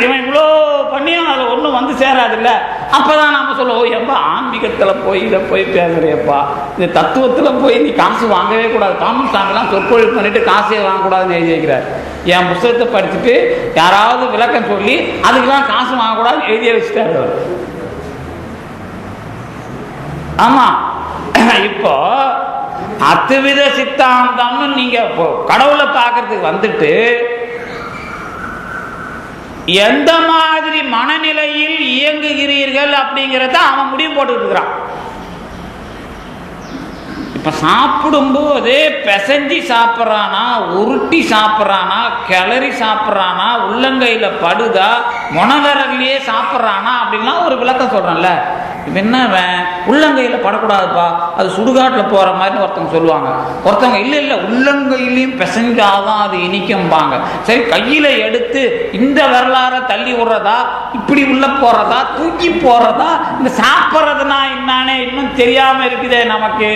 இவன் இவ்வளோ பண்ணியும் அதில் ஒன்றும் வந்து சேராதில்ல. அப்போ தான் நம்ம சொல்லுவோம், எப்பா ஆன்மீகத்தில் போய் இதை போய் பேசுகிறியப்பா, இந்த தத்துவத்தில் போய் நீ காசு வாங்கவே கூடாது. காமன் சாமிலாம் சொற்பொழிவு பண்ணிட்டு காசே வாங்கக்கூடாதுன்னு எழுதி வைக்கிறார். என் புத்தகத்தை படிச்சுட்டு யாராவது விளக்கம் சொல்லி அதுக்கெல்லாம் காசு வாங்கக்கூடாதுன்னு எழுதிய வச்சுட்டாரு அவர். ஆமாம், இப்போ அத்வித சித்தாந்தம்னு நீங்க கடவுளை பார்க்கறதுக்கு வந்துட்டு எந்த மாதிரி மனநிலையில் இயங்குகிறீர்கள் அப்படிங்கிறத அவன் முடிவு போட்டுக்கிட்டு இருக்கிறான். இப்ப சாப்பிடும்போதே பிசைஞ்சி சாப்பிட்றானா, உருட்டி சாப்பிட்றானா, கிளறி சாப்பிட்றானா, உள்ளங்கையில படுதா, முனவரலையே சாப்பிட்றானா அப்படின்னா ஒரு விளக்கம் சொல்றேன்ல. இப்போ என்ன உள்ளங்கையில் படக்கூடாதுப்பா, அது சுடுகாட்டில் போகிற மாதிரி ஒருத்தவங்க சொல்லுவாங்க. ஒருத்தவங்க இல்லை உள்ளங்கையிலையும் பிசைஞ்சாதான் அது இனிக்கும்பாங்க. சரி, கையில் எடுத்து இந்த வரலாறை தள்ளி விடுறதா, இப்படி உள்ள போகிறதா, தூக்கி போகிறதா, இந்த சாப்பிட்றதுனா என்னானே இன்னும் தெரியாமல் இருக்குதே நமக்கு.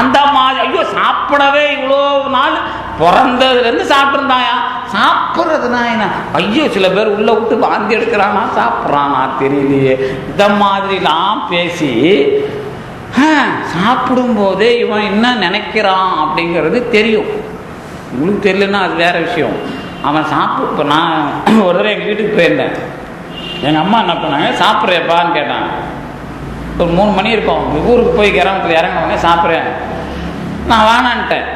அந்த மாதிரி ஐயோ சாப்பிடவே இவ்வளோ நாள் பிறந்ததுலேருந்து சாப்பிட்ருந்தாயா, சாப்பிட்றதுனா என்ன? ஐயோ சில பேர் உள்ள விட்டு வாந்தி எடுக்கிறானா, சாப்பிட்றானா தெரியலையே. இந்த மாதிரிலாம் பேசி சாப்பிடும்போதே இவன் என்ன நினைக்கிறான் அப்படிங்கிறது தெரியும். உங்களுக்கு தெரியலன்னா அது வேற விஷயம். அவன் இப்போ நான் ஒரு தடவை எங்கள் வீட்டுக்கு போயிருந்தேன். எங்கள் அம்மா என்ன பண்ணாங்க, சாப்பிட்றேப்பான்னு கேட்டாங்க. ஒரு 3 மணி இருக்கும், ஊருக்கு போய் கிராமத்தில் இறங்குவாங்க, சாப்பிட்றேன். நான் வேணான்ட்டேன்.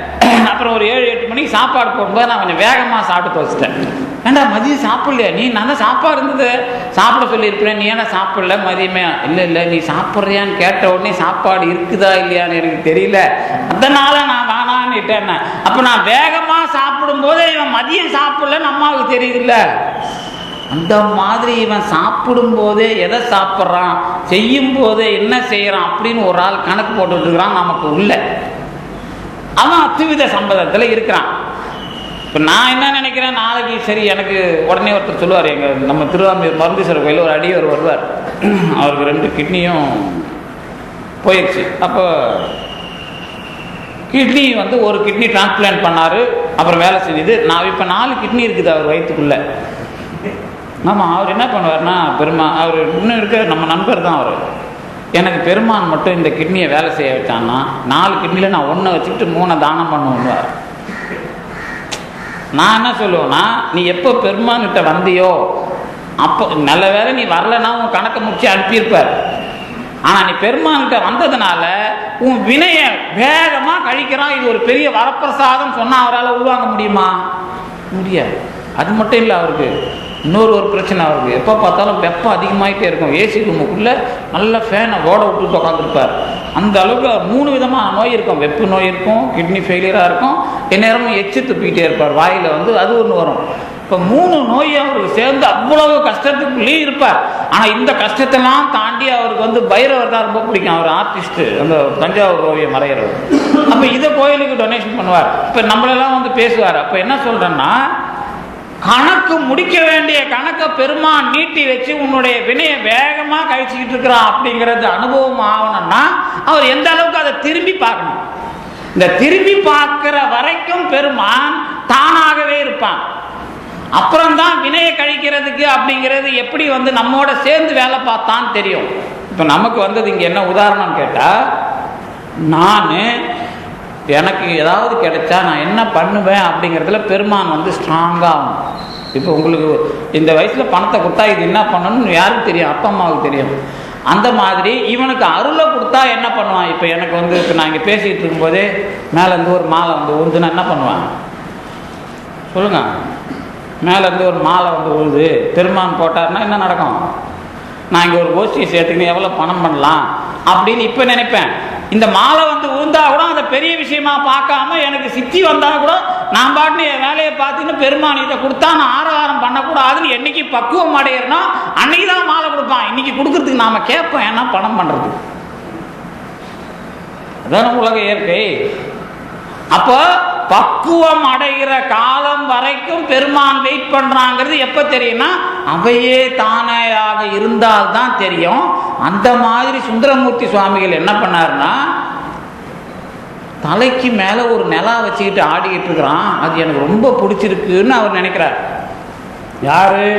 அப்புறம் ஒரு 7-8 மணிக்கு சாப்பாடு போடும்போது நான் கொஞ்சம் வேகமாக சாப்பிட்டு வச்சுட்டேன். ஏண்டா மதியம் சாப்பிடலையா நீ? நான் தான் சாப்பாடு இருந்தது சாப்பிட சொல்லியிருப்பேன், நீ ஏன்னா சாப்பிடல மதியமே? இல்லை நீ சாப்பிட்றியான்னு கேட்ட உடனே சாப்பாடு இருக்குதா இல்லையான்னு எனக்கு தெரியல, அதனால நான் வேணான்னு பெருமானிட்டேன். அப்போ நான் வேகமாக சாப்பிடும் போதே இவன் மதியம் சாப்பிடலன்னு அம்மாவுக்கு தெரியுதுல்ல. அந்த மாதிரி இவன் சாப்பிடும் போதே எதை சாப்பிட்றான், செய்யும் போதே என்ன செய்கிறான் அப்படின்னு ஒரு ஆள் கணக்கு போட்டுட்டு இருக்கிறான் நமக்கு உள்ள. அவன் அத்துவித சம்பதத்தில் இருக்கிறான். இப்போ நான் என்ன நினைக்கிறேன், நாளைக்கு சரி எனக்கு உடனே ஒருத்தர் சொல்லுவார், எங்கள் நம்ம திருவாரூர் மருந்தீஸ்வரர் கோயில் ஒரு அடியவர் வருவார், அவருக்கு 2 கிட்னியும் போயிடுச்சு. அப்போ கிட்னி வந்து ஒரு கிட்னி டிரான்ஸ்பிளான்ட் பண்ணார், அப்புறம் வேலை செஞ்சுது. நான் இப்போ 4 கிட்னி இருக்குது அவர் வயிற்றுக்குள்ளே. ஆமாம், அவர் என்ன பண்ணுவார்னா அவர் இன்னும் இருக்க நம்ம நண்பர் தான் அவர். எனக்கு பெருமான் மட்டும் இந்த கிட்னியை வேலை செய்ய வச்சான்னா 4 கிட்னியில் நான் 1 வச்சுக்கிட்டு 3 தானம் பண்ணுவார். நான் என்ன சொல்லுவேன்னா, நீ எப்போ பெருமான்கிட்ட வந்தியோ அப்போ நல்ல வேலை, நீ வரலன்னா உன் கணக்கை முடிச்சு அனுப்பியிருப்பார். ஆனால் நீ பெருமான்கிட்ட வந்ததுனால உன் வினையை வேகமாக கழிக்கிறான். இது ஒரு பெரிய வரப்பிரசாதம் சொன்னால் அவரால் உள்வாங்க முடியுமா? முடியாது. அது மட்டும் இல்லை, அவருக்கு இன்னொரு பிரச்சனை. அவருக்கு எப்போ பார்த்தாலும் வெப்பம் அதிகமாகிட்டே இருக்கும். ஏசி ரூமுக்குள்ளே நல்ல ஃபேனை ஓட விட்டுட்டு உட்காந்துருப்பார். அந்த அளவுக்கு 3 விதமான நோய் இருக்கும். வெப்பு நோய் இருக்கும், கிட்னி ஃபெயிலியராக இருக்கும், எந்நேரமும் எச்சு துப்பிக்கிட்டே இருப்பார். வாயில் வந்து அது ஒன்று வரும். இப்போ 3 நோய் அவருக்கு சேர்ந்து அவ்வளவு கஷ்டத்துக்குள்ளே இருப்பார். ஆனால் இந்த கஷ்டத்தெல்லாம் தாண்டி அவருக்கு வந்து பைரவர் தான் ரொம்ப பிடிக்கும். அவர் ஆர்டிஸ்ட்டு, அந்த தஞ்சாவூர் ஓவியம் மறைகிறவர். அப்போ இதை கோயிலுக்கு டொனேஷன் பண்ணுவார். இப்போ நம்மளெல்லாம் வந்து பேசுவார். அப்போ என்ன சொல்கிறேன்னா, கணக்கு முடிக்க வேண்டிய கணக்கை பெருமான் நீட்டி வச்சு உன்னுடைய வினையை வேகமாக கழிச்சுக்கிட்டு இருக்கிறான் அப்படிங்கிறது அனுபவம் ஆகணும்னா அவர் எந்த அளவுக்கு அதை திரும்பி பார்க்கணும். இந்த திரும்பி பார்க்கிற வரைக்கும் பெருமான் தானாகவே இருப்பான். அப்புறம்தான் வினையை கழிக்கிறதுக்கு அப்படிங்கிறது எப்படி வந்து நம்மோட சேர்ந்து வேலை பார்த்தான்னு தெரியும். இப்போ நமக்கு வந்தது இங்கே என்ன உதாரணம் கேட்டால், நான் எனக்கு ஏதாவது கிடைச்சா நான் என்ன பண்ணுவேன் அப்படிங்கிறதுல பெருமான் வந்து ஸ்ட்ராங்காக ஆகும். இப்போ உங்களுக்கு இந்த வயசில் பணத்தை கொடுத்தா இது என்ன பண்ணணும்னு யாருக்கு தெரியும்? அப்பா அம்மாவுக்கு தெரியும். அந்த மாதிரி இவனுக்கு அருளை கொடுத்தா என்ன பண்ணுவான்? இப்போ எனக்கு வந்து இப்போ நான் இங்கே பேசிகிட்டு இருக்கும்போதே மேலேருந்து ஒரு மாலை வந்து உழுதுன்னா என்ன பண்ணுவான் சொல்லுங்க? மேலேருந்து ஒரு மாலை வந்து உழுது பெருமான் போட்டார்னா என்ன நடக்கும்? நான் இங்கே ஒரு கோஷ்டியை சேர்த்துக்கணும், எவ்வளோ பணம் பண்ணலாம் அப்படின்னு இப்போ நினைப்பேன். இந்த மாலை வந்து விழுந்தா கூட அதை பெரிய விஷயமா பார்க்காம எனக்கு சித்தி வந்தா கூட நான் பாட்டு என் வேலையை பார்த்துன்னு பெருமான் இதை கொடுத்தா நான் ஆரவாரம் பண்ணக்கூடாதுன்னு என்னைக்கு பக்குவம் அடையிறனோ அன்னைக்கு தான் மாலை கொடுப்பான். இன்னைக்கு கொடுக்கறதுக்கு நாம கேட்போம், ஏன்னா பணம் பண்றது. அதான் உலக இயற்கை. அப்போ பக்குவம் அடைகிற காலம் வரைக்கும் பெருமான் வெயிட் பண்றாங்கிறது எப்ப தெரியும்னா அவையே தானையாக இருந்தால்தான் தெரியும். அந்த மாதிரி சுந்தரமூர்த்தி சுவாமிகள் என்ன பண்ணாருன்னா, தலைக்கு மேல ஒரு நிலா வச்சுக்கிட்டு ஆடிக்கிட்டு இருக்கிறான், அது எனக்கு ரொம்ப பிடிச்சிருக்குன்னு அவர் நினைக்கிறார். யாரு?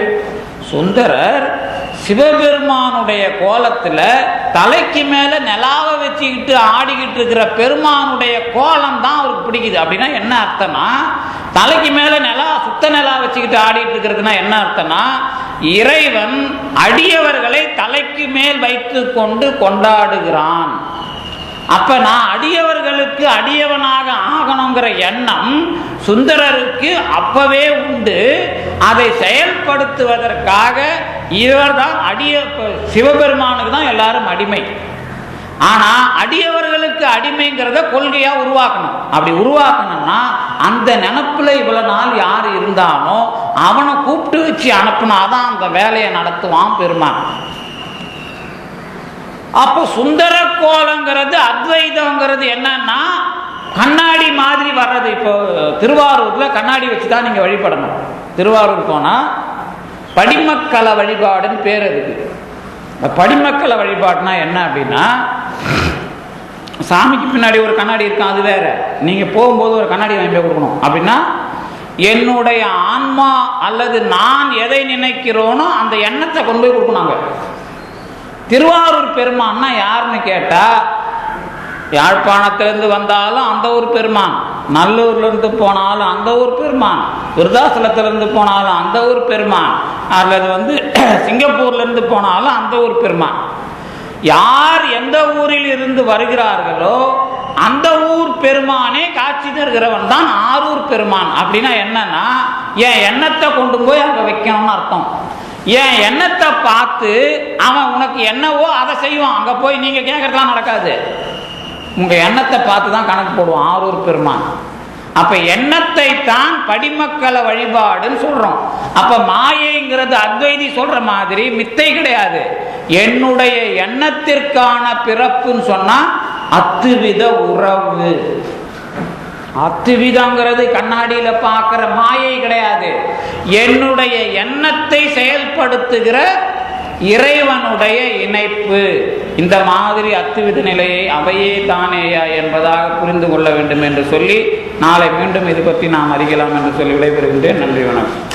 சுந்தரர் சிவபெருமானுடைய கோலத்துல தலைக்கு மேல நிலாவை வச்சுக்கிட்டு ஆடிக்கிட்டு இருக்கிற பெருமானுடைய கோலம் தான் அவருக்கு பிடிக்குது. அப்படின்னா என்ன அர்த்தம்னா, தலைக்கு மேல நிலா சுத்த நிலா வச்சுக்கிட்டு ஆடிட்டு இருக்கிறதுனா என்ன அர்த்தம்னா, இறைவன் அடியவர்களை தலைக்கு மேல் வைத்து கொண்டு கொண்டாடுகிறான். அப்ப நான் அடியவர்களுக்கு அடியவனாக ஆகணுங்கிற எண்ணம் சுந்தரருக்கு அப்பவே உண்டு. அதை செயல்படுத்துவதற்காக இவர் தான் சிவபெருமானுக்கு தான் எல்லாரும் அடிமை. ஆனா அடியவர்களுக்கு அடிமைங்கிறத கொள்கையா உருவாக்கணும். அப்படி உருவாக்கணும்னா அந்த நினப்புல இவ்வளவு நாள் யார் இருந்தானோ அவனை கூப்பிட்டு வச்சு அனுப்புனாதான் அந்த வேலையை நடத்துவான் பெருமான். அப்போ சுந்தர கோலங்கிறது அத்வைதங்கிறது என்னன்னா கண்ணாடி மாதிரி வர்றது. இப்போ திருவாரூர்ல கண்ணாடி வச்சுதான் நீங்க வழிபடணும். திருவாரூர் போனா படிமக்கல வழிபாடுன்னு பேர் இருக்கு. படிமக்கல வழிபாடுனா என்ன அப்படின்னா, சாமிக்கு பின்னாடி ஒரு கண்ணாடி இருக்கும், அது வேற. நீங்க போகும்போது ஒரு கண்ணாடி வாங்கி போய் கொடுக்கணும். அப்படின்னா என்னுடைய ஆன்மா அல்லது நான் எதை நினைக்கிறோனோ அந்த எண்ணத்தை கொண்டு போய் கொடுக்கணுங்க. திருவாரூர் பெருமான்னா யாருன்னு கேட்டா, யாழ்ப்பாணத்திலிருந்து வந்தாலும் அந்த ஊர் பெருமான், நல்லூர்ல இருந்து போனாலும் அந்த ஊர் பெருமான், விருதாசலத்திலிருந்து போனாலும் அந்த ஊர் பெருமான், அல்லது வந்து சிங்கப்பூர்ல இருந்து போனாலும் அந்த ஊர் பெருமான். யார் எந்த ஊரில் இருந்து வருகிறார்களோ அந்த ஊர் பெருமானே காட்சி தருகிறவன் தான் ஆரூர் பெருமான். அப்படின்னா என்னன்னா, என் எண்ணத்தை கொண்டு போய் அங்க வைக்கணும்னு அர்த்தம். என் எண்ணத்தை பார்த்து அவன் உனக்கு என்னவோ அதை செய்வான். அங்க போய் நீங்க கேட்கறதுலாம் நடக்காது. உங்க எண்ணத்தை பார்த்து தான் கணக்கு போடுவோம் ஆரூர் பெருமான். அப்ப எண்ணத்தை தான் படிமக்கள வழிபாடுன்னு சொல்றோம். அப்ப மாயைங்கிறது அத்வைதி சொல்ற மாதிரி மித்தை கிடையாது. என்னுடைய எண்ணத்திற்கான பிறப்புன்னு சொன்னா அத்துவித உறவு. அத்துவிதங்கிறது கண்ணாடியில பார்க்கிற மாயை கிடையாது. என்னுடைய எண்ணத்தை செயல்படுத்துகிற இறைவனுடைய இணைப்பு. இந்த மாதிரி அத்துவித நிலையை அவையே தானேயா என்பதாக புரிந்து கொள்ள வேண்டும் என்று சொல்லி நாளை மீண்டும் இது பற்றி நாம் அறியலாம் என்று சொல்லி விடைபெறுகின்றேன். நன்றி, வணக்கம்.